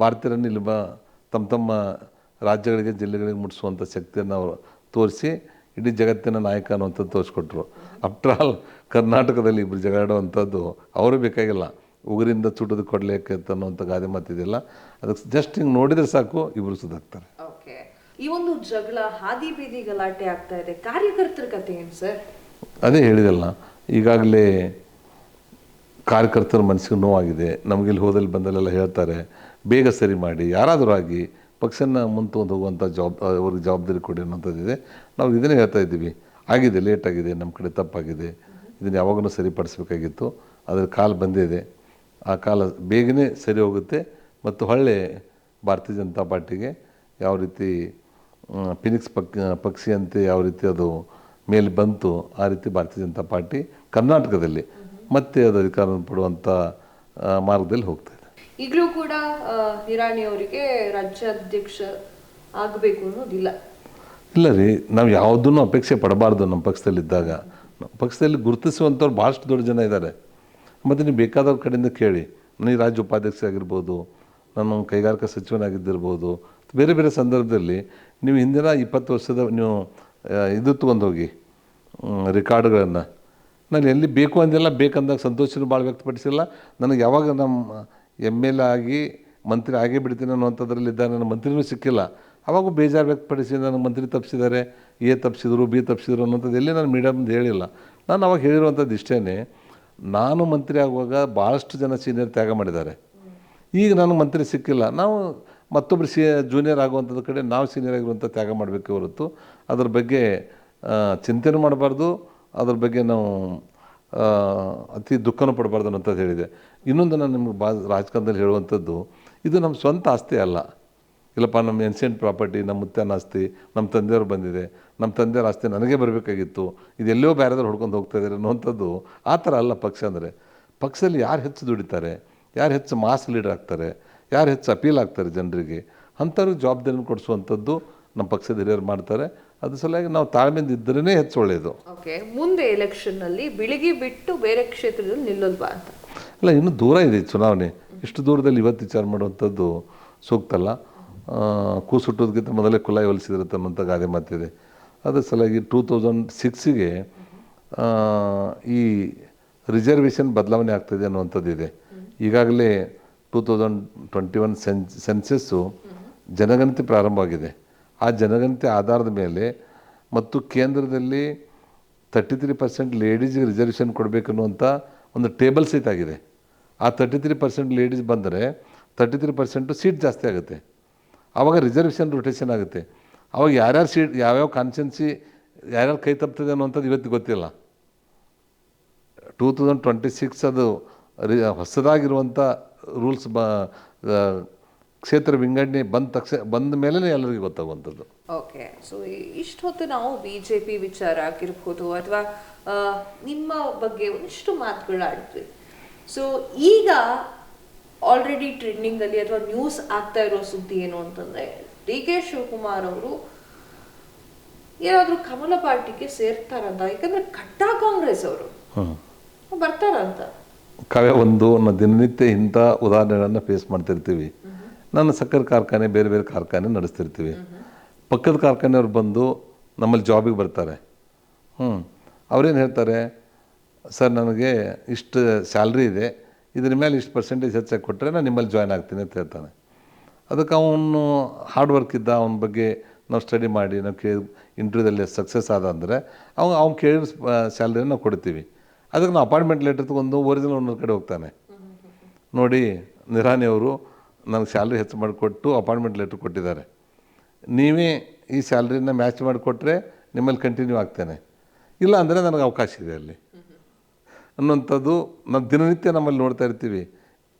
[SPEAKER 2] ಭಾರತೀಯರನ್ನು ಇಲ್ಲಿ ತಮ್ಮ ರಾಜ್ಯಗಳಿಗೆ, ಜಿಲ್ಲೆಗಳಿಗೆ ಮುಟ್ಟಿಸುವಂಥ ಶಕ್ತಿಯನ್ನು ಅವರು ತೋರಿಸಿ ಇಡೀ ಜಗತ್ತಿನ ನಾಯಕ ಅನ್ನುವಂಥದ್ದು ತೋರಿಸ್ಕೊಟ್ರು. ಆಫ್ಟರ್ ಆಲ್ ಕರ್ನಾಟಕದಲ್ಲಿ ಇಬ್ಬರು ಜಗಾಡುವಂಥದ್ದು ಅವರು ಬೇಕಾಗಿಲ್ಲ, ಉಗುರಿಂದ ಚುಟೋದು ಕೊಡಲೇಕೆ ಅನ್ನುವಂಥ ಗಾದೆ ಮಾತಿದೆಯಲ್ಲ, ಅದಕ್ಕೆ ಜಸ್ಟ್ ಹಿಂಗೆ ನೋಡಿದರೆ ಸಾಕು ಇಬ್ಬರು ಸುಧಾಗ್ತಾರೆ.
[SPEAKER 1] ಓಕೆ, ಈ ಒಂದು ಜಗಳ ಹಾದಿ ಬೀದಿ ಗಲಾಟೆ ಆಗ್ತಾ ಇದೆ, ಕಾರ್ಯಕರ್ತರ ಕಥೆ ಏನು ಸರ್?
[SPEAKER 2] ಅದೇ ಹೇಳಿದಲ್ಲ, ಈಗಾಗಲೇ ಕಾರ್ಯಕರ್ತರ ಮನಸ್ಸಿಗೆ ನೋವಾಗಿದೆ. ನಮಗಿಲ್ಲಿ ಹೋದಲ್ಲಿ ಬಂದಲ್ಲೆಲ್ಲ ಹೇಳ್ತಾರೆ, ಬೇಗ ಸರಿ ಮಾಡಿ, ಯಾರಾದರೂ ಆಗಿ ಪಕ್ಷನ ಮುಂತೊಂದು ಹೋಗುವಂಥ ಅವ್ರಿಗೆ ಜವಾಬ್ದಾರಿ ಕೊಡಿ ಅನ್ನೋಂಥದ್ದಿದೆ. ನಾವು ಇದನ್ನೇ ಹೇಳ್ತಾ ಇದ್ದೀವಿ. ಆಗಿದೆ, ಲೇಟಾಗಿದೆ, ನಮ್ಮ ಕಡೆ ತಪ್ಪಾಗಿದೆ, ಇದನ್ನು ಯಾವಾಗಲೂ ಸರಿಪಡಿಸ್ಬೇಕಾಗಿತ್ತು. ಅದರ ಕಾಲ ಬಂದಿದೆ. ಆ ಕಾಲ ಬೇಗನೆ ಸರಿ ಹೋಗುತ್ತೆ. ಮತ್ತು ಹೊಳ್ಳೆ ಭಾರತೀಯ ಜನತಾ ಪಾರ್ಟಿಗೆ ಯಾವ ರೀತಿ ಫಿನಿಕ್ಸ್ ಪಕ್ಷಿಯಂತೆ ಯಾವ ರೀತಿ ಅದು ಮೇಲೆ ಬಂತು, ಆ ರೀತಿ ಭಾರತೀಯ ಜನತಾ ಪಾರ್ಟಿ ಕರ್ನಾಟಕದಲ್ಲಿ ಮತ್ತೆ ಅದು ಅಧಿಕಾರವನ್ನು ಪಡುವಂಥ ಮಾರ್ಗದಲ್ಲಿ ಹೋಗ್ತಾ ಇದೆ.
[SPEAKER 1] ಈಗಲೂ ಕೂಡ ನಿರಾಣಿ ಅವರಿಗೆ ರಾಜ್ಯಾಧ್ಯಕ್ಷ ಆಗಬೇಕು ಅನ್ನೋದಿಲ್ಲ?
[SPEAKER 2] ಇಲ್ಲ ರೀ, ನಾವು ಯಾವುದನ್ನು ಅಪೇಕ್ಷೆ ಪಡಬಾರ್ದು. ನಮ್ಮ ಪಕ್ಷದಲ್ಲಿದ್ದಾಗ ನಮ್ಮ ಪಕ್ಷದಲ್ಲಿ ಗುರುತಿಸುವಂಥವ್ರು ಭಾಳಷ್ಟು ದೊಡ್ಡ ಜನ ಇದ್ದಾರೆ. ಮತ್ತು ನೀವು ಬೇಕಾದವ್ರ ಕಡೆಯಿಂದ ಕೇಳಿ, ನನಗೆ ರಾಜ್ಯ ಉಪಾಧ್ಯಕ್ಷ ಆಗಿರ್ಬೋದು, ನಾನು ಕೈಗಾರಿಕಾ ಸಚಿವನಾಗಿದ್ದಿರ್ಬೋದು, ಬೇರೆ ಬೇರೆ ಸಂದರ್ಭದಲ್ಲಿ ನೀವು ಹಿಂದಿನ 20 ವರ್ಷದ ನೀವು ಇದು ತೊಗೊಂಡೋಗಿ ರೆಕಾರ್ಡ್ಗಳನ್ನು. ನಾನು ಎಲ್ಲಿ ಬೇಕು ಅಂದಿಲ್ಲ, ಬೇಕಂದಾಗ ಸಂತೋಷನೂ ಭಾಳ ವ್ಯಕ್ತಪಡಿಸಿಲ್ಲ. ನನಗೆ ಯಾವಾಗ ನಮ್ಮ ML ಆಗಿ ಮಂತ್ರಿ ಆಗೇ ಬಿಡ್ತೀನಿ ಅನ್ನೋವಂಥದ್ರಲ್ಲಿದ್ದ ನನ್ನ ಮಂತ್ರಿನೂ ಸಿಕ್ಕಿಲ್ಲ. ಅವಾಗೂ ಬೇಜಾರು ವ್ಯಕ್ತಪಡಿಸಿ ನನಗೆ ಮಂತ್ರಿ ತಪ್ಪಿಸಿದ್ದಾರೆ, ತಪ್ಪಿಸಿದ್ರು, ತಪ್ಪಿಸಿದ್ರು ಅನ್ನೋಂಥದ್ದು ಎಲ್ಲಿ ನಾನು ಮೀಡಿಯಾ ಮುಂದೆ ಹೇಳಿಲ್ಲ. ನಾನು ಅವಾಗ ಹೇಳಿರುವಂಥದ್ದು ಇಷ್ಟೇ, ನಾನು ಮಂತ್ರಿ ಆಗುವಾಗ ಭಾಳಷ್ಟು ಜನ ಸೀನಿಯರ್ ತ್ಯಾಗ ಮಾಡಿದ್ದಾರೆ. ಈಗ ನನಗೆ ಮಂತ್ರಿ ಸಿಕ್ಕಿಲ್ಲ, ನಾವು ಮತ್ತೊಬ್ಬರು ಜೂನಿಯರ್ ಆಗುವಂಥದ್ದು ಕಡೆ ನಾವು ಸೀನಿಯರ್ ಆಗಿರುವಂಥ ತ್ಯಾಗ ಮಾಡಬೇಕೆ ಹೊರತು ಅದ್ರ ಬಗ್ಗೆ ಚಿಂತೆನೂ ಮಾಡಬಾರ್ದು, ಅದ್ರ ಬಗ್ಗೆ ನಾವು ಅತಿ ದುಃಖನೂ ಪಡಬಾರ್ದು ಅನ್ನೋಂಥದ್ದು ಹೇಳಿದೆ. ಇನ್ನೊಂದು ನಾನು ನಿಮ್ಗೆ ರಾಜಕಾರಣದಲ್ಲಿ ಹೇಳುವಂಥದ್ದು, ಇದು ನಮ್ಮ ಸ್ವಂತ ಆಸ್ತಿ ಅಲ್ಲ. ಇಲ್ಲಪ್ಪ ನಮ್ಮ ಏನ್ಷಿಯಂಟ್ ಪ್ರಾಪರ್ಟಿ, ನಮ್ಮ ಮುತ್ತನ ಆಸ್ತಿ, ನಮ್ಮ ತಂದೆಯವ್ರು ಬಂದಿದೆ, ನಮ್ಮ ತಂದೆಯವ್ರ ಆಸ್ತಿ ನನಗೆ ಬರಬೇಕಾಗಿತ್ತು, ಇದೆಲ್ಲೋ ಬೇರೆದವ್ರು ಹೊಡ್ಕೊಂಡು ಹೋಗ್ತಾ ಇದ್ದಾರೆ ಅನ್ನೋವಂಥದ್ದು ಆ ಥರ ಅಲ್ಲ ಪಕ್ಷ ಅಂದರೆ. ಪಕ್ಷದಲ್ಲಿ ಯಾರು ಹೆಚ್ಚು ದುಡಿತಾರೆ, ಯಾರು ಹೆಚ್ಚು ಮಾಸ್ ಲೀಡರ್ ಆಗ್ತಾರೆ, ಯಾರು ಹೆಚ್ಚು ಅಪೀಲ್ ಆಗ್ತಾರೆ ಜನರಿಗೆ, ಅಂಥವ್ರಿಗೆ ಜವಾಬ್ದಾರಿನ ಕೊಡಿಸುವಂಥದ್ದು ನಮ್ಮ ಪಕ್ಷದ ಹಿರಿಯರು ಮಾಡ್ತಾರೆ. ಅದ್ರ ಸಲುವಾಗಿ ನಾವು ತಾಳ್ಮೆಯಿಂದ ಇದ್ದರೇ ಹೆಚ್ಚು ಒಳ್ಳೆಯದು.
[SPEAKER 1] ಓಕೆ, ಮುಂದೆ ಎಲೆಕ್ಷನ್ನಲ್ಲಿ ಬಿಳಿಗಿ ಬಿಟ್ಟು ಬೇರೆ ಕ್ಷೇತ್ರದಲ್ಲಿ ನಿಲ್ಲಲ್ವಾ ಅಂತ?
[SPEAKER 2] ಇಲ್ಲ, ಇನ್ನೂ ದೂರ ಇದೆ ಚುನಾವಣೆ. ಇಷ್ಟು ದೂರದಲ್ಲಿ ಇವತ್ತು ವಿಚಾರ ಮಾಡುವಂಥದ್ದು ಸೂಕ್ತ ಅಲ್ಲ. ಕೂಸುಟ್ಟೋದಕ್ಕಿಂತ ಮೊದಲೇ ಕುಲಾಯಿ ಹೊಲಿಸಿದಿರುತ್ತೆ ಅನ್ನೋಂಥ ಗಾದೆ ಮಾತಿದೆ. ಅದ್ರ ಸಲುವಾಗಿ 2006ಗೆ ಈ ರಿಸರ್ವೇಷನ್ ಬದಲಾವಣೆ ಆಗ್ತದೆ ಅನ್ನುವಂಥದ್ದಿದೆ. ಈಗಾಗಲೇ 2021 ಸೆನ್ಸಸ್ಸು ಜನಗಣತಿ ಪ್ರಾರಂಭವಾಗಿದೆ. ಆ ಜನಗಣತಿ ಆಧಾರದ ಮೇಲೆ ಮತ್ತು ಕೇಂದ್ರದಲ್ಲಿ 33% ಲೇಡೀಸ್ಗೆ ರಿಸರ್ವೇಷನ್ ಕೊಡಬೇಕನ್ನುವಂಥ ಒಂದು ಟೇಬಲ್ ಸಹಿತ ಆಗಿದೆ. ಆ 33% ಲೇಡೀಸ್ ಬಂದರೆ 33% ಸೀಟ್ ಜಾಸ್ತಿ ಆಗುತ್ತೆ. ಆವಾಗ ರಿಸರ್ವೇಷನ್ ರೊಟೇಷನ್ ಆಗುತ್ತೆ. ಆವಾಗ ಯಾರ್ಯಾರು ಸೀಟ್, ಯಾವ್ಯಾವ ಕಾನ್ಸ್ಟಿಟ್ಯೂನ್ಸಿ ಯಾರ್ಯಾರು ಕೈ ತಪ್ತದೆ ಅನ್ನುವಂಥದ್ದು ಇವತ್ತು ಗೊತ್ತಿಲ್ಲ. 2026 ಅದು ಹೊಸದಾಗಿರುವಂಥ ರೂಲ್ಸ್ ಕ್ಷೇತ್ರ ವಿಂಗಡಣೆ ಬಂದ ಮೇಲೆ ಎಲ್ಲರಿಗೂ ಗೊತ್ತಾಗುವಂಥದ್ದು.
[SPEAKER 1] ಓಕೆ, ಸೊ ಇಷ್ಟು ಹೊತ್ತು ನಾವು BJP ವಿಚಾರ ಆಗಿರ್ಬೋದು ಅಥವಾ ನಿಮ್ಮ ಬಗ್ಗೆ ಒಂದಿಷ್ಟು ಮಾತುಗಳಾಡಿದ್ವಿ. ಸೊ ಈಗ ಆಲ್ರೆಡಿ ಟ್ರೆಂಡಿಂಗಲ್ಲಿ ಅಥವಾ ನ್ಯೂಸ್ ಆಗ್ತಾ ಇರೋ ಸುದ್ದಿ ಏನು ಅಂತಂದರೆ, DK ಶಿವಕುಮಾರ್ ಅವರು ಏನಾದರೂ ಕಮಲ ಪಾರ್ಟಿಗೆ ಸೇರ್ತಾರಂತ, ಯಾಕಂದರೆ ಕಟ್ಟಾ ಕಾಂಗ್ರೆಸ್ ಅವರು ಬರ್ತಾರಂತ.
[SPEAKER 2] ಕಾವ್ಯ, ನಾವು ದಿನನಿತ್ಯ ಇಂಥ ಉದಾಹರಣೆಗಳನ್ನು ಫೇಸ್ ಮಾಡ್ತಿರ್ತೀವಿ. ನನ್ನ ಸಕ್ಕರೆ ಕಾರ್ಖಾನೆ, ಬೇರೆ ಬೇರೆ ಕಾರ್ಖಾನೆ ನಡೆಸ್ತಿರ್ತೀವಿ. ಪಕ್ಕದ ಕಾರ್ಖಾನೆಯವ್ರು ಬಂದು ನಮ್ಮಲ್ಲಿ ಜಾಬಿಗೆ ಬರ್ತಾರೆ. ಅವ್ರೇನು ಹೇಳ್ತಾರೆ, ಸರ್ ನನಗೆ ಇಷ್ಟು ಸ್ಯಾಲ್ರಿ ಇದೆ, ಇದ್ರ ಮೇಲೆ ಇಷ್ಟು ಪರ್ಸೆಂಟೇಜ್ ಹೆಚ್ಚಾಗಿ ಕೊಟ್ಟರೆ ನಾನು ನಿಮ್ಮಲ್ಲಿ ಜಾಯ್ನ್ ಆಗ್ತೀನಿ ಅಂತ ಹೇಳ್ತಾನೆ. ಅದಕ್ಕೆ ಅವನು ಹಾರ್ಡ್ ವರ್ಕ್ ಇದ್ದ, ಅವನ ಬಗ್ಗೆ ನಾವು ಸ್ಟಡಿ ಮಾಡಿ ನಾವು ಇಂಟರ್ವ್ಯೂದಲ್ಲಿ ಸಕ್ಸಸ್ ಆದ ಅಂದರೆ ಅವ್ನು ಕೇಳಿದ ಸ್ಯಾಲ್ರಿನ ನಾವು ಕೊಡ್ತೀವಿ. ಅದಕ್ಕೆ ನಾವು ಅಪಾಯಿಂಟ್ಮೆಂಟ್ ಲೆಟರ್ ತೊಗೊಂಡು ಒರಿಜಿನಲ್ ಓನರ್ ಕಡೆ ಹೋಗ್ತಾನೆ. ನೋಡಿ, ನಿರಾಣಿ ಅವರು ನನಗೆ ಸ್ಯಾಲ್ರಿ ಹೆಚ್ಚು ಮಾಡಿಕೊಟ್ಟು ಅಪಾಯಿಂಟ್ಮೆಂಟ್ ಲೆಟ್ರ್ ಕೊಟ್ಟಿದ್ದಾರೆ, ನೀವೇ ಈ ಸ್ಯಾಲ್ರಿನ ಮ್ಯಾಚ್ ಮಾಡಿಕೊಟ್ರೆ ನಿಮ್ಮಲ್ಲಿ ಕಂಟಿನ್ಯೂ ಆಗ್ತೇನೆ, ಇಲ್ಲ ಅಂದರೆ ನನಗೆ ಅವಕಾಶ ಇದೆ ಅಲ್ಲಿ ಅನ್ನುವಂಥದ್ದು ನಾವು ದಿನನಿತ್ಯ ನಮ್ಮಲ್ಲಿ ನೋಡ್ತಾ ಇರ್ತೀವಿ.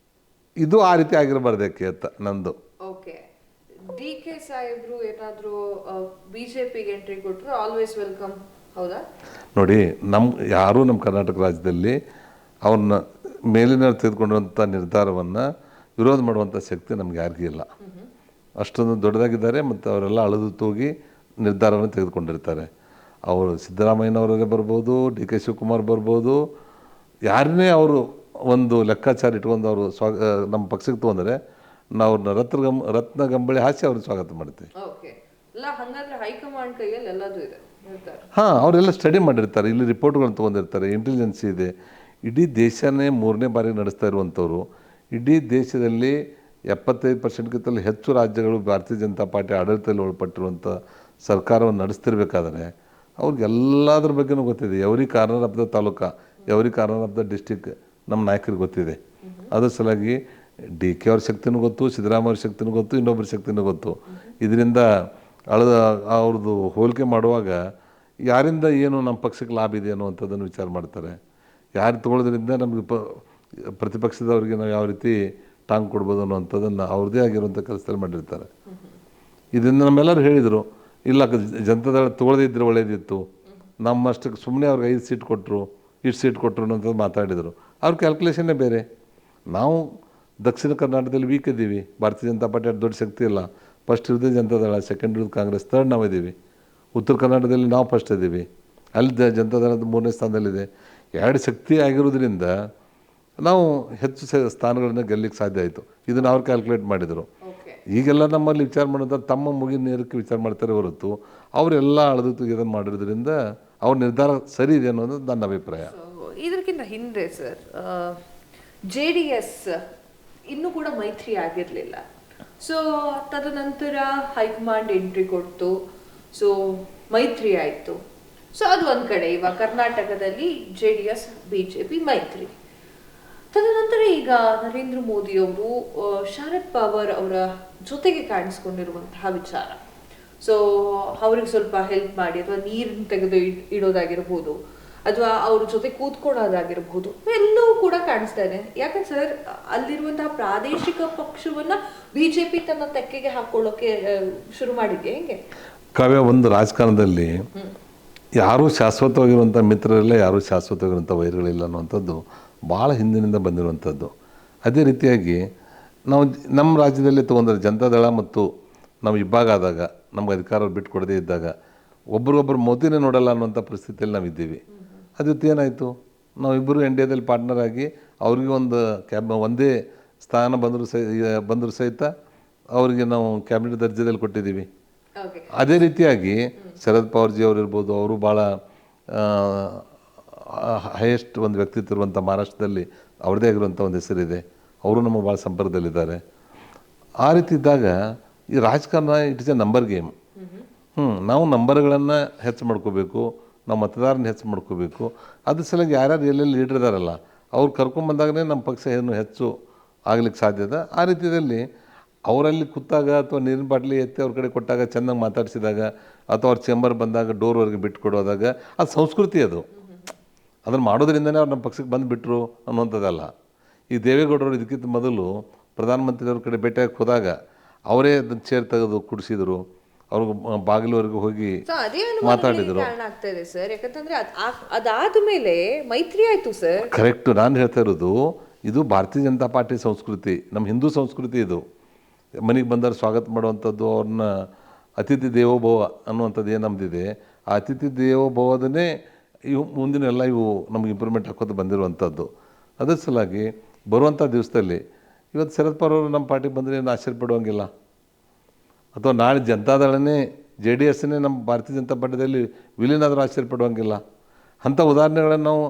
[SPEAKER 2] ಇದು ಆ ರೀತಿ ಆಗಿರಬಾರ್ದಕ್ಕೆ ಅಂತ ನಂದು.
[SPEAKER 1] ಓಕೆ, DK ಸಾಹೇಬ್ರು ಏನಾದರೂ BJPಗೆ ಎಂಟ್ರಿ ಕೊಟ್ಟರು ಆಲ್ವೇಸ್ ವೆಲ್ಕಮ್, ಹೌದಾ?
[SPEAKER 2] ನೋಡಿ, ಯಾರೂ ನಮ್ಮ ಕರ್ನಾಟಕ ರಾಜ್ಯದಲ್ಲಿ ಅವ್ರನ್ನ ಮೇಲಿನ ತೆಗೆದುಕೊಂಡಿರುವಂಥ ನಿರ್ಧಾರವನ್ನು ವಿರೋಧ ಮಾಡುವಂಥ ಶಕ್ತಿ ನಮ್ಗೆ ಯಾರಿಗೂ ಇಲ್ಲ. ಅಷ್ಟೊಂದು ದೊಡ್ಡದಾಗಿದ್ದಾರೆ ಮತ್ತು ಅವರೆಲ್ಲ ಅಳೆದು ತೂಗಿ ನಿರ್ಧಾರವನ್ನು ತೆಗೆದುಕೊಂಡಿರ್ತಾರೆ. ಅವರು ಸಿದ್ದರಾಮಯ್ಯನವರೇ ಬರ್ಬೋದು, DK ಶಿವಕುಮಾರ್ ಬರ್ಬೋದು, ಯಾರನ್ನೇ ಅವರು ಒಂದು ಲೆಕ್ಕಾಚಾರ ಇಟ್ಕೊಂಡು ಅವರು ನಮ್ಮ ಪಕ್ಷಕ್ಕೆ ತೊಗೊಂಡ್ರೆ ನಾವು ರತ್ನ ಗಂಬಳಿ ಹಾಸಿ ಅವ್ರಿಗೆ ಸ್ವಾಗತ ಮಾಡ್ತೀವಿ.
[SPEAKER 1] ಹೈಕಮಾಂಡ್ ಕೈಯಲ್ಲಿ ಎಲ್ಲದೂ ಇದೆ.
[SPEAKER 2] ಹಾಂ, ಅವರೆಲ್ಲ ಸ್ಟಡಿ ಮಾಡಿರ್ತಾರೆ, ಇಲ್ಲಿ ರಿಪೋರ್ಟ್ಗಳನ್ನ ತೊಗೊಂಡಿರ್ತಾರೆ, ಇಂಟೆಲಿಜೆನ್ಸಿ ಇದೆ. ಇಡೀ ದೇಶನೇ 3ನೇ ಬಾರಿ ನಡೆಸ್ತಾ ಇರುವಂಥವ್ರು. ಇಡೀ ದೇಶದಲ್ಲಿ 75%ಗಿಂತಲೂ ಹೆಚ್ಚು ರಾಜ್ಯಗಳು ಭಾರತೀಯ ಜನತಾ ಪಾರ್ಟಿ ಆಡಳಿತದಲ್ಲಿ ಒಳಪಟ್ಟಿರುವಂಥ ಸರ್ಕಾರವನ್ನು ನಡೆಸ್ತಿರ್ಬೇಕಾದ್ರೆ ಅವ್ರಿಗೆಲ್ಲದ್ರ ಬಗ್ಗೆನೂ ಗೊತ್ತಿದೆ. Every corner of the taluka, every corner of the district ನಮ್ಮ ನಾಯಕರಿಗೆ ಗೊತ್ತಿದೆ. ಅದ್ರ ಸಲುವಾಗಿ DK ಅವ್ರ ಶಕ್ತಿನೂ ಗೊತ್ತು, ಸಿದ್ದರಾಮಯ್ಯ ಅವ್ರ ಶಕ್ತಿನೂ ಗೊತ್ತು, ಇನ್ನೊಬ್ಬರ ಶಕ್ತಿನೂ ಗೊತ್ತು. ಇದರಿಂದ ಅವ್ರದ್ದು ಹೋಲಿಕೆ ಮಾಡುವಾಗ ಯಾರಿಂದ ಏನು ನಮ್ಮ ಪಕ್ಷಕ್ಕೆ ಲಾಭ ಇದೆ ಅನ್ನುವಂಥದ್ದನ್ನು ವಿಚಾರ ಮಾಡ್ತಾರೆ. ಯಾರು ತೊಗೊಳೋದ್ರಿಂದ ನಮಗೆ ಪ್ರತಿಪಕ್ಷದವ್ರಿಗೆ ನಾವು ಯಾವ ರೀತಿ ಟಾಂಗ್ ಕೊಡ್ಬೋದು ಅನ್ನೋವಂಥದ್ದನ್ನು ಅವ್ರದ್ದೇ ಆಗಿರುವಂಥ ಕೆಲಸದಲ್ಲಿ ಮಾಡಿರ್ತಾರೆ. ಇದನ್ನು ನಮ್ಮೆಲ್ಲರೂ ಹೇಳಿದರು, ಇಲ್ಲ ಜನತಾದಳ ತೊಗೊಳ್ಳದೇ ಇದ್ದರೆ ಒಳ್ಳೇದಿತ್ತು, ನಮ್ಮಷ್ಟಕ್ಕೆ ಸುಮ್ಮನೆ ಅವ್ರಿಗೆ 5 ಸೀಟ್ ಕೊಟ್ಟರು, ಇಷ್ಟು ಸೀಟ್ ಕೊಟ್ಟರು ಅನ್ನೋಂಥದ್ದು ಮಾತಾಡಿದರು. ಅವ್ರ ಕ್ಯಾಲ್ಕುಲೇಷನ್ನೇ ಬೇರೆ. ನಾವು ದಕ್ಷಿಣ ಕರ್ನಾಟಕದಲ್ಲಿ ವೀಕ್ ಇದ್ದೀವಿ, ಭಾರತೀಯ ಜನತಾ ಪಾರ್ಟಿ ಅಷ್ಟು ದೊಡ್ಡ ಶಕ್ತಿ ಇಲ್ಲ. ಫಸ್ಟ್ ಇರೋದೇ ಜನತಾದಳ, ಸೆಕೆಂಡ್ ಇರೋದು ಕಾಂಗ್ರೆಸ್, ಥರ್ಡ್ ನಾವು ಇದ್ದೀವಿ. ಉತ್ತರ ಕರ್ನಾಟಕದಲ್ಲಿ ನಾವು ಫಸ್ಟ್ ಇದ್ದೀವಿ, ಅಲ್ಲಿ ಜನತಾದಳದ 3ನೇ ಸ್ಥಾನದಲ್ಲಿದೆ. 2 ಶಕ್ತಿ ಆಗಿರೋದ್ರಿಂದ ನಾವು ಹೆಚ್ಚು ಸ್ಥಾನಗಳನ್ನು ಗೆಲ್ಲಲಿಕ್ಕೆ ಸಾಧ್ಯ ಆಯಿತು. ಇದನ್ನು ಅವ್ರು ಕ್ಯಾಲ್ಕುಲೇಟ್ ಮಾಡಿದರು. ಈಗೆಲ್ಲ ನಮ್ಮಲ್ಲಿ ವಿಚಾರ ಮಾಡಿದ್ರೆ ತಮ್ಮ ಮುಗಿನ ನೇರಕ್ಕೆ ವಿಚಾರ ಮಾಡ್ತಾರೆ ಹೊರತು ಅವರೆಲ್ಲ ಅಳದು ಇದನ್ನು ಮಾಡಿರೋದ್ರಿಂದ ಅವ್ರ ನಿರ್ಧಾರ ಸರಿ ಇದೆ ಅನ್ನೋದು ನನ್ನ ಅಭಿಪ್ರಾಯ.
[SPEAKER 1] ಇದಕ್ಕಿಂತ ಹಿಂದೆ ಸರ್ JDS ಇನ್ನೂ ಕೂಡ ಮೈತ್ರಿ ಆಗಿರಲಿಲ್ಲ. ಸೊ ತದನಂತರ ಹೈಕಮಾಂಡ್ ಎಂಟ್ರಿ ಕೊಡ್ತು, ಸೊ ಮೈತ್ರಿ ಆಯಿತು. ಸೊ ಅದು ಒಂದು ಕಡೆ. ಇವಾಗ ಕರ್ನಾಟಕದಲ್ಲಿ JDS BJP ಮೈತ್ರಿ. ತದನಂತರ ಈಗ ನರೇಂದ್ರ ಮೋದಿ ಅವರು ಶರದ್ ಪವಾರ್ ಅವರ ಜೊತೆಗೆ ಕಾಣಿಸ್ಕೊಂಡಿರುವಂತಹ ವಿಚಾರ. ಸೊ ಅವ್ರಿಗೆ ಸ್ವಲ್ಪ ಹೆಲ್ಪ್ ಮಾಡಿ ಅಥವಾ ನೀರನ್ನು ತೆಗೆದು ಇಡೋದಾಗಿರ್ಬೋದು ಅಥವಾ ಅವ್ರ ಜೊತೆ ಕೂತ್ಕೊಳ್ಳೋದಾಗಿರ್ಬೋದು ಎಲ್ಲವೂ ಕೂಡ ಕಾಣಿಸ್ತಾ ಇದೆ. ಯಾಕಂದ್ರೆ ಸರ್ ಅಲ್ಲಿರುವಂತಹ ಪ್ರಾದೇಶಿಕ ಪಕ್ಷವನ್ನ BJP ತನ್ನ ತೆಕ್ಕೆಗೆ ಹಾಕೊಳ್ಳೋಕೆ ಶುರು ಮಾಡಿದ್ಯಾ ಹೆಂಗೆ?
[SPEAKER 2] ಕಾವ್ಯ, ಒಂದು ರಾಜಕಾರಣದಲ್ಲಿ ಯಾರೂ ಶಾಶ್ವತವಾಗಿರುವಂಥ ಮಿತ್ರರಿಲ್ಲ, ಯಾರೂ ಶಾಶ್ವತವಾಗಿರುವಂಥ ವೈರಿಗಳಿಲ್ಲ ಅನ್ನುವಂಥದ್ದು ಭಾಳ ಹಿಂದಿನಿಂದ ಬಂದಿರುವಂಥದ್ದು. ಅದೇ ರೀತಿಯಾಗಿ ನಾವು ನಮ್ಮ ರಾಜ್ಯದಲ್ಲಿ ತೊಗೊಂಡ್ರೆ ಜನತಾದಳ ಮತ್ತು ನಾವು ಇಬ್ಬಾಗ ಆದಾಗ ನಮ್ಗೆ ಅಧಿಕಾರ ಬಿಟ್ಟು ಕೊಡದೇ ಇದ್ದಾಗ ಒಬ್ರಿಗೊಬ್ಬರು ಮೋದಿನೇ ನೋಡಲ್ಲ ಅನ್ನುವಂಥ ಪರಿಸ್ಥಿತಿಯಲ್ಲಿ ನಾವಿದ್ದೀವಿ. ಅದಿತ್ತು ಏನಾಯಿತು, ನಾವಿಬ್ಬರು ಇಂಡಿಯಾದಲ್ಲಿ ಪಾರ್ಟ್ನರ್ ಆಗಿ ಅವ್ರಿಗೆ ಒಂದು ಒಂದೇ ಸ್ಥಾನ ಬಂದರೂ ಸಹಿತ ಅವರಿಗೆ ನಾವು ಕ್ಯಾಬಿನೆಟ್ ದರ್ಜೆದಲ್ಲಿ ಕೊಟ್ಟಿದ್ದೀವಿ. ಅದೇ ರೀತಿಯಾಗಿ ಶರದ್ ಪವಾರ್ಜಿ ಅವರು ಇರ್ಬೋದು, ಅವರು ಭಾಳ ಹೈಯೆಸ್ಟ್ ಒಂದು ವ್ಯಕ್ತಿತ್ವ ಇರುವಂಥ ಮಹಾರಾಷ್ಟ್ರದಲ್ಲಿ ಅವ್ರದ್ದೇ ಆಗಿರುವಂಥ ಒಂದು ಹೆಸರಿದೆ. ಅವರು ನಮ್ಮ ಭಾಳ ಸಂಪರ್ಕದಲ್ಲಿದ್ದಾರೆ. ಆ ರೀತಿ ಇದ್ದಾಗ ಈ ರಾಜಕಾರಣ it is A number game. ನಾವು ನಂಬರ್ಗಳನ್ನು ಹೆಚ್ಚು ಮಾಡ್ಕೋಬೇಕು, ನಾವು ಮತದಾರನ ಹೆಚ್ಚು ಮಾಡ್ಕೋಬೇಕು. ಅದ್ರ ಸಲುವಾಗಿ ಯಾರ್ಯಾರು ಎಲ್ಲೆಲ್ಲಿ ಲೀಡರ್ ಇದ್ದಾರಲ್ಲ ಅವ್ರು ಕರ್ಕೊಂಬಂದಾಗಲೇ ನಮ್ಮ ಪಕ್ಷ ಏನು ಹೆಚ್ಚು ಆಗ್ಲಿಕ್ಕೆ ಸಾಧ್ಯದ. ಆ ರೀತಿಯಲ್ಲಿ ಅವರಲ್ಲಿ ಕೂತಾಗ ಅಥವಾ ನೀರಿನ ಬಾಟ್ಲಿ ಎತ್ತಿ ಅವ್ರ ಕಡೆ ಕೊಟ್ಟಾಗ ಚೆನ್ನಾಗಿ ಮಾತಾಡಿಸಿದಾಗ ಅಥವಾ ಅವ್ರ ಚೇಂಬರ್ ಬಂದಾಗ ಡೋರ್ವರೆಗೆ ಬಿಟ್ಟು ಕೊಡೋದಾಗ ಅದು ಸಂಸ್ಕೃತಿ. ಅದನ್ನು ಮಾಡೋದ್ರಿಂದನೇ ಅವ್ರು ನಮ್ಮ ಪಕ್ಷಕ್ಕೆ ಬಂದುಬಿಟ್ರು ಅನ್ನುವಂಥದ್ದಲ್ಲ. ಈ ದೇವೇಗೌಡರು ಇದಕ್ಕಿಂತ ಮೊದಲು ಪ್ರಧಾನಮಂತ್ರಿಯವ್ರ ಕಡೆ ಭೇಟಿಯಾಗಿ ಹೋದಾಗ ಅವರೇ ಅದನ್ನು ಚೇರ್ ತೆಗೆದು ಕುಡಿಸಿದ್ರು, ಅವ್ರಿಗೆ ಬಾಗಿಲವರೆಗೂ ಹೋಗಿ ಮಾತಾಡಿದರು.
[SPEAKER 1] ಅದಾದ್ಮೇಲೆ ಮೈತ್ರಿ ಆಯ್ತು ಸರ್.
[SPEAKER 2] ಕರೆಕ್ಟ್. ನಾನು ಹೇಳ್ತಾ ಇರೋದು ಇದು ಭಾರತೀಯ ಜನತಾ ಪಾರ್ಟಿ ಸಂಸ್ಕೃತಿ, ನಮ್ಮ ಹಿಂದೂ ಸಂಸ್ಕೃತಿ. ಇದು ಮನೆಗೆ ಬಂದವ್ರು ಸ್ವಾಗತ ಮಾಡುವಂಥದ್ದು, ಅವ್ರನ್ನ ಅತಿಥಿ ದೇವೋಭವ ಅನ್ನುವಂಥದ್ದು ಏನು ನಮ್ಮದಿದೆ, ಆ ಅತಿಥಿ ದೇವೋಭವದನ್ನೇ ಮುಂದಿನ ಎಲ್ಲ ನಮ್ಗೆ ಇಂಪ್ರೂವ್ಮೆಂಟ್ ಹಾಕೋದು ಬಂದಿರುವಂಥದ್ದು. ಅದ್ರ ಸಲುವಾಗಿ ಬರುವಂಥ ದಿವಸದಲ್ಲಿ ಇವತ್ತು ಶರದ್ ಪವಾರ್ ಅವರು ನಮ್ಮ ಪಾರ್ಟಿಗೆ ಬಂದರೆ ಏನು ಆಶ್ಚರ್ಯಪಡುವಂಗಿಲ್ಲ. ಅಥವಾ ನಾಳೆ ಜನತಾದಳನೇ JDSನೇ ನಮ್ಮ ಭಾರತೀಯ ಜನತಾ ಪಾರ್ಟಿಯಲ್ಲಿ ವಿಲೀನ ಆದರೂ ಆಶ್ಚರ್ಯಪಡುವಂಗಿಲ್ಲ. ಅಂಥ ಉದಾಹರಣೆಗಳನ್ನು ನಾವು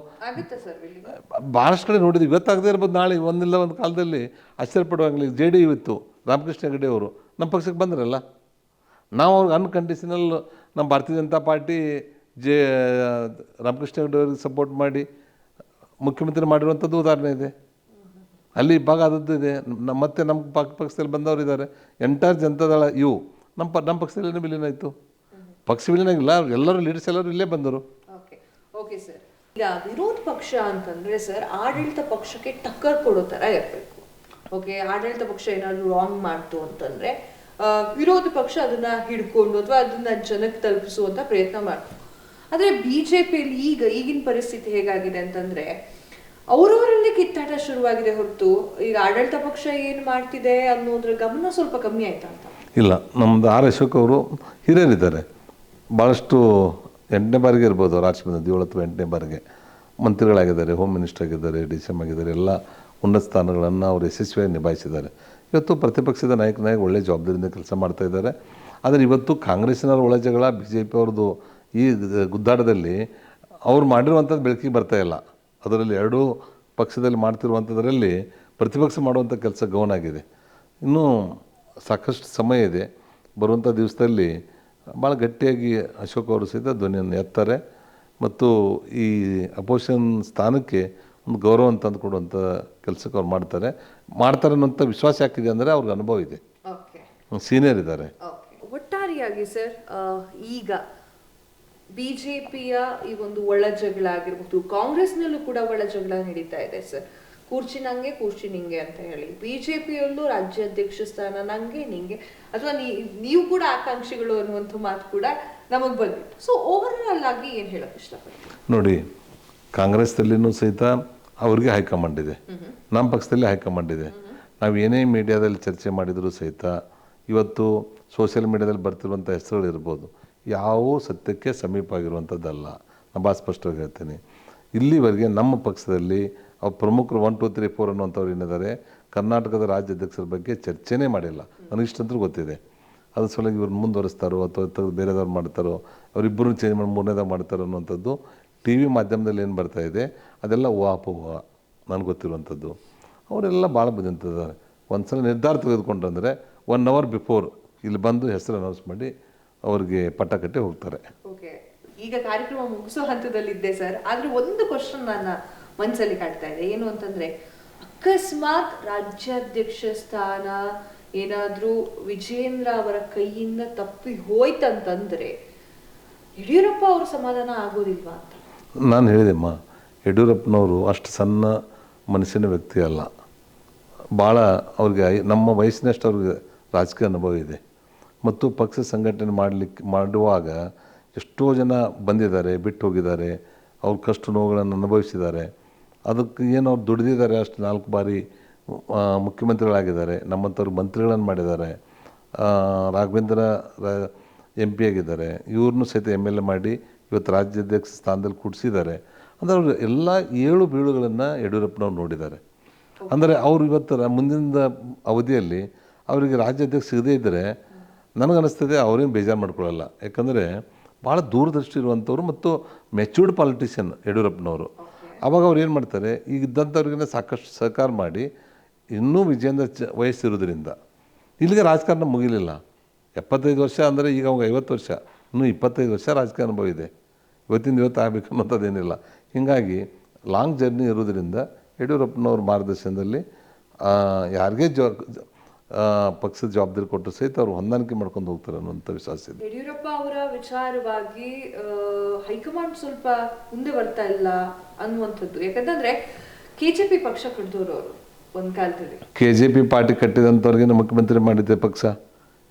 [SPEAKER 2] ಭಾಳಷ್ಟು ಕಡೆ ನೋಡಿದ್ವಿ. ಇವತ್ತಾಗದೇ ಇರ್ಬೋದು, ನಾಳೆ ಒಂದಿಲ್ಲ ಒಂದು ಕಾಲದಲ್ಲಿ ಆಶ್ಚರ್ಯಪಡುವಂಗಿಲ್ಲ. JDU ಇತ್ತು, ರಾಮಕೃಷ್ಣ ಹೆಗಡೆ ಅವರು ನಮ್ಮ ಪಕ್ಷಕ್ಕೆ ಬಂದ್ರಲ್ಲ, ನಾವು ಅವ್ರಿಗೆ ಅನ್ಕಂಡೀಷನಲ್ ನಮ್ಮ ಭಾರತೀಯ ಜನತಾ ಪಾರ್ಟಿ ರಾಮಕೃಷ್ಣ ಹೆಗಡೆ ಅವ್ರಿಗೆ ಸಪೋರ್ಟ್ ಮಾಡಿ ಮುಖ್ಯಮಂತ್ರಿ ಮಾಡಿರುವಂಥದ್ದು ಉದಾಹರಣೆ ಇದೆ. ಅಲ್ಲಿ ಭಾಗ ಆದದ್ದು ಇದೆ. ಮತ್ತೆ ನಮ್ಮ ಪಕ್ಷದಲ್ಲಿ ಬಂದವರು ಇದ್ದಾರೆ. ಎಂಟೈರ್ ಜನತಾದಳ ನಮ್ಮ ಪಕ್ಷದಲ್ಲಿ ವಿಲೀನ ಆಯಿತು. ಪಕ್ಷ ವಿಲೀನ ಆಗಿಲ್ಲ, ಎಲ್ಲರೂ ಲೀಡರ್ಸ್ ಎಲ್ಲರೂ ಇಲ್ಲೇ ಬಂದರು.
[SPEAKER 1] Okay sir. ಈಗ ವಿರೋಧ ಪಕ್ಷ ಅಂತಂದ್ರೆ ಸರ್ ಆಡಳಿತ ಪಕ್ಷಕ್ಕೆ ಟಕ್ಕರ್ ಕೊಡೋ ಥರ ಇರಬೇಕು. ಓಕೆ, ಆಡಳಿತ ಪಕ್ಷ ಏನಾದರೂ ರಾಂಗ್ ಮಾಡ್ತು ಅಂತಂದ್ರೆ ವಿರೋಧ ಪಕ್ಷ ಅದನ್ನ ಹಿಡ್ಕೊಂಡು ಅಥವಾ ಅದನ್ನ ಜನಕ್ಕೆ ತಲುಪಿಸುವಂತ ಪ್ರಯತ್ನ ಮಾಡ್ತು. ಆದರೆ BJPಯಲ್ಲಿ ಈಗಿನ ಪರಿಸ್ಥಿತಿ ಹೇಗಾಗಿದೆ ಅಂತಂದ್ರೆ ಅವರವರಲ್ಲಿ ಕಿತ್ತಾಟ ಶುರುವಾಗಿದೆ ಹೊರತು ಈಗ ಆಡಳಿತ ಪಕ್ಷ ಏನು ಮಾಡ್ತಿದೆ ಅನ್ನೋದ್ರ ಗಮನ ಸ್ವಲ್ಪ ಕಮ್ಮಿ ಆಯ್ತಾ ಅಂತ.
[SPEAKER 2] ಇಲ್ಲ, ನಮ್ಮದು R. ಅಶೋಕ್ ಅವರು ಹಿರಿಯರಿದ್ದಾರೆ. ಭಾಳಷ್ಟು 8ನೇ ಬಾರಿಗೆ ಇರ್ಬೋದು ರಾಜ್ಯ ಬಂದದ್ದು, 7 ಅಥವಾ 8ನೇ ಬಾರಿಗೆ ಮಂತ್ರಿಗಳಾಗಿದ್ದಾರೆ, ಹೋಮ್ ಮಿನಿಸ್ಟರ್ ಆಗಿದ್ದಾರೆ, DCM ಆಗಿದ್ದಾರೆ. ಎಲ್ಲ ಉನ್ನತ ಸ್ಥಾನಗಳನ್ನು ಅವರು ಯಶಸ್ವಿಯಾಗಿ ನಿಭಾಯಿಸಿದ್ದಾರೆ. ಇವತ್ತು ಪ್ರತಿಪಕ್ಷದ ನಾಯಕನಾಗಿ ಒಳ್ಳೆಯ ಜವಾಬ್ದಾರಿಯಿಂದ ಕೆಲಸ ಮಾಡ್ತಾ ಇದ್ದಾರೆ. ಆದರೆ ಇವತ್ತು ಕಾಂಗ್ರೆಸ್ಸಿನವ್ರ ಒಳ ಜಗಳ BJP ಅವ್ರದ್ದು ಈ ಗುದ್ದಾಟದಲ್ಲಿ ಅವ್ರು ಮಾಡಿರುವಂಥದ್ದು ಬೆಳಕಿಗೆ ಬರ್ತಾಯಿಲ್ಲ. ಅದರಲ್ಲಿ ಎರಡೂ ಪಕ್ಷದಲ್ಲಿ ಮಾಡ್ತಿರುವಂಥದ್ರಲ್ಲಿ ಪ್ರತಿಪಕ್ಷ ಮಾಡುವಂಥ ಕೆಲಸ ಗೌನ್ ಆಗಿದೆ. ಇನ್ನೂ ಸಾಕಷ್ಟು ಸಮಯ ಇದೆ. ಬರುವಂಥ ದಿವಸದಲ್ಲಿ ಭಾಳ ಗಟ್ಟಿಯಾಗಿ ಅಶೋಕ್ ಅವರು ಸಹಿತ ಧ್ವನಿಯನ್ನು ಎತ್ತಾರೆ ಮತ್ತು ಈ ಅಪೋಸಿಷನ್ ಸ್ಥಾನಕ್ಕೆ ಒಂದು ಗೌರವ ತಂದು ಕೊಡುವಂಥ ಕೆಲಸಕ್ಕೆ ಅವ್ರು ಮಾಡ್ತಾರೆ ಅನ್ನೋಂಥ ವಿಶ್ವಾಸ ಯಾಕಿದೆ ಅಂದರೆ ಅವ್ರಿಗೆ ಅನುಭವ ಇದೆ, ಸೀನಿಯರ್ ಇದ್ದಾರೆ.
[SPEAKER 1] ಒಟ್ಟಾರೆಯಾಗಿ ಸರ್ ಈಗ BJPಯ ಈ ಒಂದು ಒಳ ಜಗಳ ಆಗಿರ್ಬೋದು, ಕಾಂಗ್ರೆಸ್ನಲ್ಲೂ ಕೂಡ ಒಳ ಜಗಳ ನಡೀತಾ ಇದೆ ಸರ್. ಕುರ್ಚಿ ನಂಗೆ ಕುರ್ಚಿ ನಿಂಗೆ ಅಂತ ಹೇಳಿ BJPಯಲ್ಲೂ ರಾಜ್ಯಾಧ್ಯಕ್ಷ ಸ್ಥಾನ ನಂಗೆ ನಿಂಗೆ ಅಥವಾ ನೀವು ಕೂಡ ಆಕಾಂಕ್ಷಿಗಳು ಅನ್ನುವಂಥ ಮಾತು ಕೂಡ ನಮಗೆ ಬಂದಿತ್ತು. ಸೊ ಓವರಾಲ್ ಆಗಿ ಏನು ಹೇಳೋಕೆ ಇಷ್ಟಪಡ್ತೀನಿ
[SPEAKER 2] ನೋಡಿ, ಕಾಂಗ್ರೆಸ್ದಲ್ಲಿನೂ ಸಹಿತ ಅವ್ರಿಗೆ ಹೈಕಮಾಂಡ್ ಇದೆ, ನಮ್ಮ ಪಕ್ಷದಲ್ಲಿ ಹೈಕಮಾಂಡ್ ಇದೆ. ನಾವು ಏನೇ ಮೀಡಿಯಾದಲ್ಲಿ ಚರ್ಚೆ ಮಾಡಿದರೂ ಸಹಿತ ಇವತ್ತು ಸೋಷಿಯಲ್ ಮೀಡಿಯಾದಲ್ಲಿ ಬರ್ತಿರುವಂಥ ಹೆಸರುಗಳಿರ್ಬೋದು, ಯಾವ ಸತ್ಯಕ್ಕೆ ಸಮೀಪ ಆಗಿರುವಂಥದ್ದಲ್ಲ. ನಾನು ಭಾಳ ಸ್ಪಷ್ಟವಾಗಿ ಹೇಳ್ತೀನಿ. ಇಲ್ಲಿವರೆಗೆ ನಮ್ಮ ಪಕ್ಷದಲ್ಲಿ ಅವ್ರ ಪ್ರಮುಖರು 1 2 3 4 ಅನ್ನುವಂಥವ್ರು ಏನಿದ್ದಾರೆ ಕರ್ನಾಟಕದ ರಾಜ್ಯಾಧ್ಯಕ್ಷರ ಬಗ್ಗೆ ಚರ್ಚೆನೇ ಮಾಡಿಲ್ಲ. ನನಗಿಷ್ಟಂತೂ ಗೊತ್ತಿದೆ. ಅದ್ರ ಸಲುವಾಗಿ ಇವ್ರನ್ನ ಮುಂದುವರಿಸ್ತಾರೋ ಅಥವಾ ಬೇರೆದವ್ರು ಮಾಡ್ತಾರೋ, ಅವರಿಬ್ಬರು ಚೇಂಜ್ ಮಾಡಿ ಮೂರನೇದಾಗ ಮಾಡ್ತಾರೋ ಅನ್ನುವಂಥದ್ದು ಟಿ ವಿ ಮಾಧ್ಯಮದಲ್ಲಿ ಏನು ಬರ್ತಾ ಇದೆ ಅದೆಲ್ಲ ಊಹಾಪೋಹ ನನಗೆ ಗೊತ್ತಿರುವಂಥದ್ದು. ಅವರೆಲ್ಲ ಭಾಳ ಬುದ್ಧಿವಂತಿದ್ದಾರೆ. ಒಂದು ಸಲ ನಿರ್ಧಾರ ತೆಗೆದುಕೊಂಡ್ರೆ 1 hour ಬಿಫೋರ್ ಇಲ್ಲಿ ಬಂದು ಹೆಸರು ಅನೌನ್ಸ್ ಮಾಡಿ ಅವ್ರಿಗೆ ಪಟ್ಟ ಕಟ್ಟಿ ಹೋಗ್ತಾರೆ.
[SPEAKER 1] ಓಕೆ, ಈಗ ಕಾರ್ಯಕ್ರಮ ಮುಗಿಸೋ ಹಂತದಲ್ಲಿದ್ದೆ ಸರ್. ಆದ್ರೆ ಒಂದು ಕ್ವಶನ್ ನನ್ನ ಮನಸ್ಸಲ್ಲಿ ಕಾಡ್ತಾ ಇದೆ. ಏನು ಅಂತಂದ್ರೆ, ಅಕಸ್ಮಾತ್ ರಾಜ್ಯಾಧ್ಯಕ್ಷ ಸ್ಥಾನ ಏನಾದ್ರೂ ವಿಜೇಂದ್ರ ಅವರ ಕೈಯಿಂದ ತಪ್ಪಿ ಹೋಯ್ತಂತಂದ್ರೆ ಯಡಿಯೂರಪ್ಪ ಅವ್ರ ಸಮಾಧಾನ ಆಗೋದಿಲ್ವಾ ಅಂತ
[SPEAKER 2] ನಾನು ಹೇಳಿದೆಮ್ಮ. ಯಡಿಯೂರಪ್ಪನವರು ಅಷ್ಟು ಸಣ್ಣ ಮನುಷ್ಯನ ವ್ಯಕ್ತಿ ಅಲ್ಲ. ಭಾಳ ಅವ್ರಿಗೆ ನಮ್ಮ ವಯಸ್ಸಿನಷ್ಟು ಅವ್ರಿಗೆ ರಾಜಕೀಯ ಅನುಭವ ಇದೆ. ಮತ್ತು ಪಕ್ಷ ಸಂಘಟನೆ ಮಾಡುವಾಗ ಎಷ್ಟೋ ಜನ ಬಂದಿದ್ದಾರೆ, ಬಿಟ್ಟು ಹೋಗಿದ್ದಾರೆ, ಅವ್ರ ಕಷ್ಟ ನೋವುಗಳನ್ನು ಅನುಭವಿಸಿದ್ದಾರೆ. ಅದಕ್ಕೆ ಏನು ಅವ್ರು ದುಡಿದಿದ್ದಾರೆ. ಅಷ್ಟು 4 ಬಾರಿ ಮುಖ್ಯಮಂತ್ರಿಗಳಾಗಿದ್ದಾರೆ, ನಮ್ಮಂಥವ್ರು ಮಂತ್ರಿಗಳನ್ನು ಮಾಡಿದ್ದಾರೆ, ರಾಘವೇಂದ್ರ MP ಆಗಿದ್ದಾರೆ, ಇವ್ರನ್ನೂ ಸಹಿತ MLA ಮಾಡಿ ಇವತ್ತು ರಾಜ್ಯಾಧ್ಯಕ್ಷ ಸ್ಥಾನದಲ್ಲಿ ಕೂಡಿಸಿದ್ದಾರೆ. ಅಂದರೆ ಅವರು ಎಲ್ಲ 7 ಬೀಳುಗಳನ್ನು ಯಡಿಯೂರಪ್ಪನವ್ರು ನೋಡಿದ್ದಾರೆ. ಅಂದರೆ ಅವರು ಇವತ್ತು ಮುಂದಿನ ಅವಧಿಯಲ್ಲಿ ಅವರಿಗೆ ರಾಜ್ಯಾಧ್ಯಕ್ಷ ಸಿಗದೇ ಇದ್ದರೆ ನನಗನ್ನಿಸ್ತದೆ ಅವರೇನು ಬೇಜಾರು ಮಾಡ್ಕೊಳ್ಳಲ್ಲ. ಯಾಕಂದರೆ ಭಾಳ ದೂರದೃಷ್ಟಿ ಇರುವಂಥವ್ರು ಮತ್ತು ಮೆಚ್ಯೂರ್ಡ್ ಪಾಲಿಟಿಷಿಯನ್ ಯಡಿಯೂರಪ್ಪನವರು. ಆವಾಗ ಅವ್ರು ಏನು ಮಾಡ್ತಾರೆ, ಈಗ ಇದ್ದಂಥವ್ರಿಗಿನ್ನ ಸಾಕಷ್ಟು ಸಹಕಾರ ಮಾಡಿ ಇನ್ನೂ ವಿಜೇಂದ್ರ ವಯಸ್ಸಿರೋದ್ರಿಂದ ಇಲ್ಲಿಗೆ ರಾಜಕಾರಣ ಮುಗಿಲಿಲ್ಲ. 75 ವರ್ಷ ಅಂದರೆ ಈಗ ಅವಾಗ 50 ವರ್ಷ, ಇನ್ನೂ 25 ವರ್ಷ ರಾಜಕೀಯ ಅನುಭವ ಇದೆ. ಇವತ್ತು ಆಗಬೇಕು ಅನ್ನೋಂಥದ್ದೇನಿಲ್ಲ. ಹೀಗಾಗಿ ಲಾಂಗ್ ಜರ್ನಿ ಇರೋದ್ರಿಂದ ಯಡಿಯೂರಪ್ಪನವ್ರ ಮಾರ್ಗದರ್ಶನದಲ್ಲಿ ಯಾರಿಗೇ ಪಕ್ಷದ ಜವಾಬ್ದಾರಿ ಕೊಟ್ಟರು ಸಹಿತ ಅವ್ರು ಹೊಂದಾಣಿಕೆ ಮಾಡ್ಕೊಂಡು ಹೋಗ್ತಾರೆ ಅನ್ನೋಂಥ ವಿಶ್ವಾಸ ಇದೆ.
[SPEAKER 1] ಯಡಿಯೂರಪ್ಪ ಅವರ ವಿಚಾರವಾಗಿ ಹೈಕಮಾಂಡ್ ಸ್ವಲ್ಪ ಮುಂದೆ ಬರ್ತಾ ಇಲ್ಲ ಅನ್ನುವಂಥದ್ದು. ಯಾಕಂತಂದ್ರೆ KJP ಪಕ್ಷ ಕಟ್ಟಿದವರು ಅವರು ಒಂದು ಕಾಲದಲ್ಲಿ.
[SPEAKER 2] KJP ಪಾರ್ಟಿ ಕಟ್ಟಿದಂಥವ್ರಿಗೆ ಮುಖ್ಯಮಂತ್ರಿ ಮಾಡಿದ್ದೆ ಪಕ್ಷ.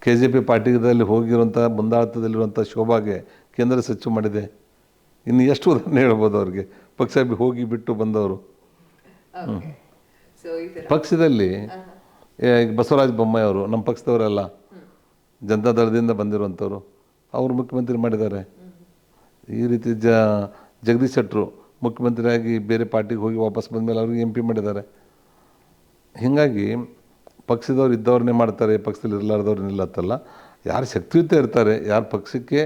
[SPEAKER 2] KJP ಪಾರ್ಟಿದಲ್ಲಿ ಹೋಗಿರುವಂಥ ಮುಂದಾಳತ್ವದಲ್ಲಿರುವಂಥ ಶೋಭಾಗೆ ಕೇಂದ್ರ ಸಚಿವ ಮಾಡಿದೆ. ಇನ್ನು ಎಷ್ಟು ಉದಾಹರಣೆ ಹೇಳ್ಬೋದು ಅವ್ರಿಗೆ, ಪಕ್ಷ ಹೋಗಿ ಬಿಟ್ಟು ಬಂದವರು. ಪಕ್ಷದಲ್ಲಿ ಈಗ ಬಸವರಾಜ ಬೊಮ್ಮಾಯಿ ಅವರು ನಮ್ಮ ಪಕ್ಷದವರೆಲ್ಲ ಜನತಾದಳದಿಂದ ಬಂದಿರುವಂಥವ್ರು, ಅವರು ಮುಖ್ಯಮಂತ್ರಿ ಮಾಡಿದ್ದಾರೆ. ಈ ರೀತಿ ಜಗದೀಶ್ ಶೆಟ್ಟರು ಮುಖ್ಯಮಂತ್ರಿಯಾಗಿ ಬೇರೆ ಪಾರ್ಟಿಗೆ ಹೋಗಿ ವಾಪಸ್ ಬಂದಮೇಲೆ ಅವ್ರಿಗೆ MP ಮಾಡಿದ್ದಾರೆ. ಹೀಗಾಗಿ ಪಕ್ಷದವ್ರು ಇದ್ದವ್ರನ್ನೇ ಮಾಡ್ತಾರೆ, ಪಕ್ಷದಲ್ಲಿ ಇರಲಾರ್ದವ್ರು ನಿಲ್ಲತ್ತಲ್ಲ. ಯಾರು ಶಕ್ತಿಯುತ ಇರ್ತಾರೆ, ಯಾರು ಪಕ್ಷಕ್ಕೆ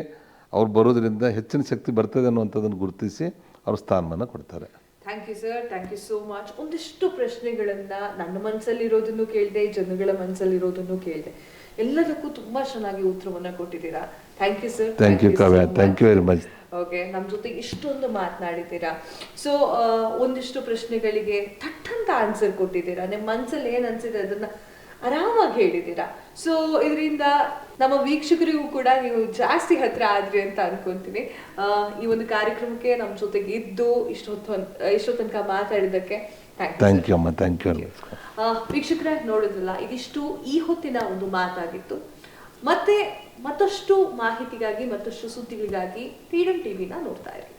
[SPEAKER 2] ಅವ್ರು ಬರೋದ್ರಿಂದ ಹೆಚ್ಚಿನ ಶಕ್ತಿ ಬರ್ತದೆ ಅನ್ನುವಂಥದ್ದನ್ನು ಗುರುತಿಸಿ ಅವ್ರ ಸ್ಥಾನಮಾನ ಕೊಡ್ತಾರೆ.
[SPEAKER 1] Thank you sir, thank you so much. ಒಂದಿಷ್ಟು ಪ್ರಶ್ನೆಗಳನ್ನ ನನ್ನ ಮನಸ್ಸಲ್ಲಿರೋದನ್ನು ಕೇಳಿದೆ, ಜನಗಳ ಮನಸ್ಸಲ್ಲಿರೋದನ್ನು ಕೇಳಿದೆ. ಎಲ್ಲದಕ್ಕೂ ತುಂಬಾ ಚೆನ್ನಾಗಿ ಉತ್ತರವನ್ನ ಕೊಟ್ಟಿದ್ದೀರಾ. Thank you sir.
[SPEAKER 2] Thank you Kavya, thank you very much.
[SPEAKER 1] Okay, ನಮ್ಮ ಜೊತೆ ಇಷ್ಟೊಂದು ಮಾತನಾಡಿದ್ದೀರಾ. ಸೊ ಒಂದಿಷ್ಟು ಪ್ರಶ್ನೆಗಳಿಗೆ ಥಟ್ಟಂತ ಆನ್ಸರ್ ಕೊಟ್ಟಿದ್ದೀರಾ. ನಿಮ್ಮ ಮನಸ್ಸಲ್ಲಿ ಏನು ಅನ್ಸಿದೆ ಅದನ್ನ ಆರಾಮಾಗಿ ಹೇಳಿದ್ದೀರಾ. ಸೊ ಇದರಿಂದ ನಮ್ಮ ವೀಕ್ಷಕರಿಗೂ ಕೂಡ ನೀವು ಜಾಸ್ತಿ ಹತ್ರ ಆದ್ರಿ ಅಂತ ಅನ್ಕೊಂತೀನಿ. ಈ ಒಂದು ಕಾರ್ಯಕ್ರಮಕ್ಕೆ ನಮ್ಮ ಜೊತೆಗೆ ಇದ್ದು ಇಷ್ಟೋ ತನಕ ಮಾತಾಡಿದ್ದಕ್ಕೆ ಥ್ಯಾಂಕ್ ಯು ಅಮ್ಮ. Thank you. ವೀಕ್ಷಕರೇ, ನೋಡಿದ್ರಲ್ಲ, ಇದಿಷ್ಟು ಈ ಹೊತ್ತಿನ ಒಂದು ಮಾತಾಗಿತ್ತು. ಮತ್ತೆ ಮತ್ತಷ್ಟು ಮಾಹಿತಿಗಾಗಿ, ಮತ್ತಷ್ಟು ಸುದ್ದಿಗಳಿಗಾಗಿ ಫ್ರೀಡಮ್ ಟಿವಿನ ನೋಡ್ತಾ ಇರಿ.